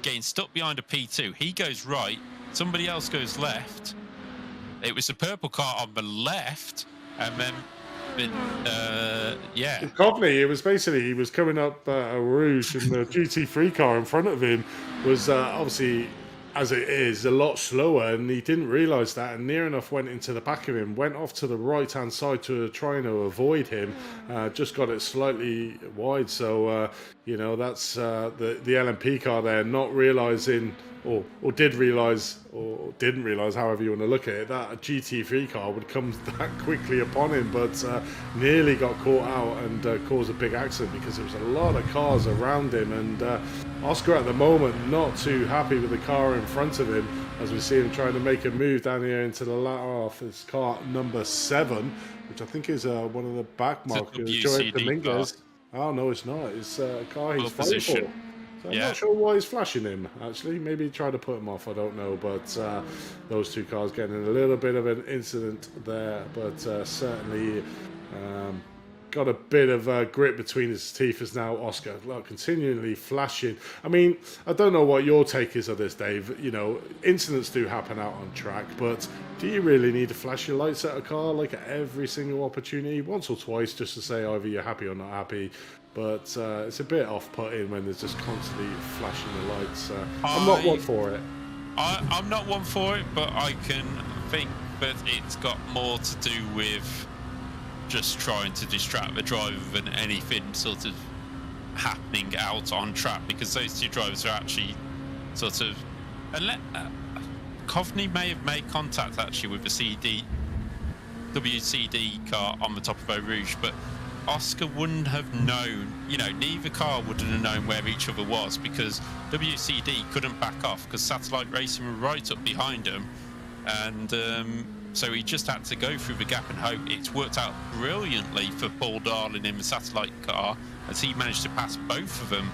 getting stuck behind a P2. He goes right. Somebody else goes left. It was the purple car on the left, and then yeah. Coveney, it was basically, he was coming up a Rouge, and the GT3 car in front of him was obviously, as it is, a lot slower, and he didn't realise that, and near enough went into the back of him, went off to the right hand side to try and avoid him, just got it slightly wide. So you know, that's the LMP car there, not realising, or did realise, or didn't realise, however you want to look at it, that a GT3 car would come that quickly upon him, but nearly got caught out and caused a big accident, because there was a lot of cars around him. And Oscar at the moment not too happy with the car in front of him, as we see him trying to make a move down here into the latter half. It's car number 7, which I think is one of the back markers, Joey Dominguez. Oh no, it's not. It's a car he's fighting for. So I'm not sure why he's flashing him, actually. Maybe he tried to put him off, I don't know. But those two cars getting in a little bit of an incident there. But certainly got a bit of grit between his teeth as now Oscar, like, continually flashing. I mean, I don't know what your take is of this, Dave. You know, incidents do happen out on track, but do you really need to flash your lights at a car like at every single opportunity? Once or twice, just to say either you're happy or not happy. But it's a bit off-putting when there's just constantly flashing the lights. I'm not one for it. I'm not one for it, but I can think that it's got more to do with just trying to distract the driver than anything sort of happening out on track, because those two drivers are actually sort of... Coveney may have made contact actually with the WCD car on the top of Eau Rouge, but Oscar wouldn't have known, you know, neither car wouldn't have known where each other was, because WCD couldn't back off because Satellite Racing were right up behind him, and so he just had to go through the gap and hope. It's worked out brilliantly for Paul Darling in the Satellite car, as he managed to pass both of them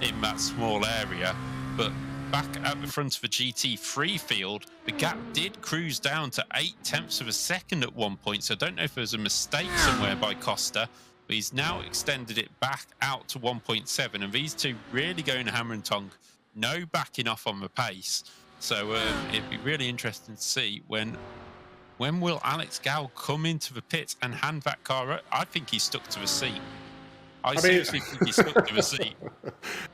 in that small area. But back at the front of the GT3 field, the gap did cruise down to 0.8 of a second at one point, so I don't know if there's a mistake somewhere by Costa, but he's now extended it back out to 1.7, and these two really going hammer and tongue, no backing off on the pace. So it'd be really interesting to see when will Alex Gal come into the pit and hand that car up. I think he's stuck to the seat. I seriously think he's stuck to the seat.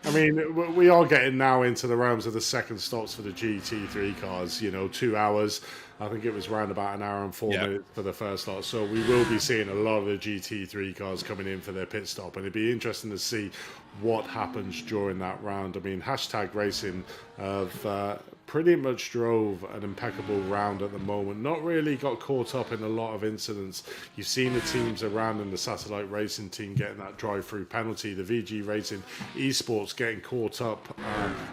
I mean, we are getting now into the realms of the second stops for the GT3 cars. You know, 2 hours. I think it was around about 1 hour and 4 minutes for the first stop. So we will be seeing a lot of the GT3 cars coming in for their pit stop, and it'd be interesting to see what happens during that round. I mean, Hashtag Racing have pretty much drove an impeccable round at the moment. Not really got caught up in a lot of incidents. You've seen the teams around in the Satellite Racing team getting that drive-through penalty. The VG Racing Esports getting caught up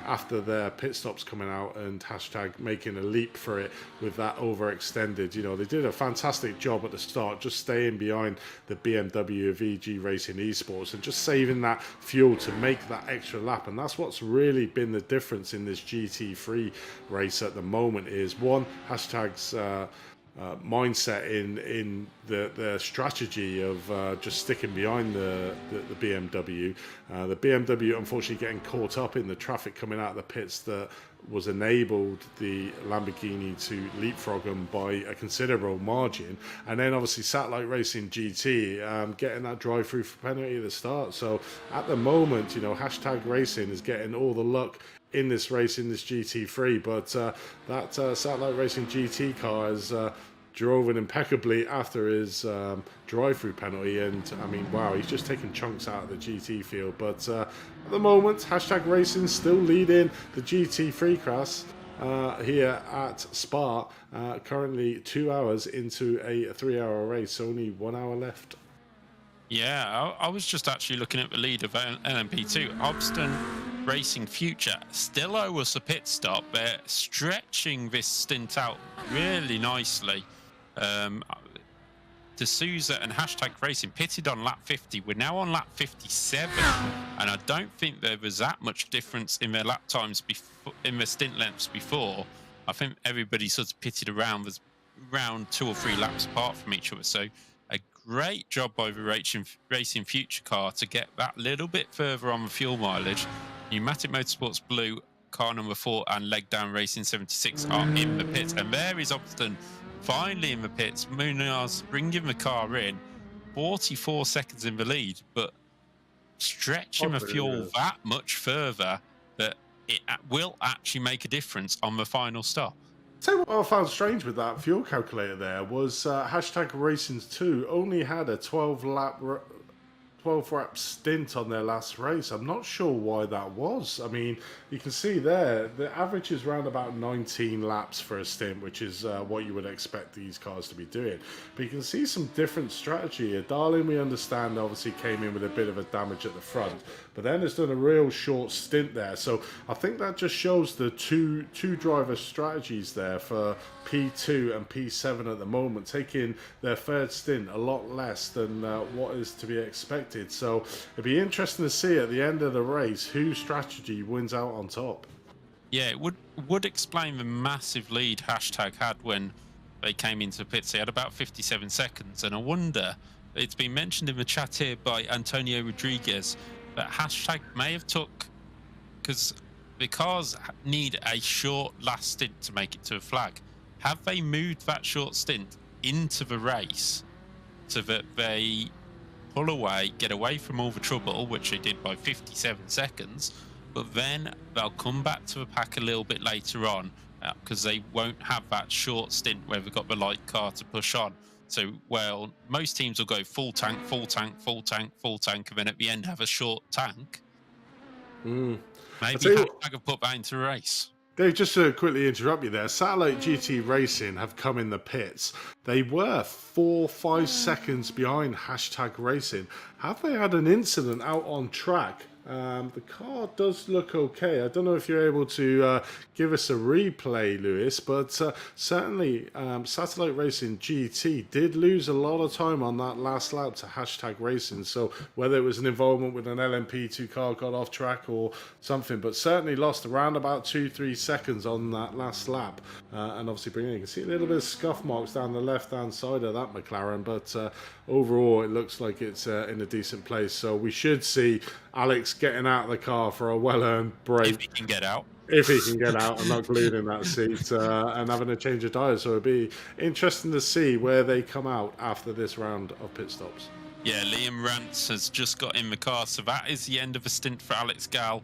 after their pit stops coming out, and Hashtag making a leap for it with that overextended. You know, they did a fantastic job at the start, just staying behind the BMW VG Racing Esports and just saving that fuel to make that extra lap. And that's what's really been the difference in this GT3 race at the moment, is one, Hashtag's mindset in the strategy of just sticking behind the BMW. The BMW unfortunately getting caught up in the traffic coming out of the pits that was enabled the Lamborghini to leapfrog them by a considerable margin, and then obviously Satellite Racing GT getting that drive-through penalty at the start. So at the moment, you know, Hashtag Racing is getting all the luck in this race, in this GT3, but that Satellite Racing GT car has drove it impeccably after his drive-through penalty, and I mean, wow, he's just taking chunks out of the GT field. But at the moment, Hashtag Racing still leading the GT3 class here at Spa, currently 2 hours into a 3-hour race, only 1 hour left. Yeah, I was just actually looking at the lead of LMP2. Obston Racing Future still owe us a pit stop. They're stretching this stint out really nicely. D'Souza and Hashtag Racing pitted on lap 50. We're now on lap 57, and I don't think there was that much difference in their lap times before, in their stint lengths before. I think everybody sort of pitted around 2 or 3 laps apart from each other. So a great job by the Racing Future car to get that little bit further on the fuel mileage. Pneumatic Motorsports Blue, car number 4, and Leg Down Racing 76 are in the pits. And there is Upton finally in the pits. Munoz bringing the car in, 44 seconds in the lead, but stretching the fuel that much further that it will actually make a difference on the final stop. Tell you what I found strange with that fuel calculator there was hashtag Racing's 2 only had a 12 lap stint on their last race. I'm not sure why that was. I mean, you can see there the average is around about 19 laps for a stint, which is what you would expect these cars to be doing. But you can see some different strategy here. Darling, we understand, obviously came in with a bit of a damage at the front, but then has done a real short stint there. So I think that just shows the two driver strategies there for P2 and P7 at the moment, taking their third stint a lot less than what is to be expected. So it'd be interesting to see at the end of the race whose strategy wins out on top. Yeah, it would explain the massive lead hashtag had when they came into pits. They had about 57 seconds, and I wonder, it's been mentioned in the chat here by Antonio Rodriguez, that hashtag may have took, because the cars need a short last stint to make it to a flag. Have they moved that short stint into the race so that they pull away, get away from all the trouble, which they did by 57 seconds, but then they'll come back to the pack a little bit later on because they won't have that short stint where they've got the light car to push on. So, well, most teams will go full tank, full tank, full tank, full tank, and then at the end have a short tank. Maybe hashtag have put that into a race. Dave, just to quickly interrupt you there, Satellite GT Racing have come in the pits. They were 4-5 seconds behind hashtag Racing. Have they had an incident out on track? The car does look okay. I don't know if you're able to give us a replay, Lewis, but certainly Satellite Racing GT did lose a lot of time on that last lap to hashtag Racing. So whether it was an involvement with an LMP2 car got off track or something, but certainly lost around about 2-3 seconds on that last lap. And obviously you can see a little bit of scuff marks down the left-hand side of that McLaren, but overall it looks like it's in a decent place. So we should see Alex getting out of the car for a well-earned break. If he can get out. If he can get out and not glued in that seat and having a change of tyres. So it'd be interesting to see where they come out after this round of pit stops. Yeah, Liam Rance has just got in the car, so that is the end of a stint for Alex Gal.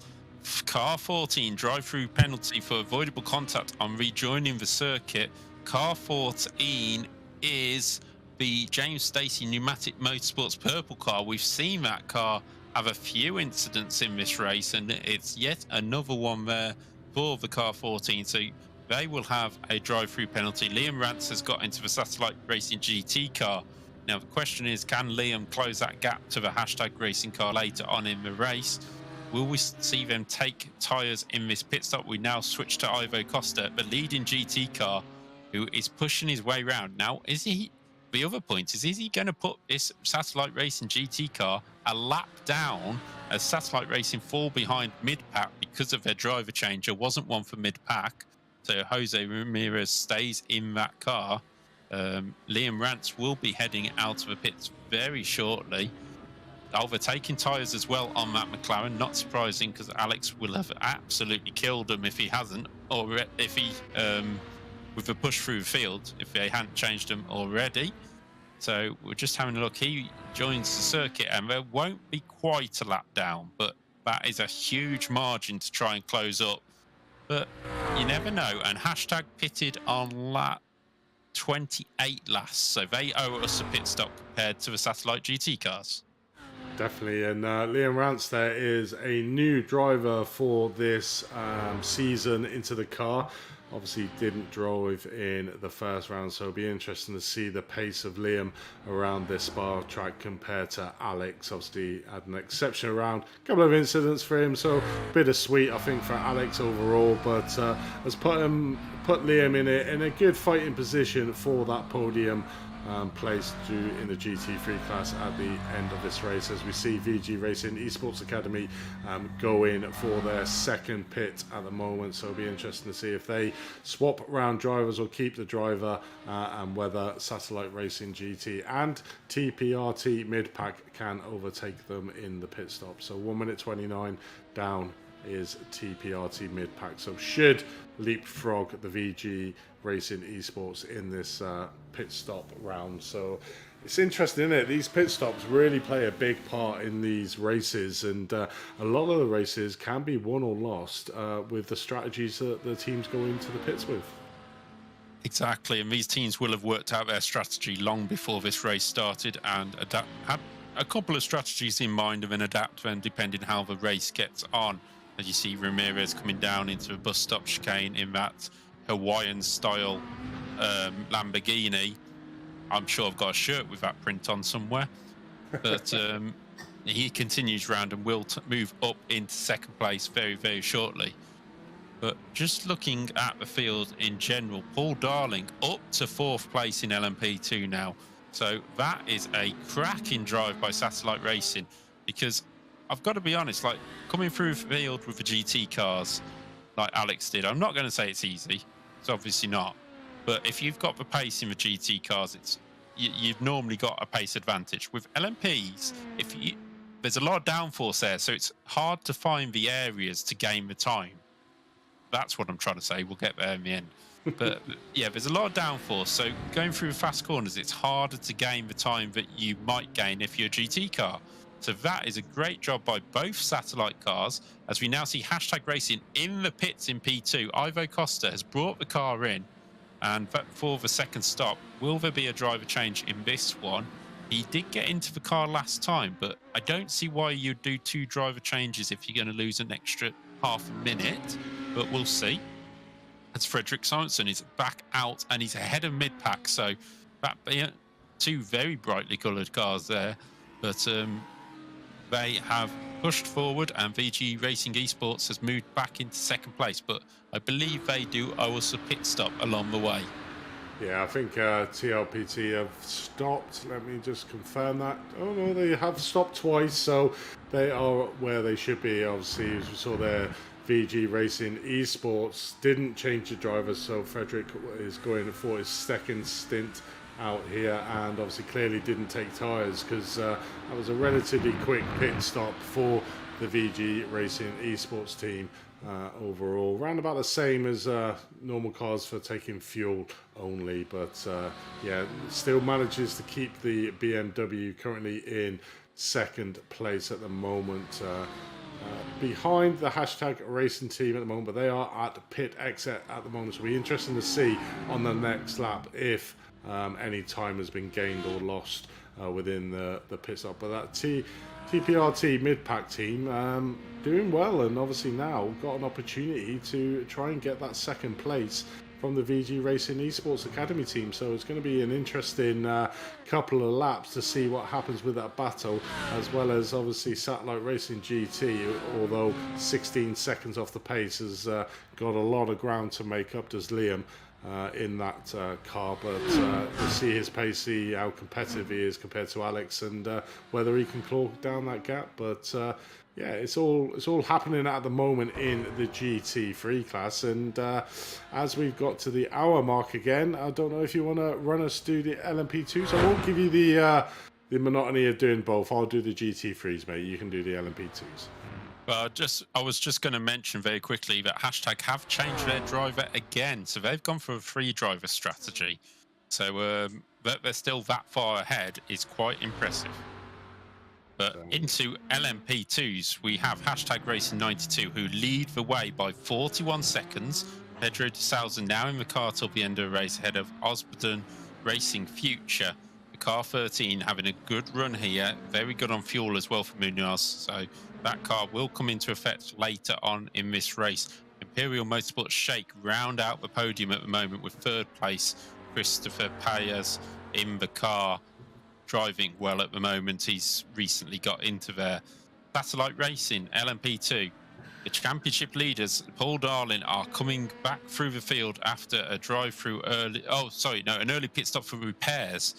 Car 14, drive-through penalty for avoidable contact on rejoining the circuit. Car 14 is the James Stacey Pneumatic Motorsports purple car. We've seen that car have a few incidents in this race, and it's yet another one there for the car 14. So they will have a drive-through penalty. Liam Rance has got into the Satellite Racing GT car. Now the question is, can Liam close that gap to the hashtag racing car later on in the race? Will we see them take tyres in this pit stop? We now switch to Ivo Costa, the leading GT car, who is pushing his way round. Now, is he? The other point is he going to put this Satellite Racing GT car a lap down as Satellite Racing fall behind mid-pack because of their driver change? There wasn't one for mid-pack, so Jose Ramirez stays in that car. Liam Rance will be heading out of the pits very shortly. Overtaking tyres as well on that McLaren. Not surprising, because Alex will have absolutely killed him if he hasn't, or if he... with the push through the field, if they hadn't changed them already. So we're just having a look. He joins the circuit, and there won't be quite a lap down, but that is a huge margin to try and close up. But you never know. And hashtag pitted on lap 28 last, so they owe us a pit stop compared to the Satellite GT cars. Definitely, and Liam Rance there is a new driver for this season into the car. Obviously didn't drive in the first round, so it'll be interesting to see the pace of Liam around this Spa track compared to Alex. Obviously had an exceptional round, a couple of incidents for him, so bittersweet I think for Alex overall, but has put put Liam in a good fighting position for that podium place in the GT3 class at the end of this race, as we see VG Racing Esports Academy go in for their second pit at the moment. So it'll be interesting to see if they swap around drivers or keep the driver, and whether Satellite Racing GT and TPRT mid-pack can overtake them in the pit stop. So 1 minute 29 down is TPRT mid-pack, so should leapfrog the VG Racing Esports in this pit stop round. So it's interesting, isn't it? These pit stops really play a big part in these races, and a lot of the races can be won or lost with the strategies that the teams go into the pits with. Exactly, and these teams will have worked out their strategy long before this race started and had a couple of strategies in mind and then adapt them depending how the race gets on. As you see Ramirez coming down into a bus stop chicane in that Hawaiian-style Lamborghini. I'm sure I've got a shirt with that print on somewhere. But he continues round and will move up into second place very, very shortly. But just looking at the field in general, Paul Darling up to 4th place in LMP2 now. So that is a cracking drive by Satellite Racing, because I've got to be honest, like coming through the field with the GT cars like Alex did, I'm not going to say it's easy. It's obviously not. But if you've got the pace in the GT cars, you've normally got a pace advantage. With LMPs, there's a lot of downforce there, so it's hard to find the areas to gain the time. That's what I'm trying to say. We'll get there in the end. But yeah, there's a lot of downforce, so going through fast corners, it's harder to gain the time that you might gain if you're a GT car. So that is a great job by both Satellite cars, as we now see Hashtag Racing in the pits in P2. Ivo Costa has brought the car in, and for the second stop, will there be a driver change in this one? He did get into the car last time, but I don't see why you'd do 2 driver changes if you're going to lose an extra half a minute, but we'll see. As Frederick Simonson is back out and he's ahead of mid-pack, so that 2 very brightly coloured cars there, but they have pushed forward and VG Racing Esports has moved back into second place, but I believe they do owe us a pit stop along the way. Yeah, I think TLPT have stopped. Let me just confirm that. Oh no, they have stopped twice, so they are where they should be. Obviously, as we saw there, VG Racing Esports didn't change the driver, so Frederick is going for his second stint out here, and obviously clearly didn't take tyres, because that was a relatively quick pit stop for the VG Racing Esports team. Overall, round about the same as normal cars for taking fuel only, but yeah, still manages to keep the BMW currently in second place at the moment, behind the Hashtag Racing team at the moment, but they are at pit exit at the moment, so it'll be interesting to see on the next lap if any time has been gained or lost within the pit stop. But that TPRT mid-pack team doing well, and obviously now got an opportunity to try and get that second place from the VG Racing Esports Academy team. So it's going to be an interesting couple of laps to see what happens with that battle, as well as obviously Satellite Racing GT, although 16 seconds off the pace, has got a lot of ground to make up, does Liam, in that car, but we'll see his pace, see how competitive he is compared to Alex, and whether he can claw down that gap. But yeah, it's all happening at the moment in the GT3 class, and as we've got to the hour mark again, I don't know if you want to run us through the LMP2, so I won't give you the monotony of doing both. I'll do the GT3s, mate. You can do the LMP2s. Well, I was just going to mention very quickly that Hashtag have changed their driver again. So they've gone for a 3-driver strategy. So that they're still that far ahead is quite impressive. But into LMP2s, we have Hashtag Racing 92, who lead the way by 41 seconds. Pedro de Souza now in the car till the end of the race, ahead of Osbodon Racing Future. The car 13 having a good run here. Very good on fuel as well for Munoz. So that car will come into effect later on in this race. Imperial Motorsports Shake round out the podium at the moment with 3rd place. Christopher Payas in the car, driving well at the moment. He's recently got into there. Satellite Racing, LMP2. The championship leaders, Paul Darling, are coming back through the field after a drive-through early. Oh, sorry, no, an early pit stop for repairs.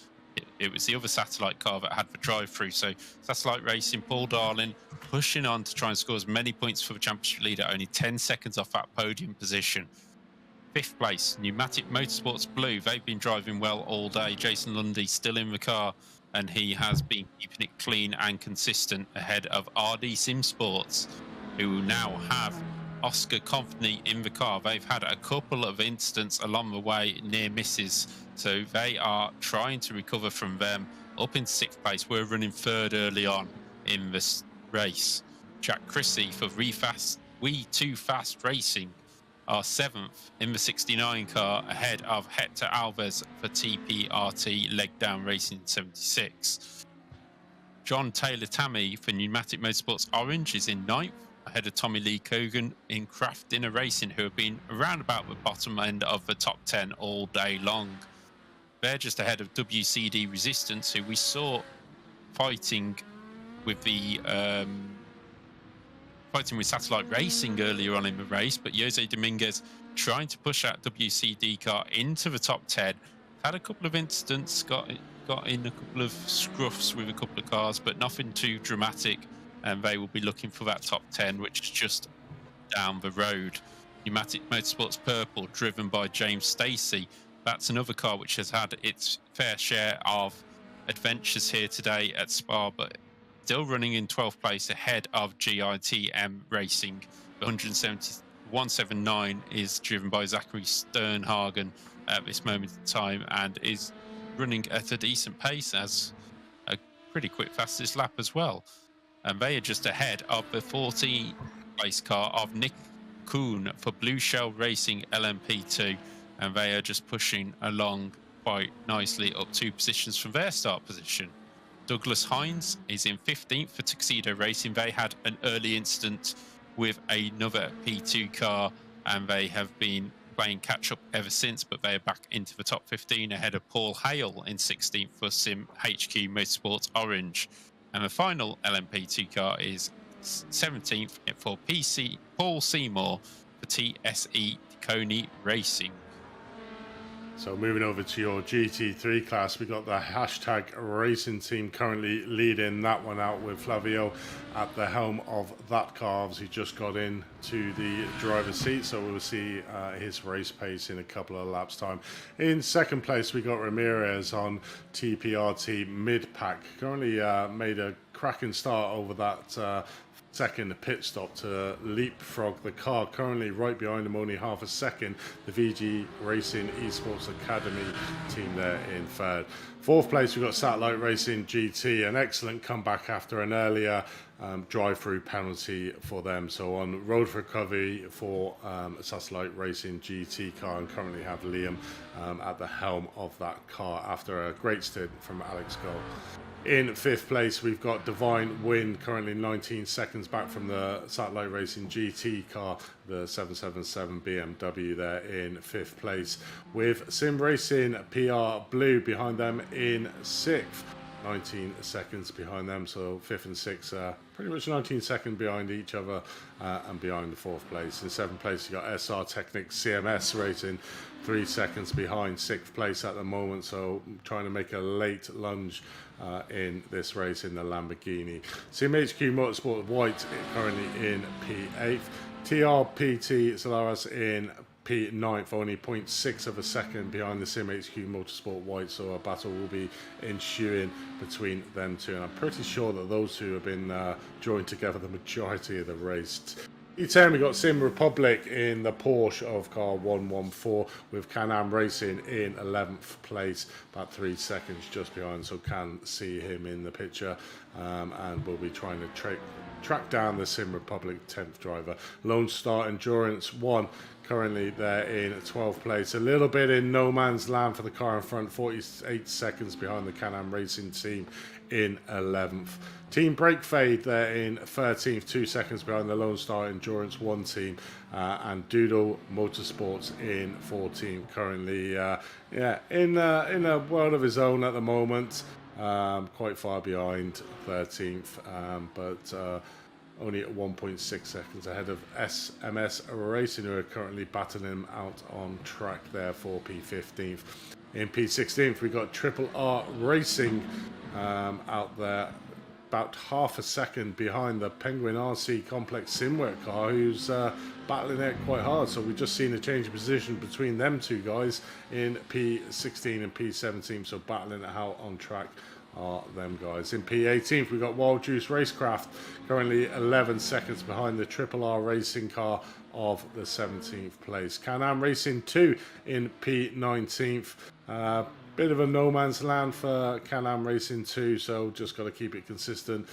It was the other satellite car that had the drive-through. So Satellite Racing, Paul Darling, pushing on to try and score as many points for the championship leader, only 10 seconds off that podium position. 5th place, Pneumatic Motorsports Blue. They've been driving well all day. Jason Lundy still in the car, and he has been keeping it clean and consistent ahead of RD Sim Sports, who now have Oscar Company in the car. They've had a couple of incidents along the way, near misses, so they are trying to recover from them. Up in 6th place, we're running 3rd early on in this race. Jack Chrissy for We Too Fast Racing are 7th in the 69 car, ahead of Hector Alves for TPRT Leg Down Racing 76. John Taylor Tammy for Pneumatic Motorsports Orange is in 9th, ahead of Tommy Lee Cogan in Craft Dinner Racing, who have been around about the bottom end of the top 10 all day long. They're just ahead of WCD Resistance, who we saw fighting with Satellite Racing earlier on in the race, but Jose Dominguez trying to push that WCD car into the top 10. Had a couple of incidents, got in a couple of scruffs with a couple of cars, but nothing too dramatic, and they will be looking for that top 10, which is just down the road. Pneumatic Motorsports Purple, driven by James Stacey. That's another car which has had its fair share of adventures here today at Spa, but still running in 12th place ahead of GITM Racing. The 179 is driven by Zachary Sternhagen at this moment in time, and is running at a decent pace, as a pretty quick fastest lap as well. And they are just ahead of the 14th place car of Nick Kuhn for Blue Shell Racing LMP2, and they are just pushing along quite nicely up 2 positions from their start position. Douglas Hines is in 15th for Tuxedo Racing. They had an early incident with another P2 car, and they have been playing catch up ever since, but they are back into the top 15 ahead of Paul Hale in 16th for Sim HQ Motorsports Orange. And the final LMP2 car is 17th for Paul Seymour for TSE Coney Racing. So moving over to your GT3 class, we got the hashtag racing team currently leading that one out, with Flavio at the helm of that car. Obviously just got into the driver's seat, so we'll see his race pace in a couple of laps time. In 2nd place, we got Ramirez on TPRT mid-pack. Currently made a cracking start over that 2nd pit stop to leapfrog the car. Currently right behind him, only half a second, the VG Racing Esports Academy team there in 3rd. 4th place, we've got Satellite Racing GT, an excellent comeback after an earlier drive-through penalty for them. So on road recovery for Satellite Racing GT car, and currently have Liam at the helm of that car after a great stint from Alex Gull. In 5th place, we've got Divine Win, currently 19 seconds back from the Satellite Racing GT car, the 777 BMW there in 5th place, with Sim Racing PR Blue behind them in 6th. 19 seconds behind them, so 5th and 6th pretty much 19 seconds behind each other, and behind the 4th place. In 7th place, you got SR Technics CMS Racing, 3 seconds behind 6th place at the moment, so trying to make a late lunge in this race in the Lamborghini. CMHQ Motorsport White currently in P8th. TRPT Solaris in P9th, only 0.6 of a second behind the CMHQ Motorsport White, so a battle will be ensuing between them two, and I'm pretty sure that those two have been joined together the majority of the race. E10, we got Sim Republic in the Porsche of car 114, with Can-Am Racing in 11th place, about 3 seconds just behind, so can see him in the picture, and we'll be trying to track down the Sim Republic 10th driver. Lone Star Endurance 1 currently there in 12th place, a little bit in no man's land for the car in front, 48 seconds behind the Can-Am Racing team in 11th. Team Break Fade there in 13th, 2 seconds behind the Lone Star Endurance 1 team, and Doodle Motorsports in 14th, currently in a world of his own at the moment, quite far behind 13th, but only at 1.6 seconds ahead of SMS Racing, who are currently battling him out on track there for P15th. In P16th, we got Triple R Racing out there, about half a second behind the Penguin RC Complex Simwork car, who's battling it quite hard. So we've just seen a change of position between them two guys in P16 and P17, so battling it out on track are them guys. In P18th, we got Wild Juice Racecraft, currently 11 seconds behind the Triple R Racing car of the 17th place. Can-Am Racing 2 in P19th. Bit of a no man's land for Can-Am Racing 2, so just got to keep it consistent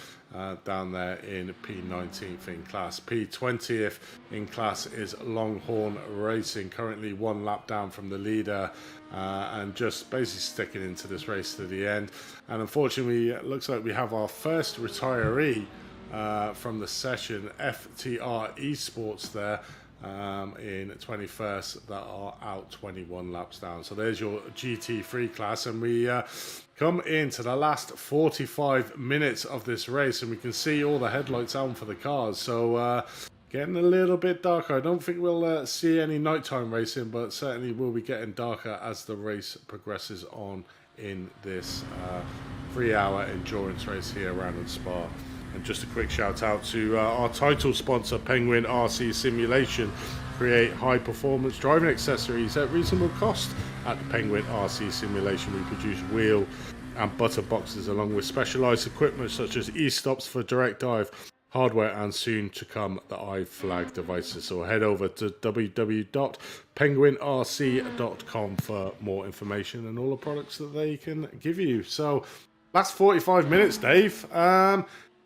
down there in P19th in class. P20th in class is Longhorn Racing, currently 1 lap down from the leader, and just basically sticking into this race to the end. And unfortunately, it looks like we have our first retiree from the session, FTR Esports there, in 21st, that are out 21 laps down. So there's your GT3 class, and we come into the last 45 minutes of this race, and we can see all the headlights on for the cars. So getting a little bit darker. I don't think we'll see any nighttime racing, but certainly will be getting darker as the race progresses on in this 3-hour endurance race here around Spa. And just a quick shout out to our title sponsor, Penguin RC Simulation. Create high performance driving accessories at reasonable cost at Penguin RC Simulation. We produce wheel and butter boxes along with specialized equipment such as e-stops for direct dive, hardware, and soon to come the iFlag devices. So head over to www.penguinrc.com for more information and all the products that they can give you. So last 45 minutes, Dave.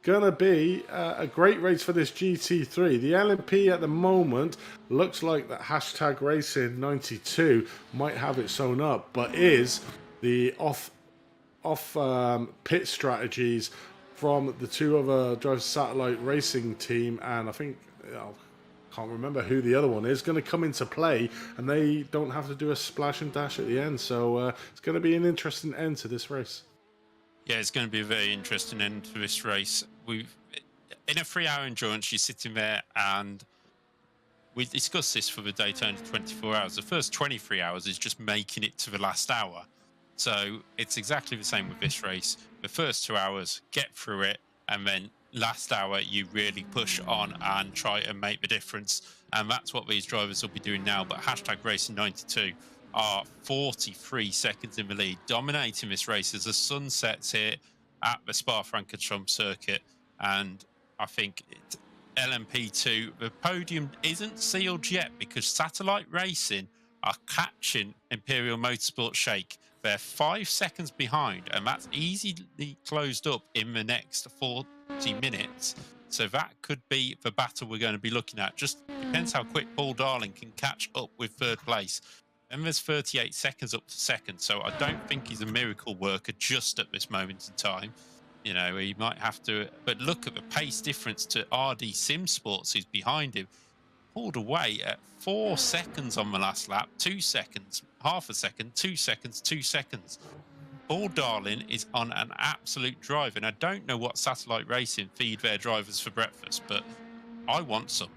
Gonna be a great race for this GT3. The LMP at the moment looks like that hashtag Racing 92 might have it sewn up, but is the off pit strategies from the two other Drive Satellite Racing team, and I think can't remember who the other one is, going to come into play, and they don't have to do a splash and dash at the end. So it's going to be an interesting end to this race. Yeah, it's going to be a very interesting end to this race. We've in a 3-hour endurance, you're sitting there, and we discussed this for the Daytona 24 hours. The first 23 hours is just making it to the last hour. So it's exactly the same with this race. The first 2 hours, get through it, and then last hour, you really push on and try and make the difference. And that's what these drivers will be doing now. But hashtag Racing 92 are 43 seconds in the lead, dominating this race as the sun sets here at the Spa-Francorchamps circuit. And I think LMP2, the podium isn't sealed yet because Satellite Racing are catching Imperial Motorsports Shake. They're 5 seconds behind, and that's easily closed up in the next 40 minutes. So that could be the battle we're going to be looking at. Just depends how quick Paul Darling can catch up with third place. And there's 38 seconds up to second, so I don't think he's a miracle worker just at this moment in time. You know, he might have to, but look at the pace difference to RD Sim Sports, who's behind him. Pulled away at 4 seconds on the last lap, 2 seconds, half a second, 2 seconds, 2 seconds. Paul Darling is on an absolute drive, and I don't know what Satellite Racing feed their drivers for breakfast, but I want some.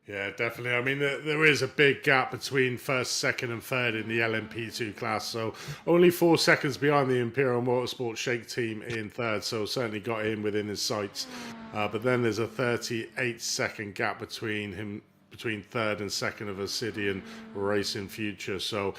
Yeah, definitely. I mean, there is a big gap between first, second, and third in the LMP2 class. So only 4 seconds behind the Imperial Motorsports Shake team in third. So certainly got him within his sights. But then there's a 38-second gap between third and second of Obsidian Racing Future. So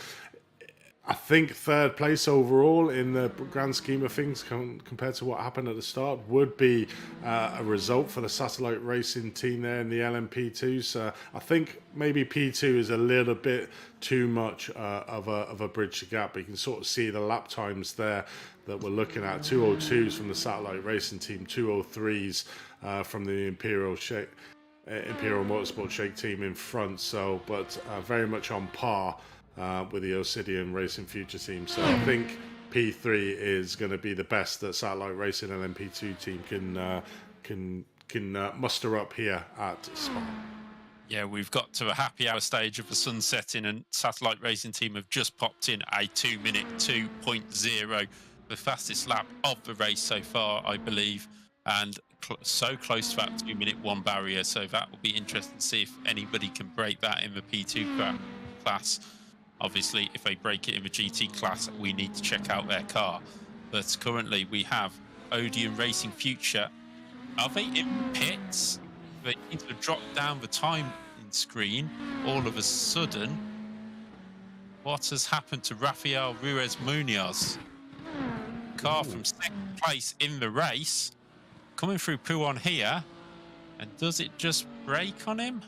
I think third place overall in the grand scheme of things compared to what happened at the start would be a result for the Satellite Racing team there in the LMP2. So I think maybe P2 is a little bit too much of a bridge to gap, but you can sort of see the lap times there that we're looking at. 202s from the Satellite Racing team, 203s from the Imperial Motorsports Shake team in front. So, but very much on par with the Obsidian Racing Future team. So I think P3 is going to be the best that Satellite Racing and LMP2 team can muster up here at Spa. Yeah, we've got to a happy hour stage of the sun setting, and Satellite Racing team have just popped in a 2-minute 2.0, the fastest lap of the race so far, I believe. And so close to that 2-minute one barrier. So that will be interesting to see if anybody can break that in the P2 class. Obviously, if they break it in the GT class, we need to check out their car. But currently, we have Odeon Racing Future. Are they in pits? They need to drop down the time screen. All of a sudden, what has happened to Rafael Ruiz Munoz? Car from second place in the race, coming through Pouon here, and does it just brake on him?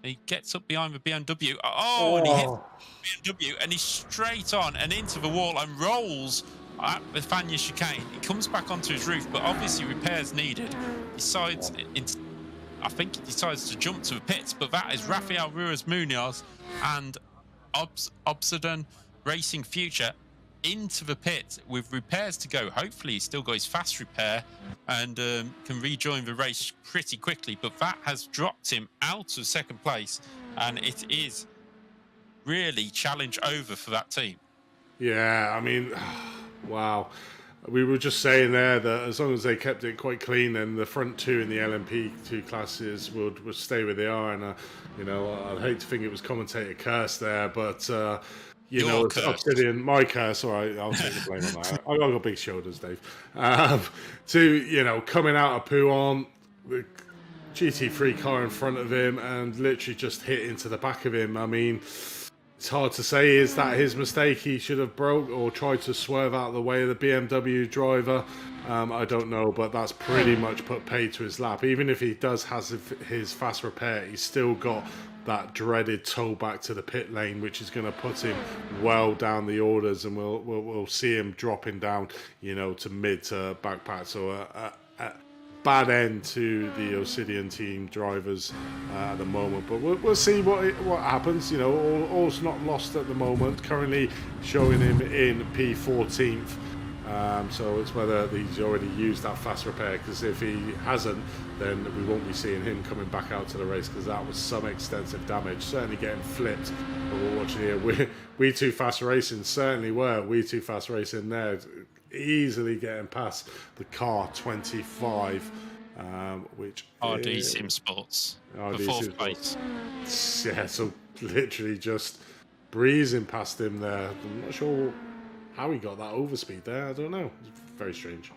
He gets up behind the BMW. Oh, and he hits the BMW, and he's straight on and into the wall and rolls at the Fania chicane. He comes back onto his roof, but obviously repairs needed. I think he decides to jump to the pits, but that is Rafael Ruiz Munoz and Obsidian Racing Future into the pit with repairs to go. Hopefully he's still got his fast repair and can rejoin the race pretty quickly, but that has dropped him out of second place, and it is really challenge over for that team. Yeah, I mean, wow. We were just saying there that as long as they kept it quite clean, then the front two in the LMP2 classes would stay where they are. And, I'd hate to think it was commentator curse there, but, it's Obsidian, my curse. All right, I'll take the blame on that. I've got big shoulders, Dave. Coming out of Pouon, the GT3 car in front of him and literally just hit into the back of him. I mean, it's hard to say, is that his mistake? He should have broke or tried to swerve out of the way of the BMW driver. I don't know, but that's pretty much put pay to his lap. Even if he does has his fast repair, he's still got that dreaded tow back to the pit lane, which is going to put him well down the orders, and we'll see him dropping down, to mid to backpack. So a bad end to the Obsidian team drivers at the moment, but we'll see what happens. All's not lost at the moment. Currently showing him in P14th, so it's whether he's already used that fast repair, because if he hasn't, then we won't be seeing him coming back out to the race, because that was some extensive damage, certainly getting flipped. What we're watching here, we Too Fast Racing certainly were. We Too Fast Racing there, easily getting past the car 25, which RD Sim Sports for fourth place. Yeah, so literally just breezing past him there. I'm not sure how he got that overspeed there. I don't know. It's very strange.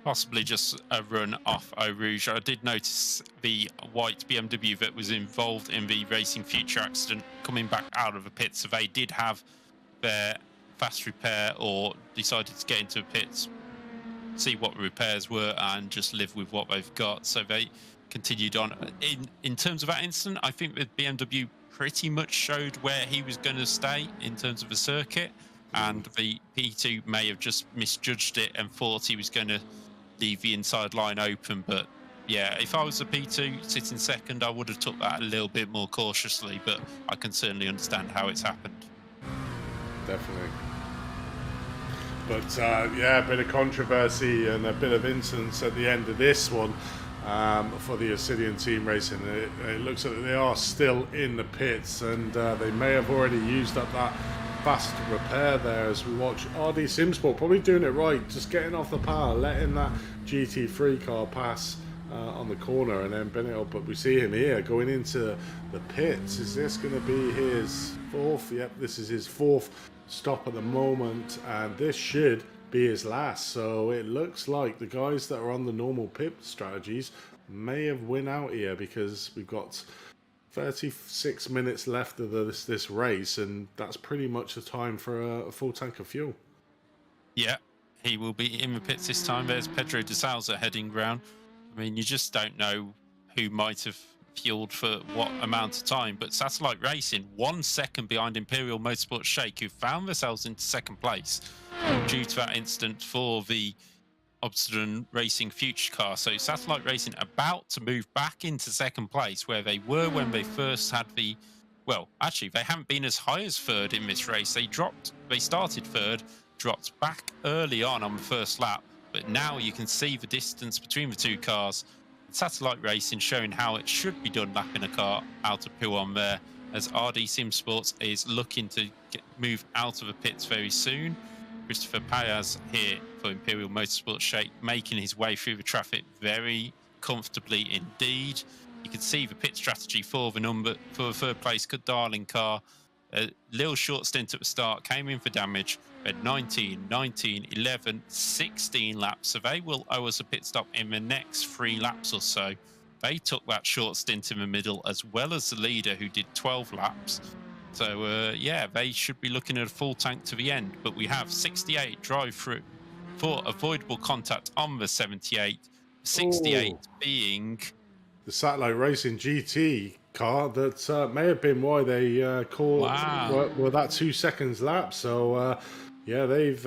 Possibly just a run off Eau Rouge. I did notice the white BMW that was involved in the Racing Future accident coming back out of the pit, so they did have their fast repair or decided to get into the pits, see what the repairs were, and just live with what they've got. So they continued on. In terms of that incident, I think the BMW pretty much showed where he was going to stay in terms of the circuit, and the P2 may have just misjudged it and thought he was going to leave the inside line open. But yeah, if I was a P2 sitting second, I would have took that a little bit more cautiously, but I can certainly understand how it's happened. Definitely. But a bit of controversy and a bit of incidents at the end of this one for the Obsidian team racing. It looks like they are still in the pits, and they may have already used up that fast repair there as we watch RD Simsport probably doing it right, just getting off the power, letting that GT3 car pass on the corner, and then bending it up. But we see him here going into the pits. Is this going to be his fourth? Yep, this is his fourth stop at the moment, and this should be his last. So it looks like the guys that are on the normal pit strategies may have win out here, because we've got 36 minutes left of this race, and that's pretty much the time for a full tank of fuel. Yeah, he will be in the pits this time. There's Pedro de Souza heading round. I mean, you just don't know who might have fueled for what amount of time, but Satellite Racing 1 second behind Imperial Motorsports Shake, who found themselves into second place due to that incident for the Obsidian Racing Future car. So Satellite Racing about to move back into second place, where they were when they first had well, actually they haven't been as high as third in this race. They started third, dropped back early on the first lap, but now you can see the distance between the two cars. Satellite Racing showing how it should be done, lapping a car out of Pouon there, as RD Sim Sports is looking to move out of the pits very soon. Christopher Payas here for Imperial Motorsports Shake, making his way through the traffic very comfortably indeed. You can see the pit strategy for the third place darling car. A little short stint at the start, came in for damage, had 19, 11, 16 laps. So they will owe us a pit stop in the next 3 laps or so. They took that short stint in the middle, as well as the leader, who did 12 laps. So, yeah, they should be looking at a full tank to the end. But we have 68 drive-through for avoidable contact on the 78. 68 being the Satellite Racing GT car that may have been why they called were that 2 seconds lap. So yeah, they've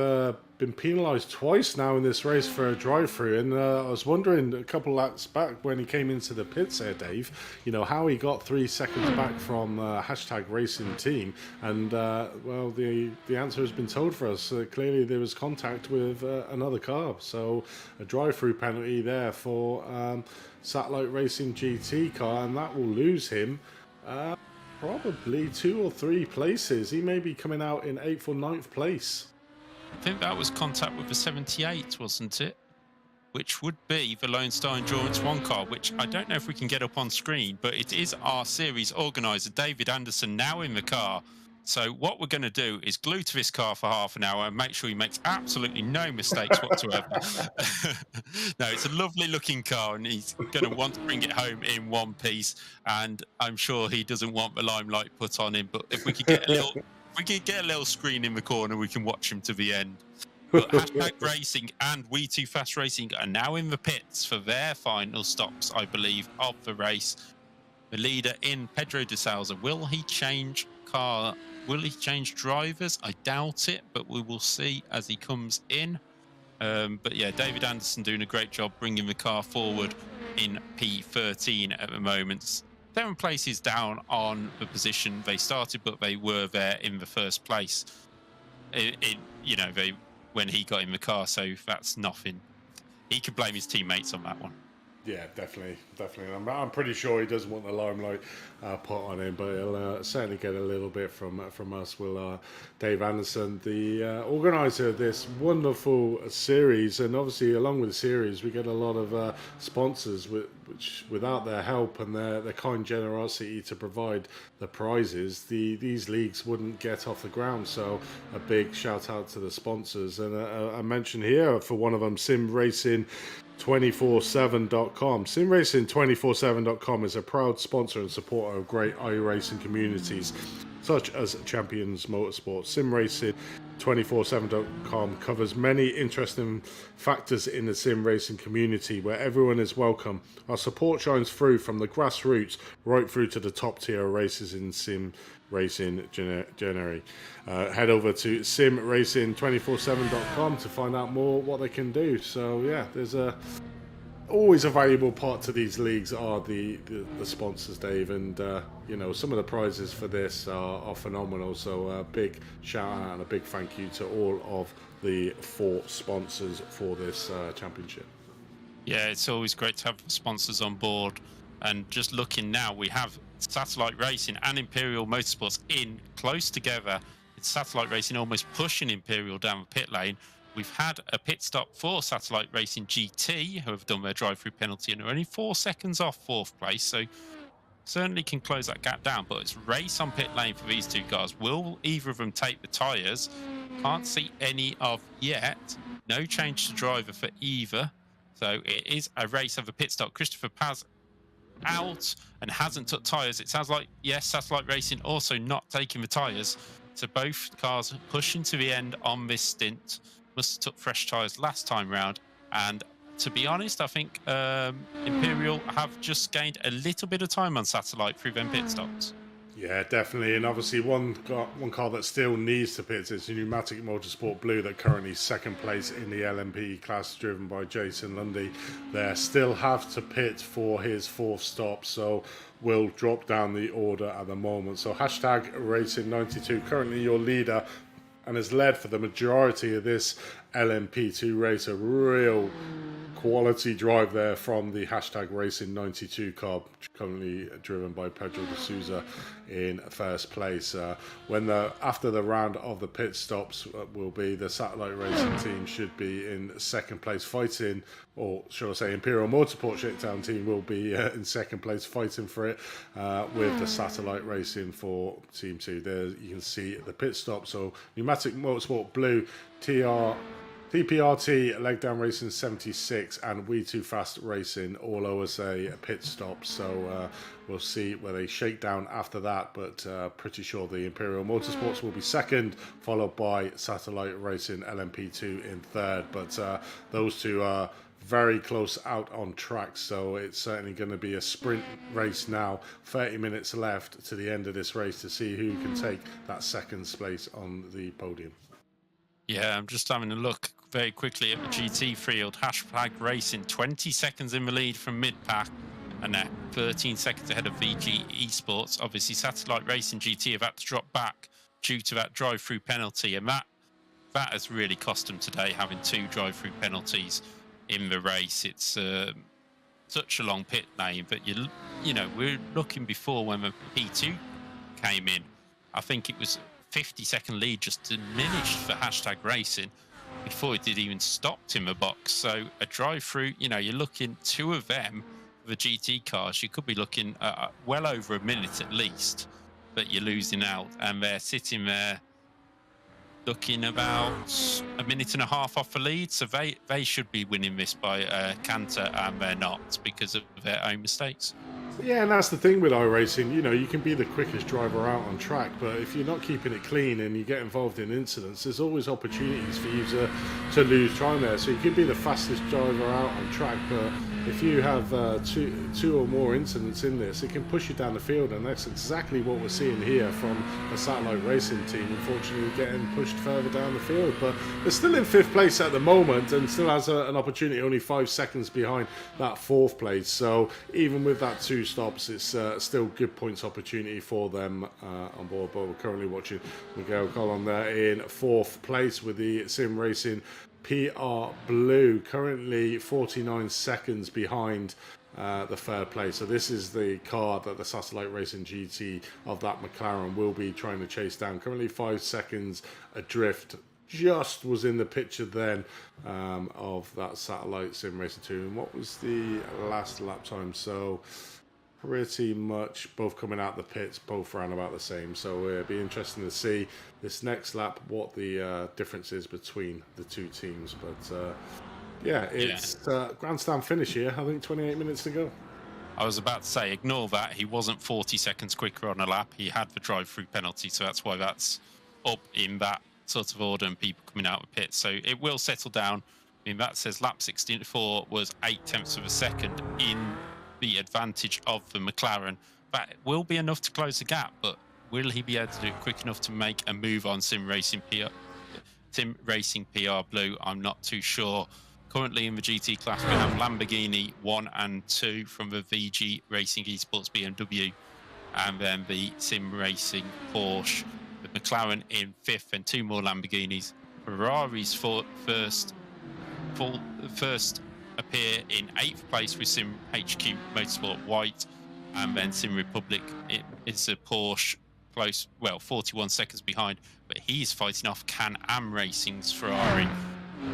been penalised twice now in this race for a drive-through. And I was wondering a couple laps back when he came into the pits there, Dave, you know, how he got 3 seconds back from hashtag Racing Team. And well, the answer has been told for us. Clearly there was contact with another car. So a drive-through penalty there for Satellite Racing GT car, and that will lose him probably 2 or 3 places. He may be coming out in 8th or 9th place. I think that was contact with the 78, wasn't it? Which would be the Lone Star Endurance 1 car, which I don't know if we can get up on screen, but it is our series organiser, David Anderson, now in the car. So what we're going to do is glue to this car for half an hour and make sure he makes absolutely no mistakes whatsoever. No, it's a lovely looking car, and he's going to want to bring it home in one piece. And I'm sure he doesn't want the limelight put on him. But if we could get a little screen in the corner, we can watch him to the end. But hashtag Racing and We2 Fast Racing are now in the pits for their final stops, I believe, of the race. The leader in Pedro de Souza. Will he change car? Will he change drivers? I doubt it, but we will see as he comes in. But yeah, David Anderson doing a great job bringing the car forward in P13 at the moment. 7 places down on the position they started, but they were there in the first place. When he got in the car, so that's nothing. He could blame his teammates on that one. Yeah, definitely. I'm pretty sure he doesn't want the limelight put on him, but he'll certainly get a little bit from us. Will Dave Anderson, the organizer of this wonderful series, and obviously along with the series, we get a lot of sponsors, which without their help and their kind generosity to provide the prizes, these leagues wouldn't get off the ground. So a big shout out to the sponsors, and I mentioned here for one of them, Sim Racing 247.com. SimRacing247.com is a proud sponsor and supporter of great iRacing communities such as Champions Motorsports. SimRacing247.com covers many interesting factors in the sim racing community where everyone is welcome. Our support shines through from the grassroots right through to the top tier races in sim racing generally. Head over to simracing247.com to find out more what they can do. So yeah, there's always a valuable part to these leagues are the sponsors, Dave, and some of the prizes for this are phenomenal. So a big shout out and a big thank you to all of the 4 sponsors for this championship. Yeah, it's always great to have sponsors on board. And just looking now, we have Satellite Racing and Imperial Motorsports in close together. It's Satellite Racing almost pushing Imperial down the pit lane. We've had a pit stop for Satellite Racing GT, who have done their drive-through penalty and are only 4 seconds off 4th place. So certainly can close that gap down. But it's race on pit lane for these 2 cars. Will either of them take the tyres? Can't see any of yet. No change to driver for either. So it is a race of a pit stop. Christopher Paz out and hasn't took tyres. It sounds like, yes, Satellite Racing also not taking the tyres. So both cars pushing to the end on this stint. Must have took fresh tyres last time round. And to be honest, I think Imperial have just gained a little bit of time on Satellite through them pit stops. Yeah, definitely. And obviously one car that still needs to pit is the Pneumatic Motorsport Blue that currently 2nd place in the LMP class, driven by Jason Lundy. They still have to pit for his 4th stop, so will drop down the order at the moment. So hashtag Racing92, currently your leader, and has led for the majority of this LMP2 race. A real quality drive there from the hashtag Racing 92 car, currently driven by Pedro de Souza in first place. After the round of the pit stops will be the Satellite Racing team should be in second place fighting, or should I say Imperial Motorsports Shakedown team will be in second place fighting for it, with the Satellite Racing for team 2. There you can see the pit stop. So Pneumatic Motorsport Blue, TPRT, Leg Down Racing 76, and We Too Fast Racing all owe us a pit stop. So we'll see where they shake down after that, but pretty sure the Imperial Motorsports will be second, followed by Satellite Racing LMP2 in third. But those two are very close out on track, so it's certainly going to be a sprint race now. 30 minutes left to the end of this race to see who can take that second place on the podium. Yeah, I'm just having a look very quickly at the GT field. Hashtag Racing 20 seconds in the lead from mid-pack, and they're 13 seconds ahead of VG Esports. Obviously, Satellite Racing GT have had to drop back due to that drive-through penalty, and that has really cost them today, having 2 drive-through penalties in the race. It's such a long pit lane, but you know, we're looking before when the P2 came in. I think it was 50-second lead just diminished for hashtag Racing before it did even stopped in the box. So a drive-through, you know, you're looking 2 of them, the GT cars, you could be looking well over a minute at least, but you're losing out, and they're sitting there looking about a minute and a half off the lead. So they should be winning this by canter, and they're not because of their own mistakes. Yeah, and that's the thing with iRacing. You know, you can be the quickest driver out on track, but if you're not keeping it clean and you get involved in incidents, there's always opportunities for you to lose time there. So you could be the fastest driver out on track, but if you have two or more incidents in this, it can push you down the field, and that's exactly what we're seeing here from the Satellite Racing team, unfortunately getting pushed further down the field. But they're still in 5th place at the moment and still has an opportunity, only 5 seconds behind that 4th place. So even with that 2 stops, it's still good points opportunity for them on board. But we're currently watching Miguel Colon there in 4th place with the Sim Racing PR Blue, currently 49 seconds behind the 3rd place. So this is the car that the Satellite Racing GT of that McLaren will be trying to chase down. Currently 5 seconds adrift. Just was in the picture then of that Satellite Sim Racing 2. And what was the last lap time? So pretty much both coming out the pits, both ran about the same. So it'll be interesting to see this next lap what the difference is between the 2 teams. But yeah, it's grandstand finish here. I think 28 minutes to go. I was about to say, ignore that. He wasn't 40 seconds quicker on a lap. He had the drive-through penalty, so that's why that's up in that sort of order and people coming out of the pit. So it will settle down. I mean, that says lap 64 was 0.8 of a second in the advantage of the McLaren. That will be enough to close the gap, but will he be able to do it quick enough to make a move on Sim Racing PR Blue? I'm not too sure. Currently in the GT class, we have Lamborghini 1 and 2 from the VG Racing Esports BMW, and then the Sim Racing Porsche, the McLaren in 5th, and 2 more Lamborghinis. Ferrari's first appear in 8th place with Sim HQ Motorsport White, and then Sim Republic it's a Porsche close, well, 41 seconds behind, but he's fighting off Can-Am Racing's Ferrari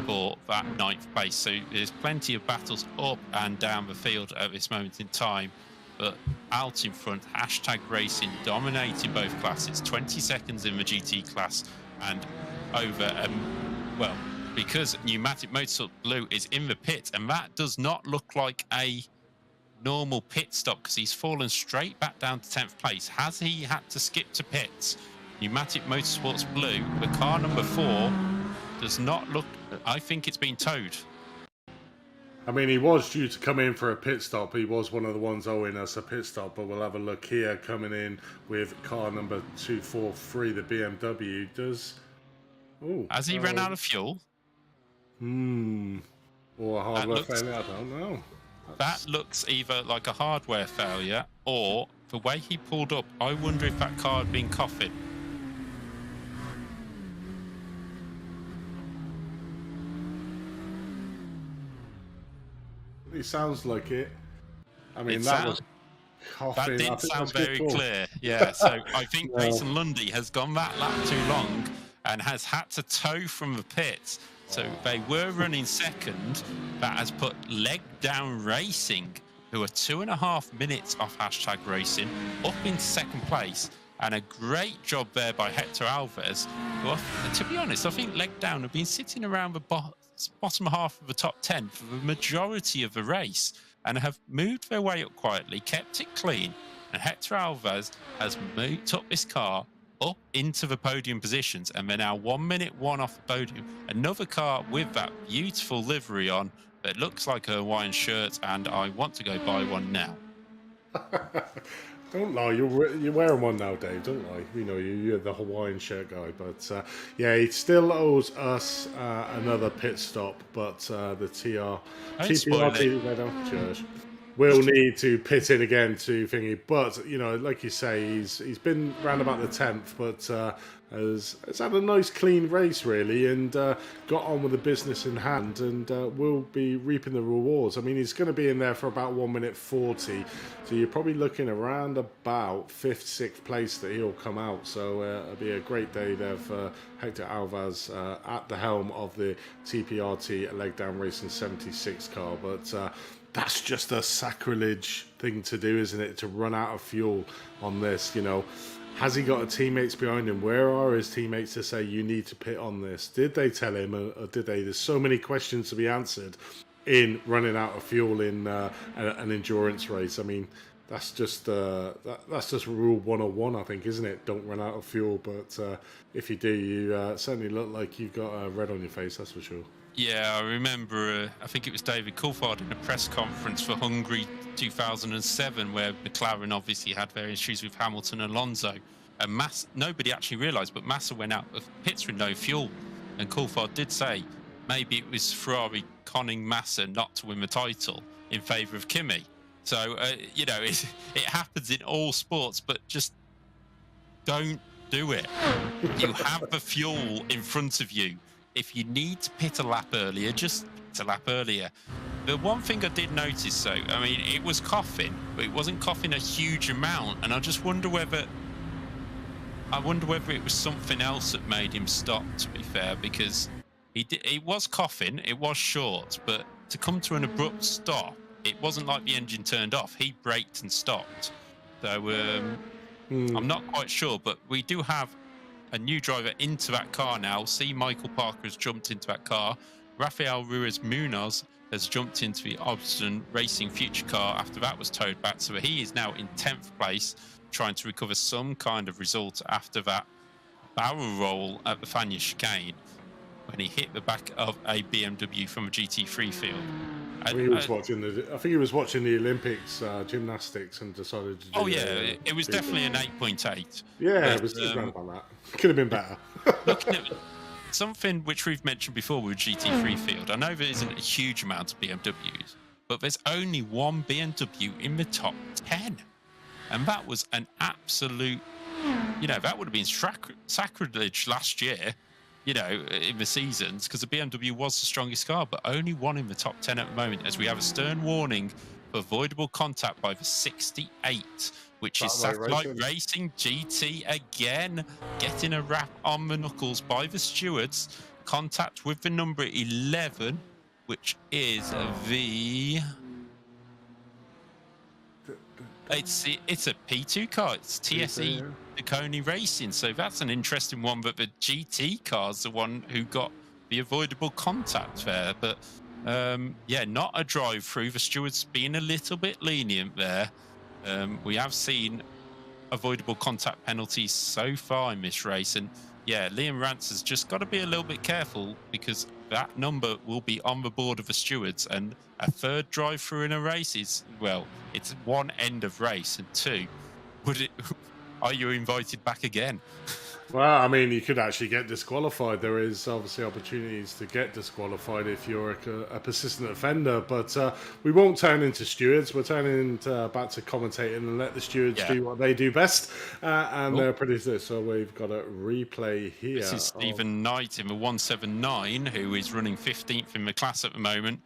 for that 9th place. So there's plenty of battles up and down the field at this moment in time, but out in front, hashtag Racing dominating both classes, 20 seconds in the GT class, and over well, because Pneumatic Motorsport Blue is in the pit, and that does not look like a normal pit stop because he's fallen straight back down to 10th place. Has he had to skip to pits? Pneumatic Motorsports Blue, the car number 4, does not look... I think it's been towed. I mean, he was due to come in for a pit stop. He was one of the ones owing us a pit stop, but we'll have a look here. Coming in with car number 243, the BMW. Has he run out of fuel? Or a hardware failure, I don't know. That looks either like a hardware failure, or the way he pulled up, I wonder if that car had been coffin. Certainly sounds like it. I mean, That was coughing. didn't sound very clear. Yeah, so I think Mason Lundy has gone that lap too long and has had to tow from the pits. So they were running second. That has put Leg Down Racing, who are 2.5 minutes off #racing, up in second place. And a great job there by Hector Alves. Well, to be honest, I think Leg Down have been sitting around the bottom half of the top 10 for the majority of the race and have moved their way up quietly, kept it clean. And Hector Alves has took this car up into the podium positions, and they're now 1 minute one off the podium. Another car with that beautiful livery on that looks like a Hawaiian shirt, and I want to go buy one now. Don't lie, you're wearing one now, Dave. Don't lie. We know you're the Hawaiian shirt guy. But yeah, he still owes us another pit stop. But the TPRT will need to pit in again to thingy. But you know, like you say, he's been round about the 10th, but has had a nice clean race really, and got on with the business in hand, and will be reaping the rewards. I mean, he's going to be in there for about 1 minute 40, so you're probably looking around about 5th, 6th place that he'll come out. So it'll be a great day there for Hector Alves at the helm of the TPRT Leg Down Racing 76 car. But that's just a sacrilege thing to do, isn't it? To run out of fuel on this, you know. Has he got teammates behind him? Where are his teammates to say you need to pit on this? Did they tell him, or did they? There's so many questions to be answered in running out of fuel in an endurance race. I mean, that's just rule 101, I think, isn't it? Don't run out of fuel. But if you do, you certainly look like you've got a red on your face. That's for sure. Yeah, I remember, I think it was David Coulthard in a press conference for Hungary 2007, where McLaren obviously had their issues with Hamilton and Alonso. And nobody actually realised, but Massa went out of pits with no fuel. And Coulthard did say maybe it was Ferrari conning Massa not to win the title in favour of Kimi. So, you know, it happens in all sports, but just don't do it. You have the fuel in front of you. If you need to pit a lap earlier, just pit a lap earlier. The one thing I did notice, though, I mean, it was coughing, but it wasn't coughing a huge amount, and I just wonder whether it was something else that made him stop. To be fair, because he was coughing, it was short, but to come to an abrupt stop, it wasn't like the engine turned off. He braked and stopped. So I'm not quite sure, but we do have a new driver into that car now. See, Michael Parker has jumped into that car. Rafael Ruiz Munoz has jumped into the Austin Racing Future car after that was towed back. So he is now in 10th place, trying to recover some kind of result after that barrel roll at the Fania chicane when he hit the back of a BMW from a GT3 field. I think he was watching the Olympics gymnastics and decided to do it was definitely an 8.8. Yeah, it was around about that. Could have been better. Looking at something which we've mentioned before with GT3 field, I know there isn't a huge amount of BMWs, but there's only one BMW in the top 10. And that was an absolute, you know, that would have been sacrilege last year, you know, in the seasons, because the BMW was the strongest car, but only one in the top 10 at the moment, as we have a stern warning for avoidable contact by the 68, which is Satellite Racing GT again, getting a wrap on the knuckles by the stewards. Contact with the number 11, which is the... It's a P2 car. It's TSE Duconi Racing. So that's an interesting one. But the GT car's the one who got the avoidable contact there. But yeah, not a drive-through. The stewards being a little bit lenient there. We have seen avoidable contact penalties so far in this race. And yeah, Liam Rance has just got to be a little bit careful, because that number will be on the board of the stewards, and a third drive-through in a race is, well, it's one end of race, and two, are you invited back again? Well, I mean, you could actually get disqualified. There is obviously opportunities to get disqualified if you're a persistent offender, but we won't turn into stewards. We're turning back to commentating and let the stewards do what they do best, and they're pretty good. So we've got a replay here. This is Stephen Knight in the 179, who is running 15th in the class at the moment,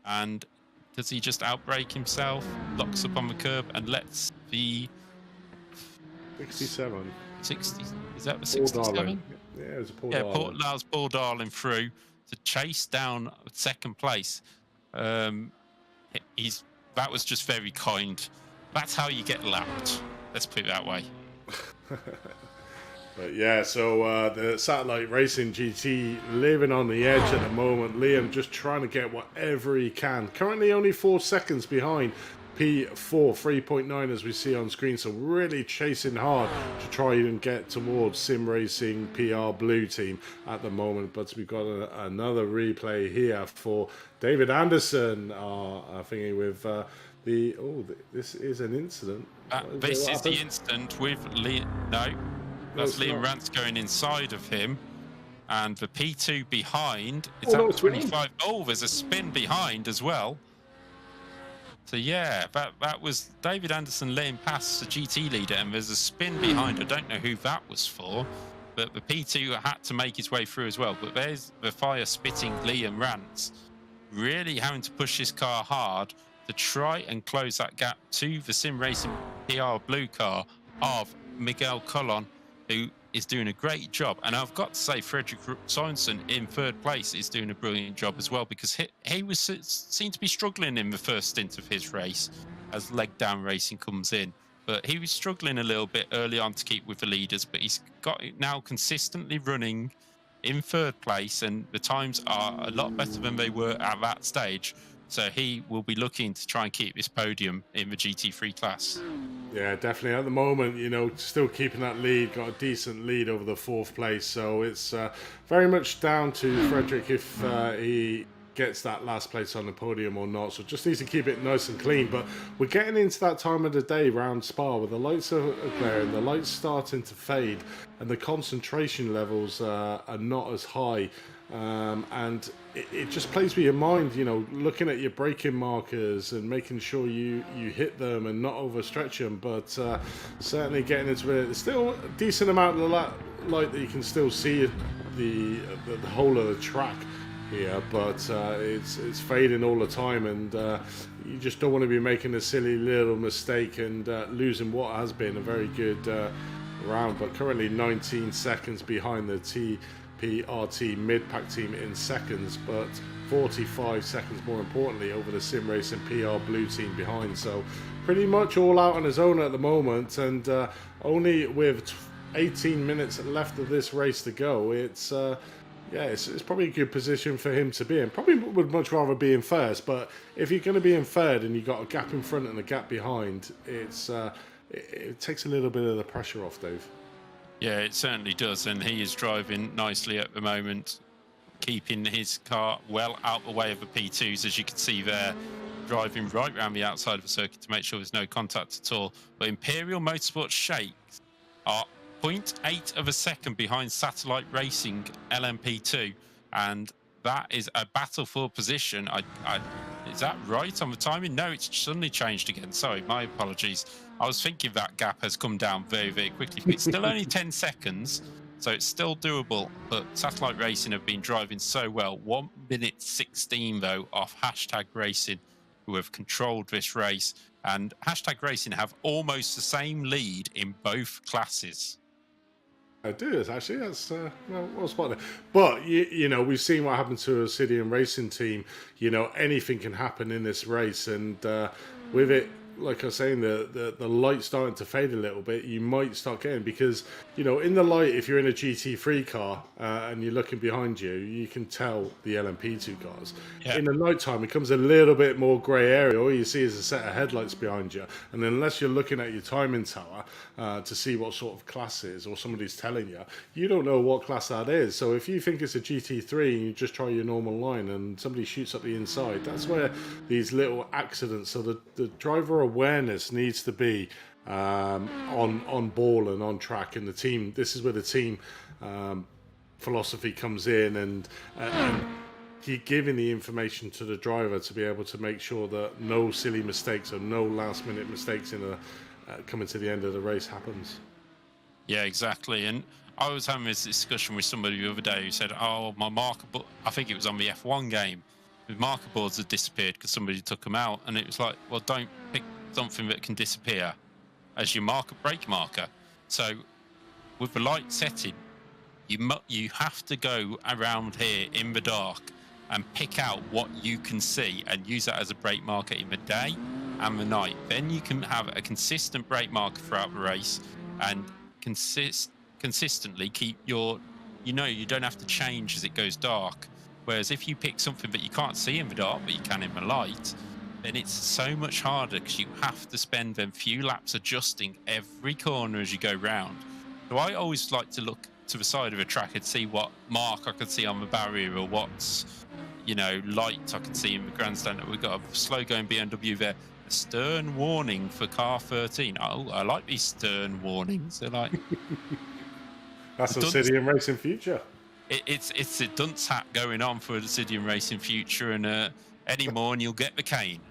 and does he just outbrake himself, locks up on the curb, and lets the 67. 60? Is that the Paul Darling. 67? Yeah, it was a Paul Yeah, Darling. allows Paul Darling through to chase down second place. That was just very kind. That's how you get lapped. Let's put it that way. But yeah, so the Satellite Racing GT living on the edge at the moment. Liam just trying to get whatever he can. Currently only 4 seconds behind P4 3.9 as we see on screen. So really chasing hard to try and get towards Sim Racing PR Blue team at the moment. But we've got another replay here for David Anderson. I think with this is an incident. This is the incident with Liam. No. That's Liam Rance going inside of him, and the P2 behind. It's at 25. Oh, there's a spin behind as well. So yeah, that was David Anderson laying past the GT leader, and there's a spin behind. I don't know who that was for, but the P2 had to make his way through as well. But there's the fire spitting Liam Rance, really having to push his car hard to try and close that gap to the Sim Racing PR Blue car of Miguel Colon, who is doing a great job. And I've got to say, Frederick Sorensen in third place is doing a brilliant job as well, because he seemed to be struggling in the first stint of his race as leg down racing comes in. But he was struggling a little bit early on to keep with the leaders, but he's got it now consistently running in third place, and the times are a lot better than they were at that stage. So he will be looking to try and keep this podium in the GT3 class. Yeah, definitely. At the moment, still keeping that lead, got a decent lead over the fourth place. So it's very much down to Frederick if he gets that last place on the podium or not. So just needs to keep it nice and clean. But we're getting into that time of the day round Spa where the lights are glaring, the lights starting to fade, and the concentration levels are not as high. And it just plays with your mind, looking at your braking markers and making sure you hit them and not overstretch them. But certainly getting into it, there's still a decent amount of light that you can still see the whole of the track here, but it's fading all the time, and you just don't want to be making a silly little mistake and losing what has been a very good round. But currently 19 seconds behind the TPRT mid-pack team in seconds, but 45 seconds more importantly over the Sim Racing PR Blue team behind. So pretty much all out on his own at the moment, and only with 18 minutes left of this race to go, it's probably a good position for him to be in. Probably would much rather be in first, but if you're going to be in third and you've got a gap in front and a gap behind, it takes a little bit of the pressure off, Dave. Yeah, it certainly does, and he is driving nicely at the moment, keeping his car well out the way of the P2s, as you can see there, driving right around the outside of the circuit to make sure there's no contact at all. But Imperial Motorsports Shakes are 0.8 of a second behind Satellite Racing LMP2, and that is a battle for position. Is that right on the timing? No, it's suddenly changed again. Sorry, my apologies. I was thinking that gap has come down very, very quickly. It's still only 10 seconds, so it's still doable. But Satellite Racing have been driving so well. 1 minute 16, though, off Hashtag Racing, who have controlled this race. And Hashtag Racing have almost the same lead in both classes. I do, actually. That's well spotted. But we've seen what happened to a Obsidian Racing team. Anything can happen in this race, and with it, like I was saying, the light starting to fade a little bit, you might start getting, because in the light, if you're in a GT3 car and you're looking behind you, you can tell the LMP2 cars. Yeah. In the night time, it becomes a little bit more grey area. All you see is a set of headlights behind you, and unless you're looking at your timing tower to see what sort of class it is, or somebody's telling you, you don't know what class that is. So if you think it's a GT3 and you just try your normal line and somebody shoots up the inside, that's where these little accidents, so the driver awareness needs to be on ball and on track. And the team, this is where the team philosophy comes in, and giving the information to the driver to be able to make sure that no silly mistakes or no last minute mistakes in coming to the end of the race happens. Yeah, exactly. And I was having this discussion with somebody the other day who said, oh, my marker, but I think it was on the F1 game, the marker boards had disappeared because somebody took them out, and it was like, well, don't pick something that can disappear as your brake marker. So with the light setting, you have to go around here in the dark and pick out what you can see and use that as a brake marker in the day and the night. Then you can have a consistent brake marker throughout the race and consistently keep your, you don't have to change as it goes dark. Whereas if you pick something that you can't see in the dark but you can in the light, then it's so much harder because you have to spend them few laps adjusting every corner as you go round. So I always like to look to the side of a track and see what mark I can see on the barrier, or what's, light I can see in the grandstand. We've got a slow going BMW there. A stern warning for car 13. Oh, I like these stern warnings. They're like that's Obsidian Racing Future. It's a dunce hat going on for Obsidian Racing Future, and any more and you'll get the cane.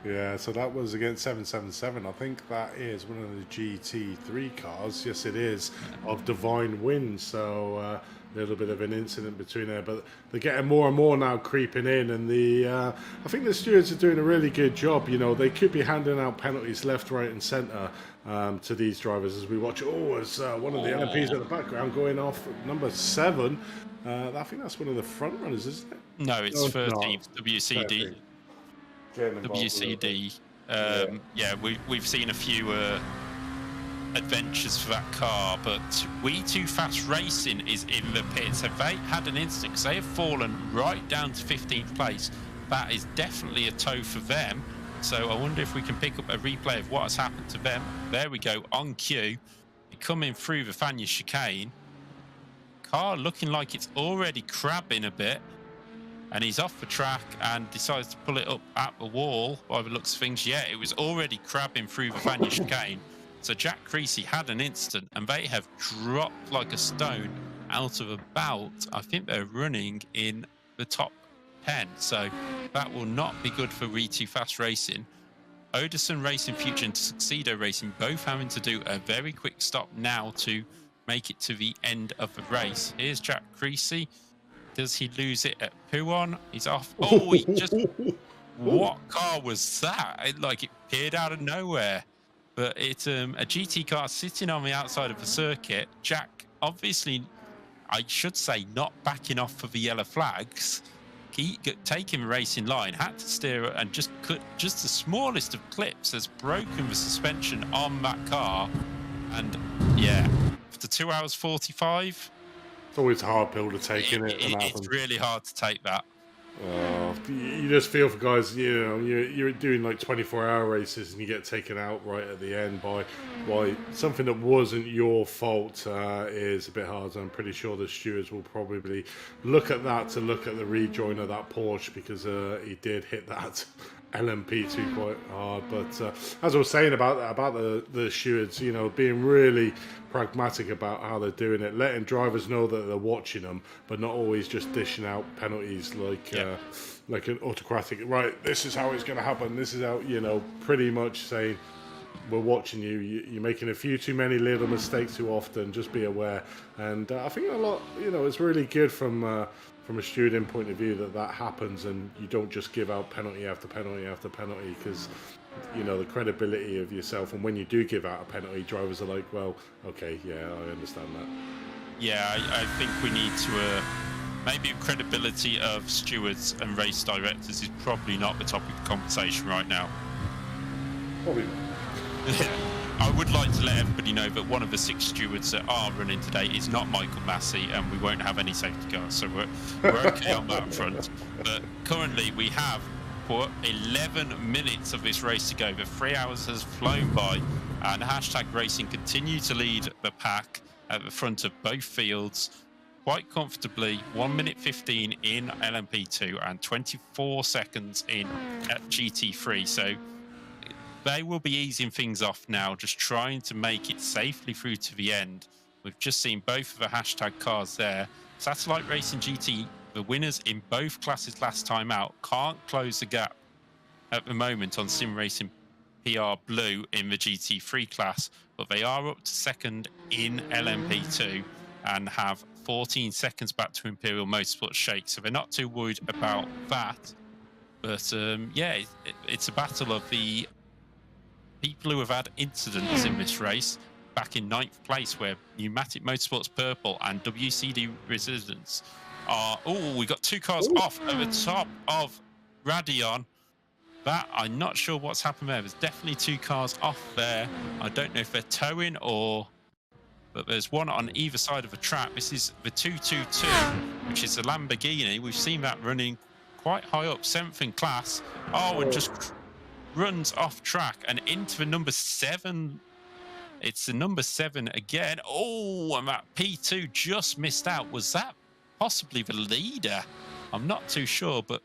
Yeah, so that was against 777. I think that is one of the GT3 cars. Yes, it is, of Divine Wind. So a little bit of an incident between there, but they're getting more and more now creeping in, and I think the stewards are doing a really good job. They could be handing out penalties left, right, and centre to these drivers as we watch. As one of the LMPs in the background going off number 7. I think that's one of the front runners, isn't it? No, it's 13th WCD. WCD. We've seen a few adventures for that car, but We Too Fast Racing is in the pits. Have they had an incident? Because they have fallen right down to 15th place. That is definitely a tow for them. So I wonder if we can pick up a replay of what has happened to them. There we go, on cue. Coming through the Fania chicane. Car looking like it's already crabbing a bit. And he's off the track and decides to pull it up at the wall by the looks of things. Yeah, it was already crabbing through the Fania chicane. So Jack Creasy had an instant, and they have dropped like a stone out of about, I think they're running in the top 10. So that will not be good for We Too Fast Racing. Odison Racing Future and Tuxedo Racing both having to do a very quick stop now to make it to the end of the race. Here's Jack Creasy. Does he lose it at Puon? He's off. Oh, he just... What car was that? It appeared out of nowhere. But it's a GT car sitting on the outside of the circuit. Jack, obviously, I should say, not backing off for the yellow flags. He taking the racing line, had to steer it, and just the smallest of clips has broken the suspension on that car. And yeah, after 2 hours 45... It's always a hard pill to take, isn't it? It's really hard to take that. You just feel for guys, you're doing 24-hour races and you get taken out right at the end by something that wasn't your fault. Is a bit hard. I'm pretty sure the stewards will probably look at the rejoin of that Porsche, because he did hit that LMP2 quite hard. But as I was saying about the stewards, being really pragmatic about how they're doing it, letting drivers know that they're watching them, but not always just dishing out penalties like an autocratic. Right, this is how it's going to happen. This is how, pretty much saying, we're watching you. You're making a few too many little mistakes too often. Just be aware. And I think a lot, it's really good from a student point of view that happens, and you don't just give out penalty after penalty after penalty, because the credibility of yourself, and when you do give out a penalty, drivers are like, well, okay, yeah, I understand that. Yeah, I think we need to maybe credibility of stewards and race directors is probably not the topic of conversation right now. Probably not. I would like to let everybody know that one of the 6 stewards that are running today is not Michael Massey, and we won't have any safety cars, so we're okay on that front. But currently we have, for 11 minutes of this race to go, the 3 hours has flown by, and Hashtag Racing continue to lead the pack at the front of both fields quite comfortably. 1 minute 15 in LMP2 and 24 seconds in GT3. So they will be easing things off now, just trying to make it safely through to the end. We've just seen both of the Hashtag cars there. Satellite Racing GT, the winners in both classes last time out, can't close the gap at the moment on Sim Racing PR Blue in the GT3 class, but they are up to second in LMP2 and have 14 seconds back to Imperial Motorsports Shake, so they're not too worried about that. But yeah, it's a battle of the people who have had incidents in this race. Back in 9th place, where Pneumatic Motorsports Purple and WCD Resistance are... Oh, we got 2 cars off at the top of Radion. That, I'm not sure what's happened there. There's definitely 2 cars off there. I don't know if they're towing or... But there's one on either side of the track. This is the 222, which is a Lamborghini. We've seen that running quite high up, 7th in class. Oh, and just runs off track and into the number 7. It's the number 7 again. Oh, and that P2 just missed out. Was that possibly the leader? I'm not too sure, but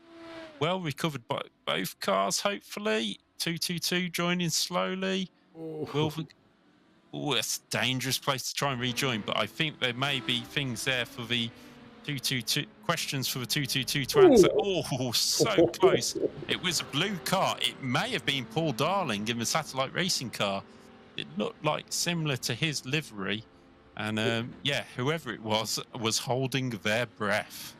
well recovered by both cars, hopefully. 222 joining slowly. Oh, it's a dangerous place to try and rejoin, but I think there may be things there for the 222, questions for the 222 to answer. Oh, so close. It was a blue car. It may have been Paul Darling in the satellite racing car. It looked like similar to his livery, and yeah, whoever it was holding their breath.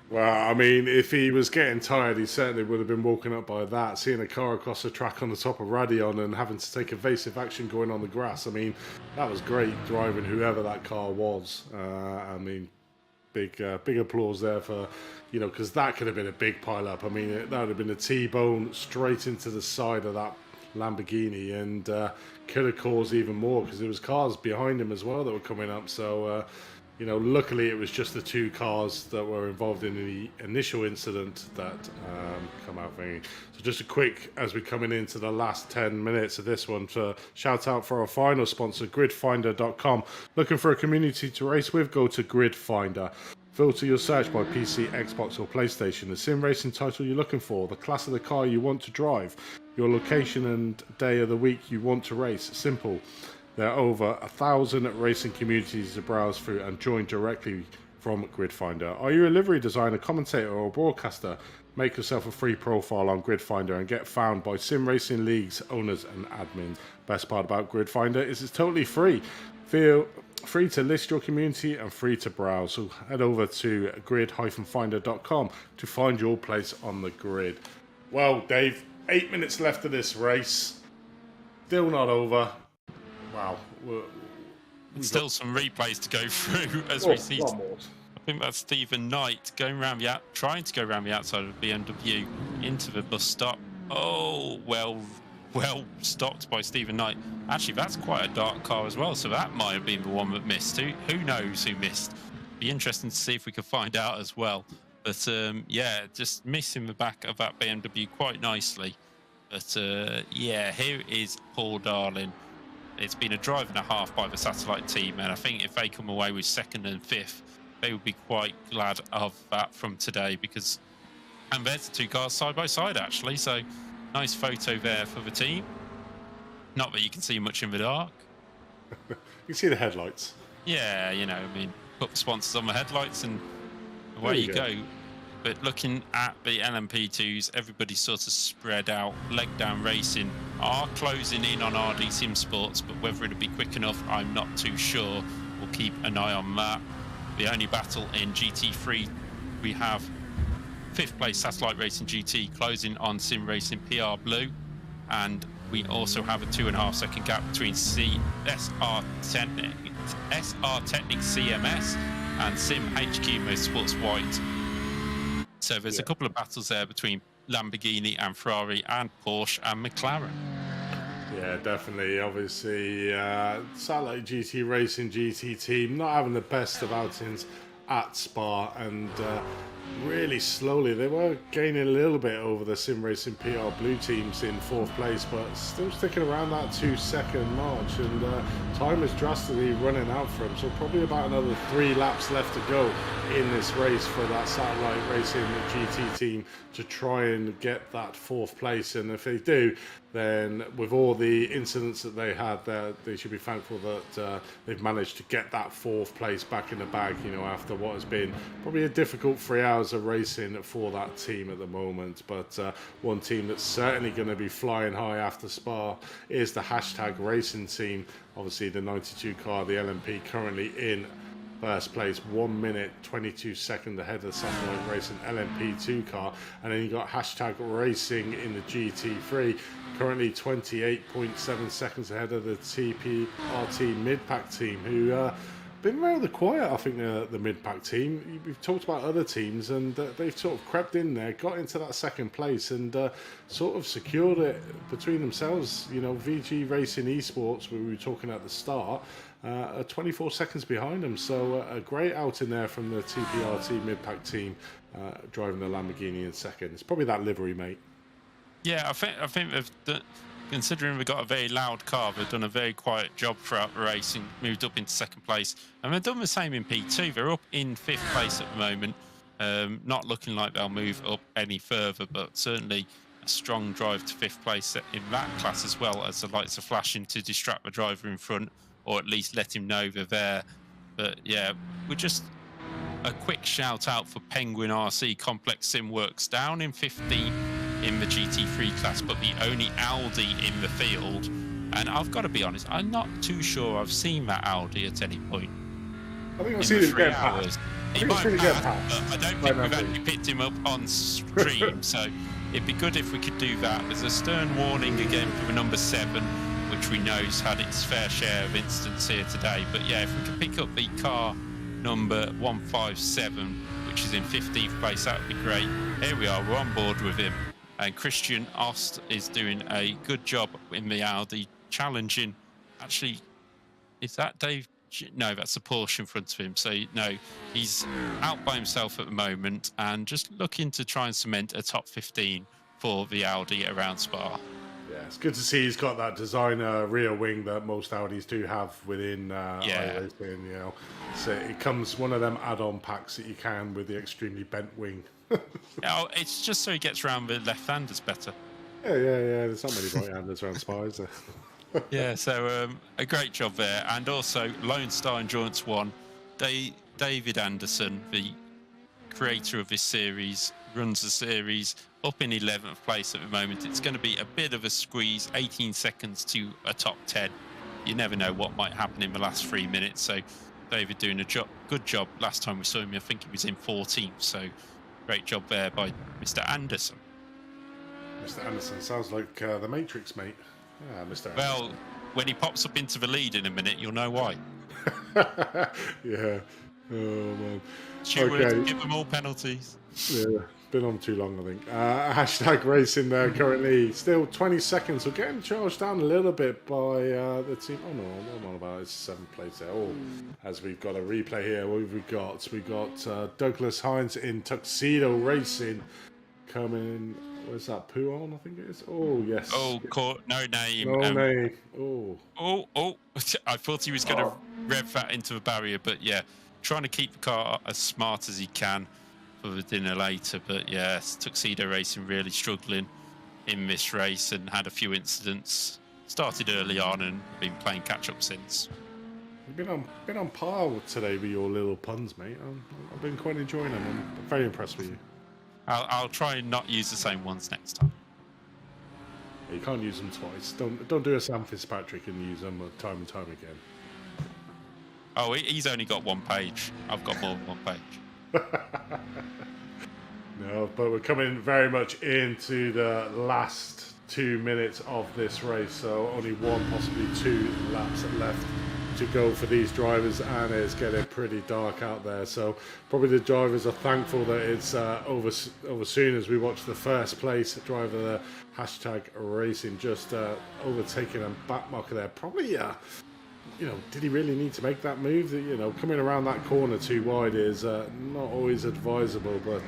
Well, I mean, if he was getting tired, he certainly would have been woken up by that, seeing a car across the track on the top of Radion and having to take evasive action going on the grass. I mean, that was great driving, whoever that car was. I mean, big applause there for, you know, because that could have been a big pile up. I mean, that would have been a T-bone straight into the side of that Lamborghini, and could have caused even more because there was cars behind him as well that were coming up. So you know, luckily it was just the 2 cars that were involved in the initial incident that come out thingy. So just a quick, as we're coming into the last 10 minutes of this one, to shout out for our final sponsor, gridfinder.com. Looking for a community to race with? Go to Gridfinder. Filter your search by PC, Xbox or PlayStation, the sim racing title you're looking for, the class of the car you want to drive, your location and day of the week you want to race. Simple. There are over 1,000 racing communities to browse through and join directly from Gridfinder. Are you a livery designer, commentator or broadcaster? Make yourself a free profile on Gridfinder and get found by sim racing leagues, owners and admins. Best part about Gridfinder is it's totally free. Feel free to list your community and free to browse. So head over to grid-finder.com to find your place on the grid. Well, Dave, 8 minutes left of this race. Still not over. Wow. Still some replays to go through as we see. I think that's Stephen Knight going around trying to go around the outside of the BMW into the bus stop. Oh, well stopped by Stephen Knight. Actually, that's quite a dark car as well, so that might have been the one that missed. Who knows who missed? Be interesting to see if we can find out as well. But yeah, just missing the back of that BMW quite nicely. But yeah, here is Paul Darling. It's been a drive and a half by the satellite team, and I think if they come away with 2nd and 5th, they would be quite glad of that from today, because... And there's the 2 cars side by side, actually, so nice photo there for the team. Not that you can see much in the dark. You can see the headlights. Yeah, you know, I mean, put the sponsors on the headlights and away you go. But looking at the LMP2s, everybody's sort of spread out. Leg Down Racing are closing in on RD Sim Sports, but whether it'll be quick enough, I'm not too sure. We'll keep an eye on that. The only battle in GT3, we have 5th place Satellite Racing GT closing on Sim Racing PR Blue, and we also have a 2.5 second gap between SR Technics CMS and Sim HQ Motorsports White. So there's a couple of battles there between Lamborghini and Ferrari and Porsche and McLaren. Yeah, definitely. Obviously, Satellite GT Racing GT team not having the best of outings at Spa, and really slowly they were gaining a little bit over the Sim Racing PR Blue teams in 4th place, but still sticking around that 2-second march, and time is drastically running out for them, so probably about another 3 laps left to go in this race for that Satellite Racing GT team to try and get that 4th place. And if they do, then with all the incidents that they had there, they should be thankful that they've managed to get that 4th place back in the bag, you know, after what has been probably a difficult 3 hours of racing for that team at the moment. But one team that's certainly going to be flying high after Spa is the Hashtag Racing team. Obviously the 92 car, the LMP, currently in first place, 1 minute 22 seconds ahead of the Satellite Racing LMP2 car. And then you got Hashtag Racing in the GT3, currently 28.7 seconds ahead of the TPRT mid-pack team, who been rather quiet, I think, the mid-pack team. We've talked about other teams, and they've sort of crept in there, got into that second place, and sort of secured it between themselves. You know, VG Racing Esports, where we were talking at the start, are 24 seconds behind them. So a great outing there from the TPRT mid-pack team, driving the Lamborghini in second. It's probably that livery, mate. Yeah, I think they've done, considering we've got a very loud car, they've done a very quiet job throughout the race and moved up into second place. And they've done the same in P2. They're up in fifth place at the moment, not looking like they'll move up any further, but certainly a strong drive to fifth place in that class, as well as the lights are flashing to distract the driver in front, or at least let him know they're there. But yeah, we're just a quick shout out for Penguin RC Complex Sim Works, down in 15th in the GT3 class, but the only Audi in the field. And I've got to be honest, I'm not too sure I've seen that Audi at any point. I think I've seen it get past. He might have, but I don't think we've actually picked him up on stream, so it'd be good if we could do that. There's a stern warning again for the number 7, which we know's had its fair share of incidents here today. But yeah, if we could pick up the car number 157, which is in 15th place, that would be great. Here we are, we're on board with him. And Christian Ost is doing a good job in the Audi, challenging. Actually, is that Dave? No, that's a Porsche in front of him. So, no, he's out by himself at the moment and just looking to try and cement a top 15 for the Audi around Spa. Yeah, it's good to see he's got that designer rear wing that most Audis do have within iRacing, you know. So it comes one of them add-on packs that you can with the extremely bent wing. Oh, it's just so he gets around the left-handers better. Yeah. There's not many right-handers around Spa, is there? Yeah, so a great job there. And also Lone Star Endurance 1, David Anderson, the creator of this series, runs the series up in 11th place at the moment. It's going to be a bit of a squeeze, 18 seconds to a top 10. You never know what might happen in the last 3 minutes. So David doing a good job. Last time we saw him, I think he was in 14th. So great job there by Mr. Anderson. Mr. Anderson sounds like the Matrix, mate. Yeah, Mr. Anderson. Well, when he pops up into the lead in a minute, you'll know why. Yeah. Oh, man. Steward, give them all penalties. Yeah, been on too long, I think. Hashtag Racing there currently still 20 seconds. We're getting charged down a little bit by the team. Oh no, what am I on about? It's 7th place there. Oh, as we've got a replay here, what have we got? We've got Douglas Hines in Tuxedo Racing coming. Where's that? Puon, I think it is. Oh, yes. Oh, no name. No name. Oh. Oh. I thought he was going to rev that into the barrier, but yeah, trying to keep the car as smart as he can for the dinner later. But yes, Tuxedo Racing really struggling in this race and had a few incidents. Started early on and been playing catch up since. You've been on par today with your little puns, mate. I've been quite enjoying them. I'm very impressed with you. I'll try and not use the same ones next time. You can't use them twice. Don't do a Sam Fitzpatrick and use them time and time again. Oh, he's only got 1 page. I've got more than 1 page. No, but we're coming very much into the last 2 minutes of this race, so only 1, possibly 2 laps left to go for these drivers, and it's getting pretty dark out there, so probably the drivers are thankful that it's over soon, as we watch the first place driver, the Hashtag Racing, just overtaking a backmarker there. Probably did he really need to make that move? Coming around that corner too wide is not always advisable, but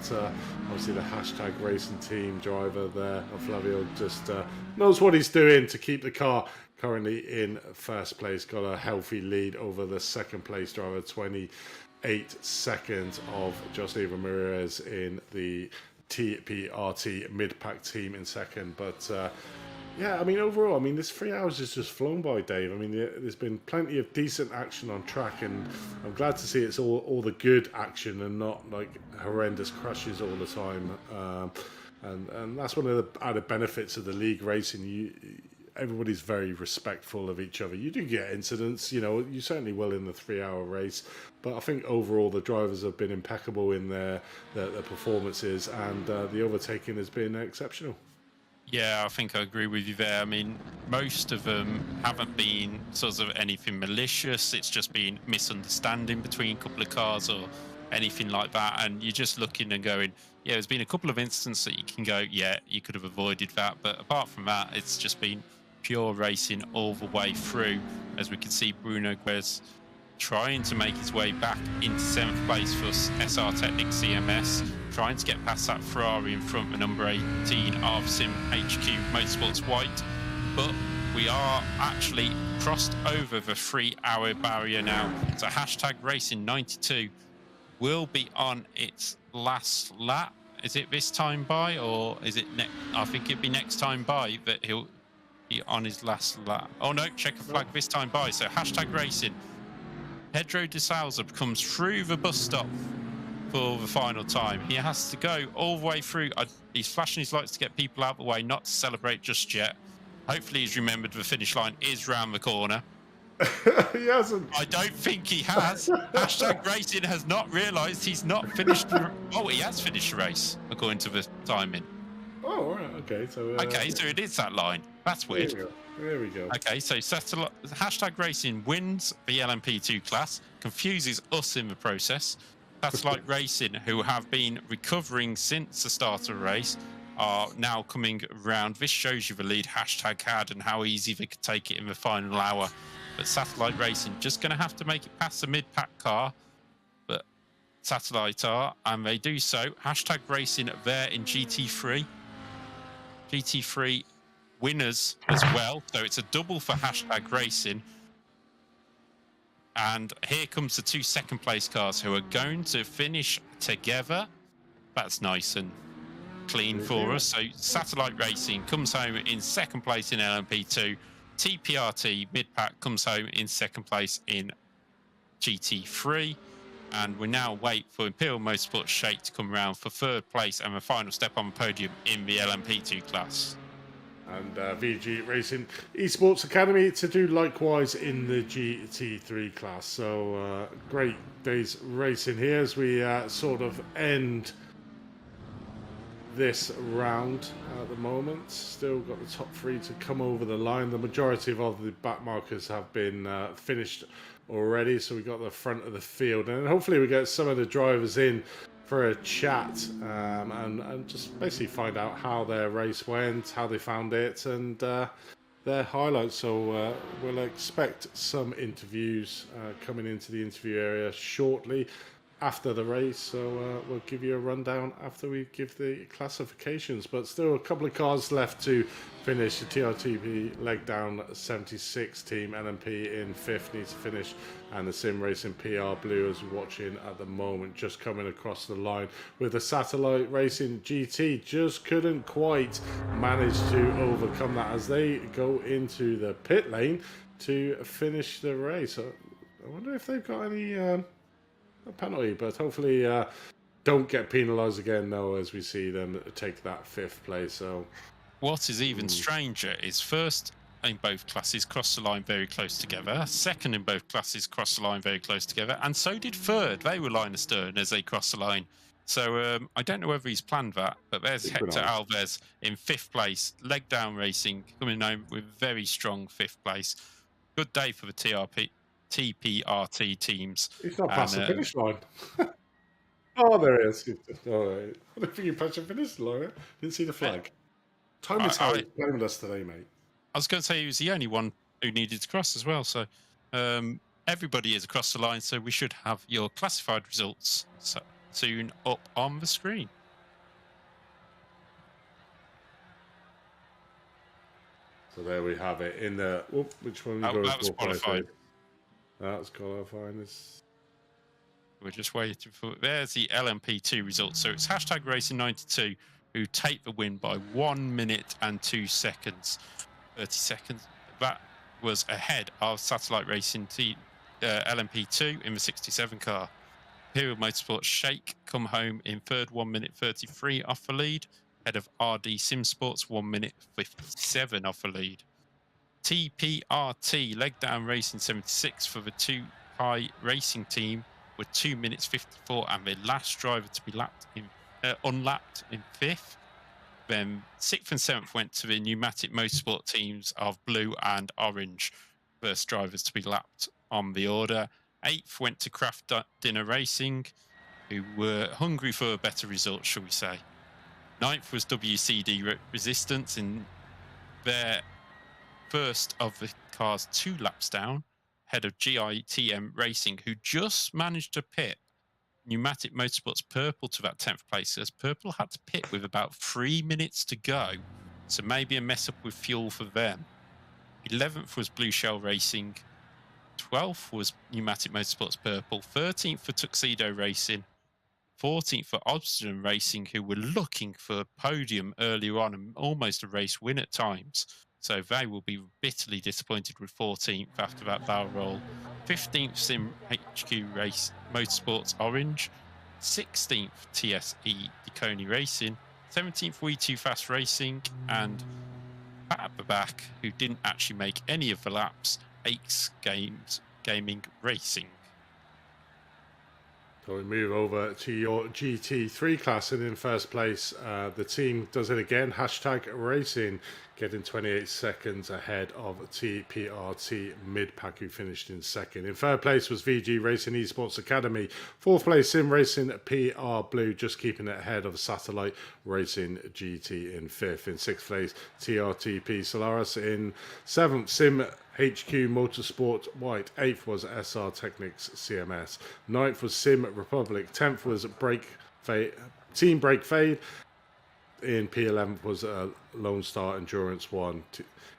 obviously the Hashtag Racing team driver there, Flavio, just knows what he's doing to keep the car currently in first place. Got a healthy lead over the second place driver, 28 seconds of Jose Ramirez in the TPRT mid-pack team in second. But yeah, I mean, overall, I mean, this 3 hours has just flown by, Dave. I mean, there's been plenty of decent action on track, and I'm glad to see it's all the good action and not like horrendous crashes all the time. And that's one of the added benefits of the league racing. everybody's very respectful of each other. You do get incidents, you certainly will in the 3-hour race, but I think overall the drivers have been impeccable in their performances, and the overtaking has been exceptional. Yeah, I think I agree with you there. I mean, most of them haven't been sort of anything malicious. It's just been misunderstanding between a couple of cars or anything like that. And you're just looking and going, yeah, there's been a couple of instances that you can go, yeah, you could have avoided that. But apart from that, it's just been pure racing all the way through. As we can see, Bruno Guez trying to make his way back into 7th place for SR Technic CMS, trying to get past that Ferrari in front of number 18 of Sim HQ Motorsports White. But we are actually crossed over the 3-hour barrier now. So hashtag Racing 92 will be on its last lap. Is it this time by, or is it next? I think it'd be next time by that he'll be on his last lap. Oh no, check a flag this time by. So hashtag Racing. Pedro de Souza comes through the bus stop for the final time. He has to go all the way through. He's flashing his lights to get people out of the way, not to celebrate just yet. Hopefully he's remembered the finish line is round the corner. He hasn't. I don't think he has. Hashtag Racing has not realised he's not finished. Oh, he has finished the race, according to the timing. Oh, right. Okay. So it is that line. That's weird. There we go. Okay, so hashtag Racing wins the LMP2 class, confuses us in the process. Satellite Racing, who have been recovering since the start of the race, are now coming around. This shows you the lead hashtag had and how easy they could take it in the final hour. But Satellite Racing just going to have to make it past the mid-pack car, but Satellite are, and they do so. Hashtag Racing there in GT3. GT3 winners as well, so it's a double for hashtag Racing. And here comes the 2 second place cars who are going to finish together. That's nice and clean for us. So Satellite Racing comes home in 2nd place in LMP2. TPRT mid-pack comes home in 2nd place in GT3. And we now wait for Imperial Motorsports Shake to come around for 3rd place and the final step on the podium in the LMP2 class. And VG Racing Esports Academy to do likewise in the GT3 class. So great days racing here as we sort of end this round at the moment. Still got the top 3 to come over the line. The majority of the back markers have been finished already, so we got the front of the field, and hopefully we get some of the drivers in for a chat and just basically find out how their race went, how they found it, and their highlights. So we'll expect some interviews coming into the interview area shortly after the race. So we'll give you a rundown after we give the classifications. But still a couple of cars left to finish. The TRTP leg down 76 team LMP in 5th needs to finish, and the Sim Racing PR Blue as we're watching at the moment just coming across the line with the Satellite Racing GT just couldn't quite manage to overcome that as they go into the pit lane to finish the race. I wonder if they've got any a penalty, but hopefully don't get penalised again though, as we see them take that 5th place. So what is even stranger is 1st in both classes crossed the line very close together, 2nd in both classes crossed the line very close together, and so did 3rd. They were line astern as they crossed the line. So I don't know whether he's planned that, but there's Hector Alves in 5th place. Leg down racing coming home with very strong 5th place. Good day for the TPRT teams. He's not past the finish line. Oh, there he is. All right. I don't think you passed the finish line. Didn't see the flag. Time is how he's blamed us today, mate. I was going to say he was the only one who needed to cross as well. So everybody is across the line. So we should have your classified results soon up on the screen. So there we have it. In the which one? That was qualified. That was qualifying. We're just waiting for. There's the LMP2 results. So it's hashtag Racing 92 who take the win by 1 minute and 2 seconds, 30 seconds. That was ahead of Satellite Racing LMP2 in the 67 car. Imperial Motorsports Shake come home in 3rd, 1 minute 33 off the lead, ahead of RD Sim Sports 1 minute 57 off the lead. TPRT, Leg Down Racing 76 for the 2-High Racing team were 2 minutes 54 and the last driver to be unlapped in 5th. Then 6th and 7th went to the Pneumatic Motorsport teams of Blue and Orange, first drivers to be lapped on the order. 8th went to Craft Dinner Racing, who were hungry for a better result, shall we say. 9th was WCD Resistance in their first of the cars 2 laps down, ahead of GITM Racing, who just managed to pit Pneumatic Motorsports Purple to that 10th place, as Purple had to pit with about 3 minutes to go, so maybe a mess up with fuel for them. 11th was Blue Shell Racing, 12th was Pneumatic Motorsports Purple, 13th for Tuxedo Racing, 14th for Obsidian Racing, who were looking for a podium earlier on and almost a race win at times. So they will be bitterly disappointed with 14th after that barrel roll. 15th Sim HQ Race Motorsports Orange. 16th TSE Deconi Racing. 17th We2 Fast Racing. And at the back, who didn't actually make any of the laps, Aches Gaming Racing. So we move over to your GT3 class, and in first place, the team does it again. #Racing, getting 28 seconds ahead of TPRT Mid-Pack, who finished in second. In third place was VG Racing Esports Academy. Fourth place, Sim Racing PR Blue, just keeping it ahead of Satellite Racing GT in fifth. In sixth place, TRTP Solaris. In seventh, Sim HQ Motorsport White. 8th was SR Technics CMS. 9th was Sim Republic. 10th was Team Break Fade. In P11 was Lone Star Endurance 1.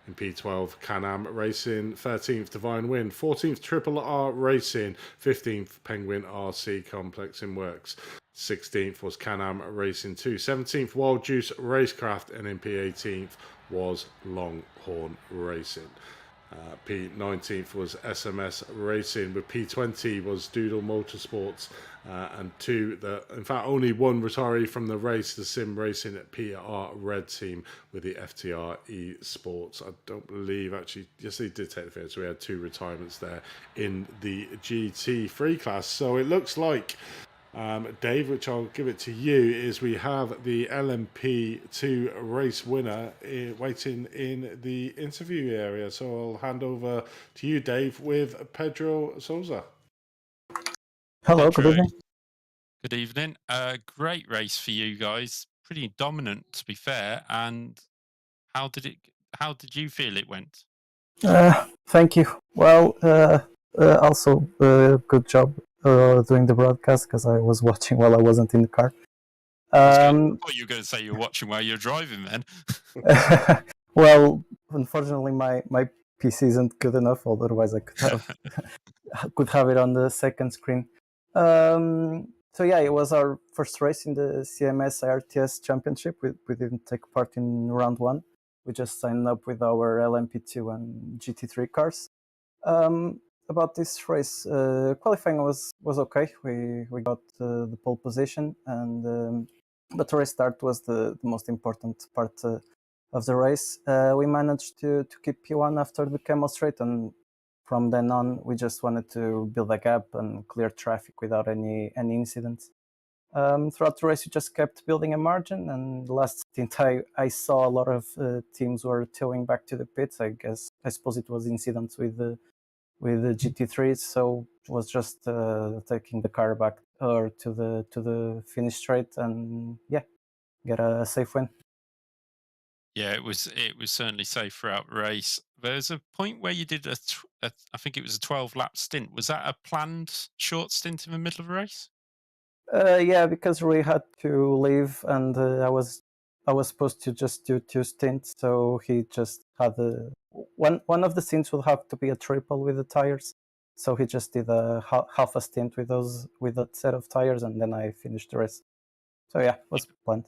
In P12, Can-Am Racing. 13th, Divine Wind. 14th, Triple R Racing. 15th, Penguin RC Complex in Works. 16th was Can-Am Racing 2. 17th, Wild Juice Racecraft. And in P18th was Longhorn Racing. P19th was SMS Racing, with P20 was Doodle Motorsports, and only one retiree from the race, the Sim Racing at PR Red Team with the FTR Esports. I don't believe, actually, yes, they did take the field, so we had 2 retirements there in the GT3 class. So it looks like, Dave, which I'll give it to you, is we have the LMP2 race winner waiting in the interview area. So I'll hand over to you, Dave, with Pedro Souza. Hello, Pedro, good evening. Good evening. Great race for you guys. Pretty dominant, to be fair. And how did you feel it went? Thank you. Well, also good job doing the broadcast, because I was watching while I wasn't in the car. I thought you were going to say you were watching while you're driving then. Well, unfortunately, my PC isn't good enough. Otherwise, I could have it on the second screen. So yeah, it was our first race in the CMS IRTS Championship. We didn't take part in round 1. We just signed up with our LMP2 and GT3 cars. About this race, qualifying was okay. We got the pole position, and but the race start was the most important part of the race. We managed to keep P1 after the Camel Straight, and from then on, we just wanted to build a gap and clear traffic without any incidents. Throughout the race, we just kept building a margin, and the last stint I saw a lot of teams were towing back to the pits. I suppose it was incidents with the GT3, so it was just taking the car back to the finish straight, and yeah, get a safe win. Yeah, it was certainly safe throughout the race. There's a point where you did I think it was a 12-lap stint. Was that a planned short stint in the middle of the race? Yeah, because we had to leave, and I was supposed to just do 2 stints, so he just had one of the stints would have to be a triple with the tires, so he just did a half a stint with that set of tires, and then I finished the race. So yeah, it was planned.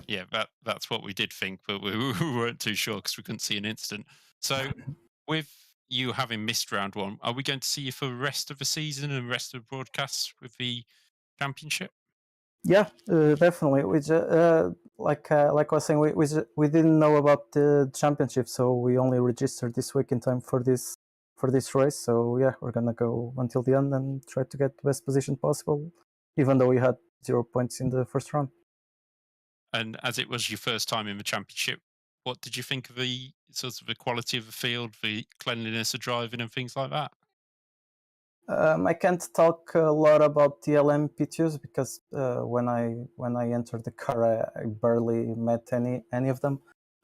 Yeah, that's what we did think, but we weren't too sure because we couldn't see an incident. So, with you having missed round 1, are we going to see you for the rest of the season and the rest of the broadcasts with the championship? Yeah, definitely. like I was saying, we didn't know about the championship, so we only registered this week in time for this race. So yeah, we're gonna go until the end and try to get the best position possible, even though we had 0 points in the first round. And as it was your first time in the championship, what did you think of the sort of the quality of the field, the cleanliness of driving, and things like that? I can't talk a lot about the LMP2s because when I entered the car, I barely met any of them.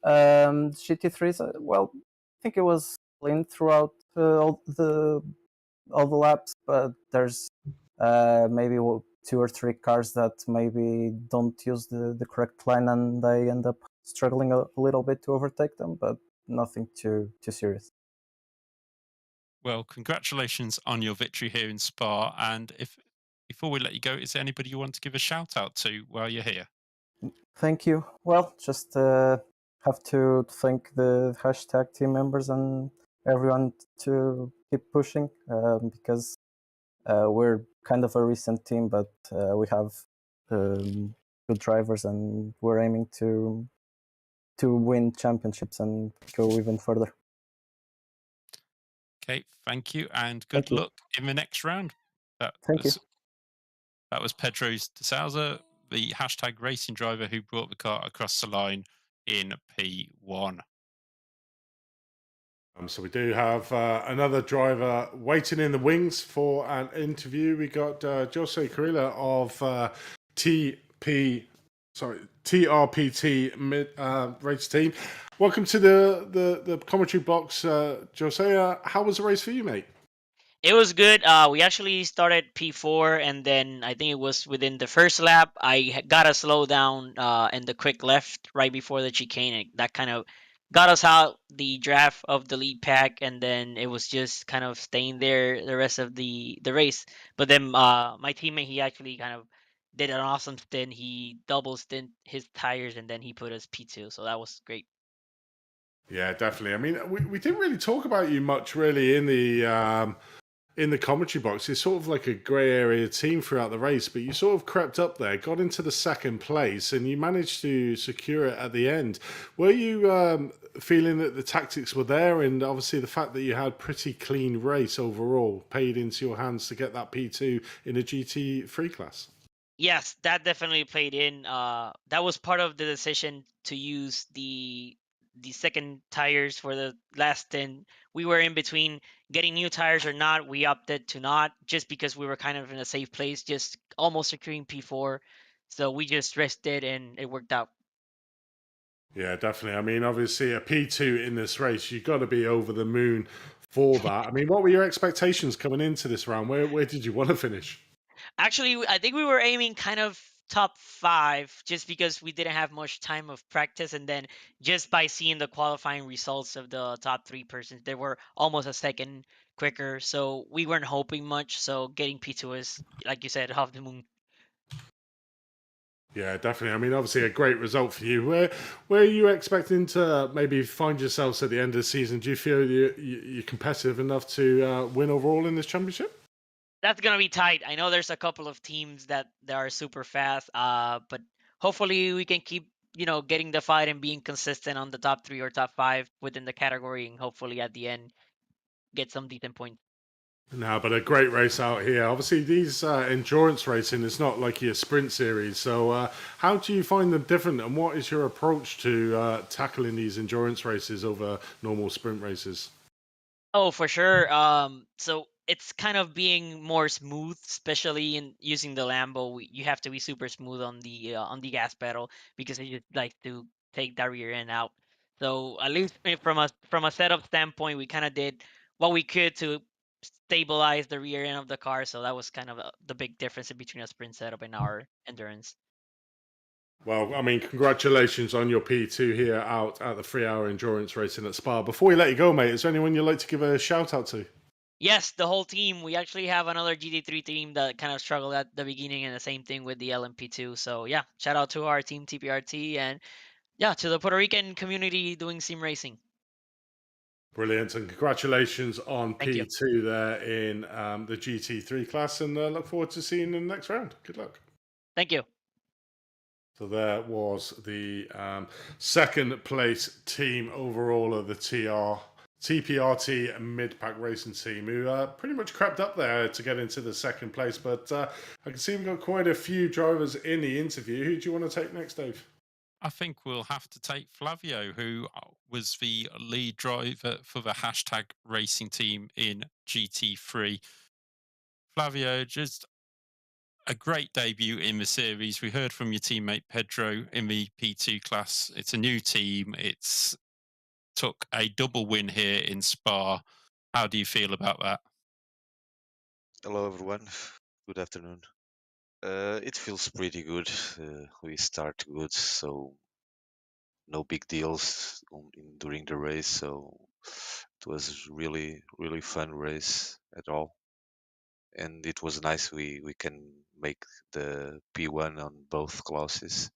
GT3s, well, I think it was clean throughout all the laps, but there's maybe 2 or 3 cars that maybe don't use the correct line, and I end up struggling a little bit to overtake them, but nothing too serious. Well, congratulations on your victory here in Spa. And if before we let you go, is there anybody you want to give a shout out to while you're here? Thank you. Well, just have to thank the hashtag team members and everyone to keep pushing because we're kind of a recent team, but we have good drivers, and we're aiming to win championships and go even further. Okay, thank you, and Thank good you. luck in the next round. Thank you. That was Pedro de Souza, the hashtag racing driver who brought the car across the line in P1. So we do have another driver waiting in the wings for an interview. We got Jose Carrilla of TRPT race team. Welcome to the commentary box, Jose. How was the race for you, mate? It was good. We actually started P4, and then I think it was within the first lap, I got a slow down and the quick left right before the chicane. And that kind of got us out the draft of the lead pack, and then it was just kind of staying there the rest of the race. But then my teammate, he actually kind of did an awesome stint. He double stint his tires, and then he put us P2, so that was great. Yeah, definitely. I mean, we didn't really talk about you much, really, in the commentary box. It's sort of like a grey area team throughout the race, but you sort of crept up there, got into the second place, and you managed to secure it at the end. Were you feeling that the tactics were there, and obviously the fact that you had pretty clean race overall paid into your hands to get that P2 in a GT3 class? Yes, that definitely played in. That was part of the decision to use the second tires for the last stint. We were in between getting new tires or not. We opted to not, just because we were kind of in a safe place, just almost securing P4. So we just rested, and it worked out. Yeah, definitely. I mean, obviously a P2 in this race, you've got to be over the moon for that. I mean, what were your expectations coming into this round? Where did you want to finish? Actually, I think we were aiming kind of top 5, just because we didn't have much time of practice, and then just by seeing the qualifying results of the top 3 persons, they were almost a second quicker, so we weren't hoping much. So getting P2 is, like you said, half the moon. Yeah, definitely. I mean, obviously a great result for you. Where are you expecting to maybe find yourselves at the end of the season? Do you feel you're competitive enough to win overall in this championship? That's gonna be tight. I know there's a couple of teams that are super fast, but hopefully we can keep getting the fight and being consistent on the top 3 or top 5 within the category, and hopefully at the end get some decent points. No, but a great race out here. Obviously, these endurance racing is not like your sprint series. So, how do you find them different, and what is your approach to tackling these endurance races over normal sprint races? Oh, for sure. So it's kind of being more smooth, especially in using the Lambo. You have to be super smooth on the gas pedal, because you just like to take that rear end out. So at least from a setup standpoint, we kind of did what we could to stabilize the rear end of the car. So that was kind of the big difference between a sprint setup and our endurance. Well, I mean, congratulations on your P2 here out at the 3-hour endurance racing at Spa. Before we let you go, mate, is there anyone you'd like to give a shout out to? Yes, the whole team. We actually have another GT3 team that kind of struggled at the beginning, and the same thing with the LMP2. So yeah, shout out to our team TPRT, and yeah, to the Puerto Rican community doing sim racing. Brilliant, and congratulations on Thank you. P2 there in the GT3 class, and look forward to seeing you in the next round. Good luck. Thank you. So there was the second place team overall of the TPRT mid-pack racing team, who pretty much crept up there to get into the second place. But I can see we've got quite a few drivers in the interview. Who do you want to take next, Dave? I think we'll have to take Flavio, who was the lead driver for the hashtag racing team in GT3. Flavio, just a great debut in the series. We heard from your teammate Pedro in the P2 class. It's a new team. It's took a double win here in Spa. How do you feel about that? Hello everyone, good afternoon. It feels pretty good. We start good, so no big deals during the race. So it was really fun race at all, and it was nice. We can make the P1 on both classes.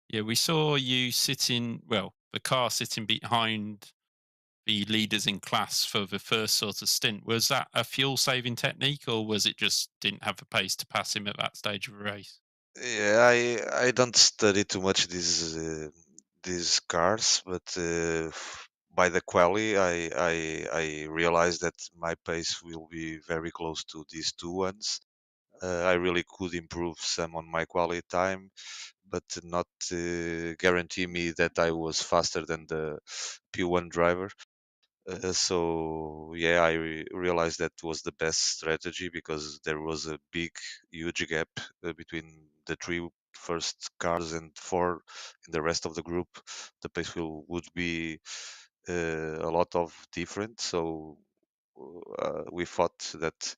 Yeah, we saw you sitting, well, the car sitting behind the leaders in class for the first sort of stint. Was that a fuel saving technique, or was it just didn't have the pace to pass him at that stage of the race? Yeah, I don't study too much these cars, but by the quali, I realized that my pace will be very close to these two ones. I really could improve some on my quality time, but not guarantee me that I was faster than the P1 driver. So yeah, I realized that was the best strategy because there was a huge gap between the three first cars and four in the rest of the group. The pace would be a lot of different. So we thought that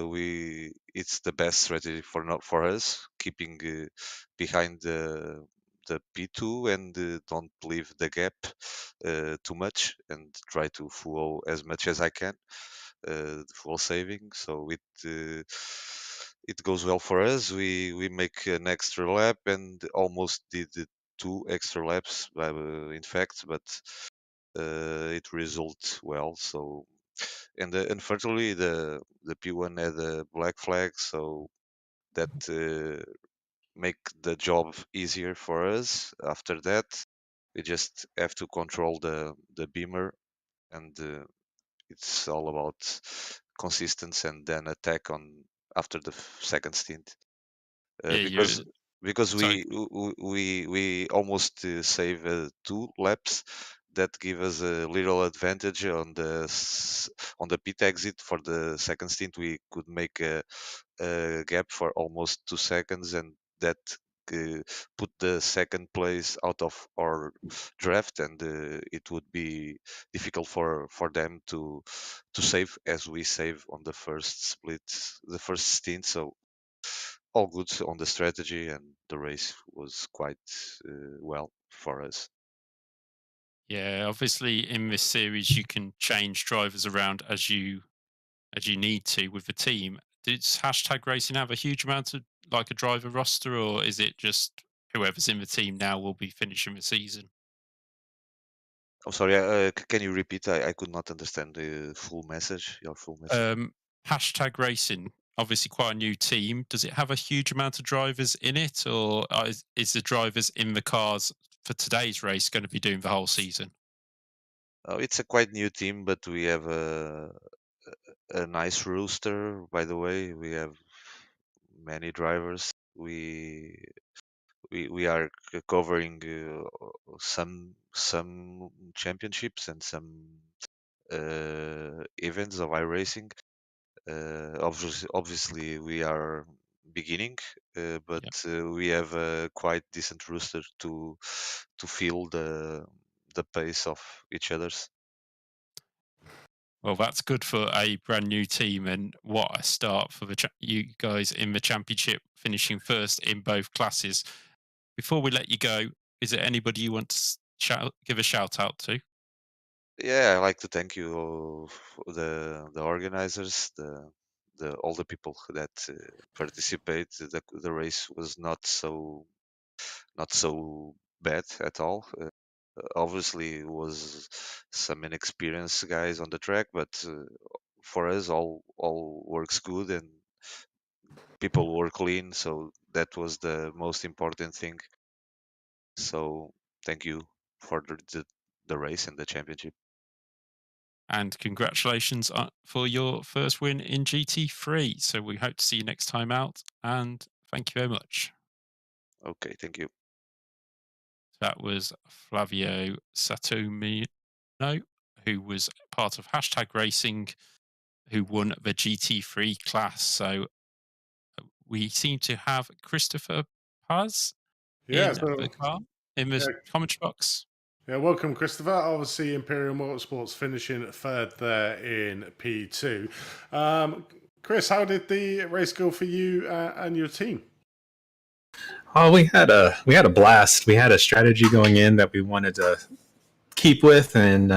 we it's the best strategy for not for us keeping behind the P2 and don't leave the gap too much and try to follow as much as I can full saving. So it goes well for us. We make an extra lap and almost did two extra laps in fact, but it results well. So and unfortunately the P1 had a black flag, so that make the job easier for us. After that, we just have to control the beamer, and it's all about consistency and then attack on after the second stint. Yeah, Because you because sorry. we almost save 2 laps that give us a little advantage on the pit exit for the second stint. We could make a gap for almost 2 seconds, and that uh, put the second place out of our draft, and it would be difficult for them to save as we save on the first split, the first stint. So all good on the strategy, and the race was quite well for us. Yeah, obviously in this series you can change drivers around as you need to with the team. Does hashtag racing have a huge amount of like a driver roster, or is it just whoever's in the team now will be finishing the season? I'm sorry, can you repeat? I could not understand the full message, your full message. Um, hashtag racing, obviously quite a new team. Does it have a huge amount of drivers in it, or is the drivers in the cars for today's race going to be doing the whole season? It's a quite new team, but we have a nice rooster. By the way, we have many drivers. We are covering some championships and some events of iRacing. Obviously, we are beginning, but Yeah. we have a quite decent rooster to feel the pace of each other's. Well, that's good for a brand new team, and what a start for you guys in the championship, finishing first in both classes. Before we let you go, is there anybody you want to give a shout out to? Yeah, I like to thank you, the organizers, the all the people that participate. The race was not so bad at all. Obviously, it was some inexperienced guys on the track, but for us, all works good, and people were clean, so that was the most important thing. So thank you for the race and the championship. And congratulations for your first win in GT3. So we hope to see you next time out. And thank you very much. Okay, thank you. That was Flavio Satomino, who was part of #Racing, who won the GT3 class. So we seem to have Christopher Paz Yeah, in so the car, in the commentary box. yeah, welcome, Christopher. Obviously, Imperial Motorsports finishing third there in P2. Chris, how did the race go for you and your team? Oh, we had a blast. We had a strategy going in that we wanted to keep with, and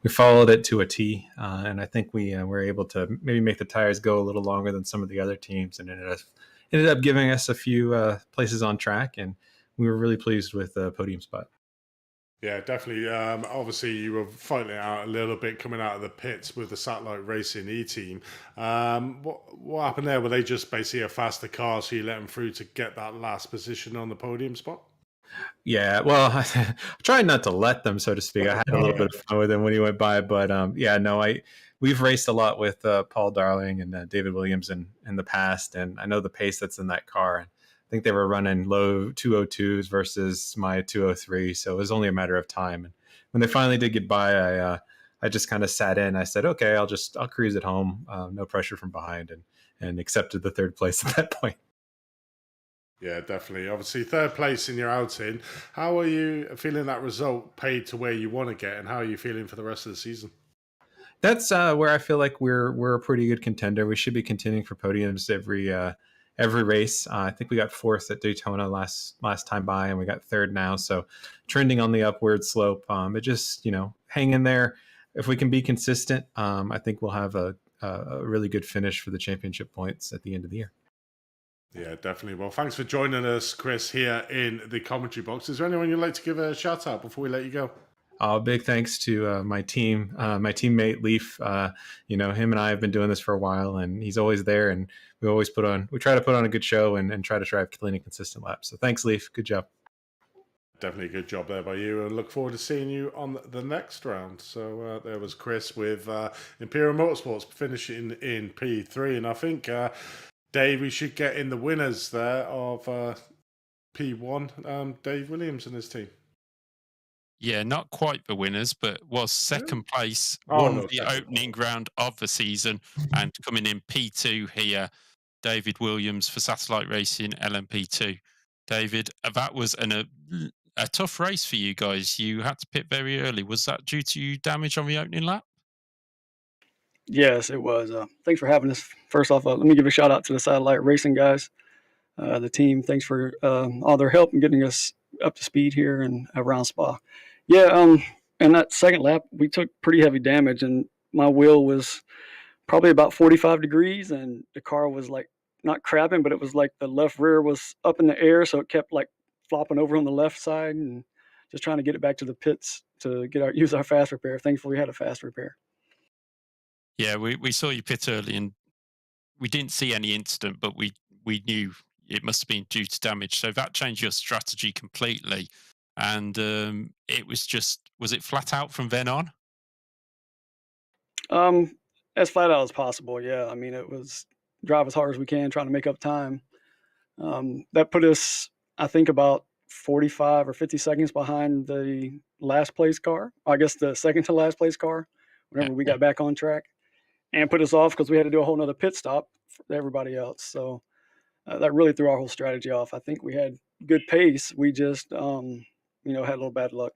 we followed it to a T. And I think we were able to maybe make the tires go a little longer than some of the other teams, and ended up giving us a few places on track, and we were really pleased with the podium spot. Yeah, definitely. Obviously, you were fighting it out a little bit coming out of the pits with the Satellite Racing E team. What happened there? Were they just basically a faster car, so you let them through to get that last position on the podium spot? Yeah, well, I tried not to let them, so to speak. I had a little bit of fun with him when he went by, but yeah, no, we've raced a lot with Paul Darling and David Williams in the past, and I know the pace that's in that car. And I think they were running low 202s versus my 203, so it was only a matter of time. And when they finally did get by, I just kind of sat in. I said, okay, I'll cruise it home, no pressure from behind, and accepted the third place at that point. Yeah, definitely. Obviously, third place in your outing. How are you feeling that result paid to where you want to get, and how are you feeling for the rest of the season? That's where I feel like we're a pretty good contender. We should be contending for podiums every race. I think we got fourth at Daytona last time by, and we got third now. So trending on the upward slope. It just hang in there. If we can be consistent, I think we'll have a really good finish for the championship points at the end of the year. Yeah, definitely. Well, thanks for joining us, Chris, here in the commentary box. Is there anyone you'd like to give a shout out before we let you go? Big thanks to my team, my teammate Leaf. Him and I have been doing this for a while, and he's always there. And we try to put on a good show and try to drive clean and consistent laps. So thanks, Leaf. Good job. Definitely a good job there by you, and look forward to seeing you on the next round. So there was Chris with Imperial Motorsports finishing in P3, and I think Dave, we should get in the winners there of P1. Dave Williams and his team. Yeah, not quite the winners, but was second place, won the second. opening round of the season, and coming in P2 here, David Williams for Satellite Racing LMP2. David, that was a tough race for you guys. You had to pit very early. Was that due to damage on the opening lap? Yes, it was. Thanks for having us. First off, let me give a shout out to the Satellite Racing guys, the team. Thanks for all their help in getting us up to speed here and around Spa. Yeah, in that second lap, we took pretty heavy damage, and my wheel was probably about 45 degrees, and the car was like not crabbing, but it was like the left rear was up in the air, so it kept like flopping over on the left side, and just trying to get it back to the pits to use our fast repair. Thankfully, we had a fast repair. Yeah, we saw you pit early, and we didn't see any incident, but we knew it must have been due to damage. So that changed your strategy completely. And it was it flat out from then on? As flat out as possible. Yeah, I mean, it was drive as hard as we can, trying to make up time. That put us, I think, about 45 or 50 seconds behind the last place car. I guess the second to last place car. Whenever we got back on track, and put us off because we had to do a whole nother pit stop for everybody else. So that really threw our whole strategy off. I think we had good pace. We just, had a little bad luck.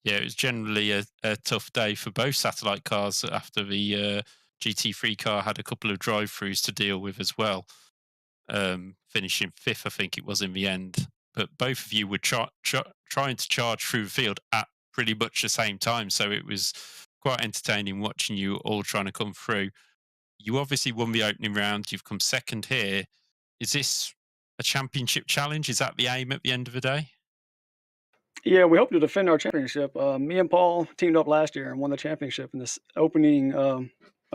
Yeah, it was generally a tough day for both satellite cars after the GT3 car had a couple of drive-throughs to deal with as well, finishing fifth, I think it was, in the end. But both of you were trying to charge through the field at pretty much the same time, so it was quite entertaining watching you all trying to come through. You obviously won the opening round. You've come second here. Is this a championship challenge? Is that the aim at the end of the day? Yeah, we hope to defend our championship. Me and Paul teamed up last year and won the championship in this opening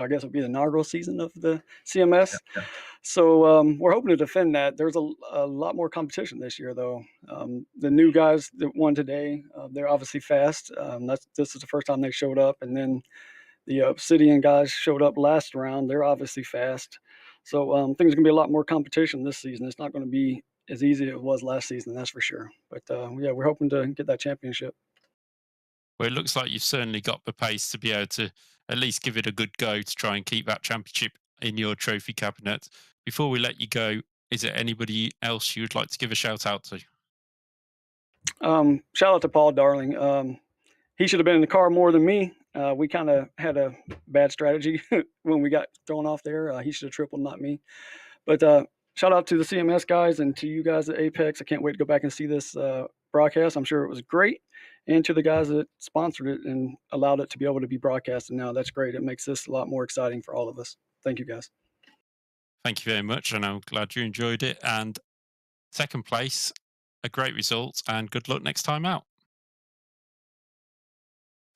I guess it'll be the inaugural season of the CMS. Yeah. So we're hoping to defend that. There's a lot more competition this year, though. The new guys that won today, they're obviously fast. This is the first time they showed up, and then the Obsidian guys showed up last round. They're obviously fast. So I think there's going to be a lot more competition this season. It's not going to be as easy as it was last season, that's for sure. But yeah, we're hoping to get that championship. Well, it looks like you've certainly got the pace to be able to at least give it a good go to try and keep that championship in your trophy cabinet. Before we let you go, is there anybody else you'd like to give a shout out to? Shout out to Paul Darling. He should have been in the car more than me. We kind of had a bad strategy when we got thrown off there. He should have tripled, not me. But shout out to the CMS guys and to you guys at Apex. I can't wait to go back and see this broadcast. I'm sure it was great. And to the guys that sponsored it and allowed it to be able to be broadcasted now. That's great. It makes this a lot more exciting for all of us. Thank you, guys. Thank you very much, and I'm glad you enjoyed it. And second place, a great result, and good luck next time out.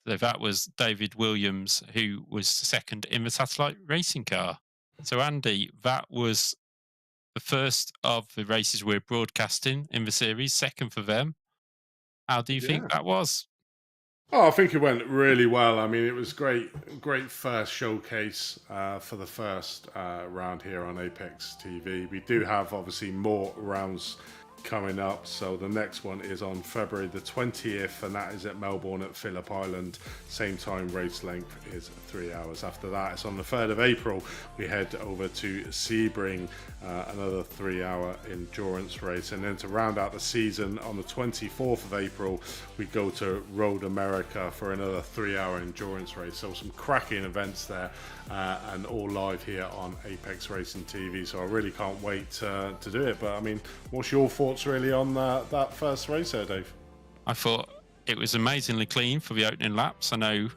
So that was David Williams, who was second in the satellite racing car. So Andy, that was the first of the races we're broadcasting in the series, second for them. How do you think that was? Oh, I think it went really well. I mean, it was great first showcase for the first round here on Apex TV. We do have obviously more rounds coming up. So the next one is on February the 20th, and that is at Melbourne at Phillip Island. Same time, race length is 3 hours. After that, it's on the 3rd of April. We head over to Sebring, another 3-hour endurance race. And then to round out the season, on the 24th of April, we go to Road America for another 3-hour endurance race. So some cracking events there, and all live here on Apex Racing TV. So I really can't wait to do it. But I mean, what's your thoughts really on that first race there, Dave? I thought it was amazingly clean for the opening laps. I know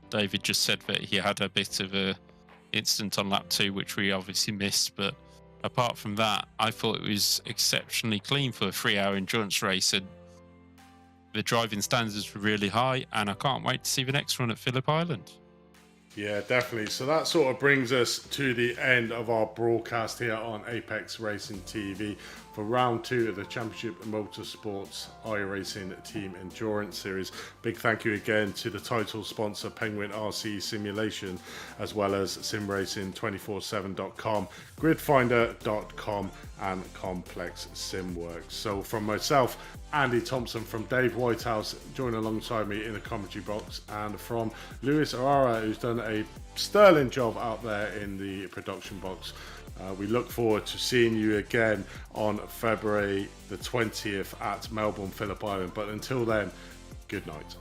David just said that he had a bit of a incident on lap 2, which we obviously missed, but apart from that, I thought it was exceptionally clean for a 3-hour endurance race, and the driving standards were really high, and I can't wait to see the next one at Phillip Island. Yeah, definitely. So that sort of brings us to the end of our broadcast here on Apex Racing TV for round 2 of the Championship Motorsports iRacing Team Endurance Series. Big thank you again to the title sponsor Penguin RC Simulation, as well as simracing247.com, gridfinder.com and Complex Simworks. So from myself, Andy Thompson, from Dave Whitehouse joining alongside me in the commentary box, and from Luis Arara, who's done a sterling job out there in the production box. We look forward to seeing you again on February the 20th at Melbourne, Phillip Island. But until then, good night.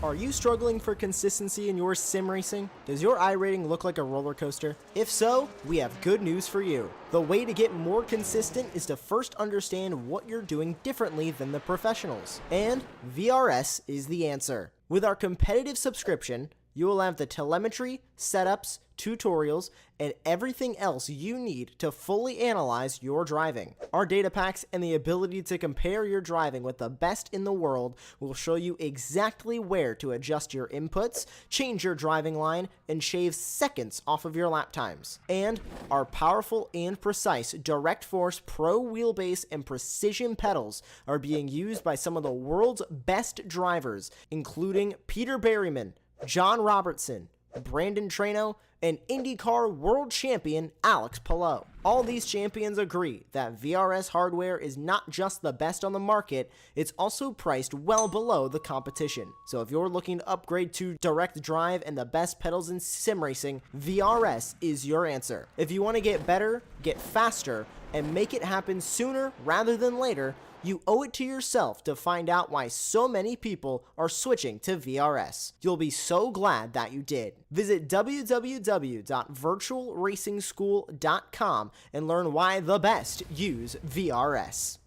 Are you struggling for consistency in your sim racing? Does your iRating look like a roller coaster? If so, we have good news for you. The way to get more consistent is to first understand what you're doing differently than the professionals. And VRS is the answer. With our competitive subscription, you will have the telemetry, setups, tutorials, and everything else you need to fully analyze your driving. Our data packs and the ability to compare your driving with the best in the world will show you exactly where to adjust your inputs, change your driving line, and shave seconds off of your lap times. And our powerful and precise Direct Force Pro wheelbase and precision pedals are being used by some of the world's best drivers, including Peter Berryman, John Robertson, Brandon Trano, and IndyCar world champion Alex Palou. All these champions agree that VRS hardware is not just the best on the market, it's also priced well below the competition. So if you're looking to upgrade to direct drive and the best pedals in sim racing, VRS is your answer. If you want to get better, get faster, and make it happen sooner rather than later, you owe it to yourself to find out why so many people are switching to VRS. You'll be so glad that you did. Visit www.virtualracingschool.com and learn why the best use VRS.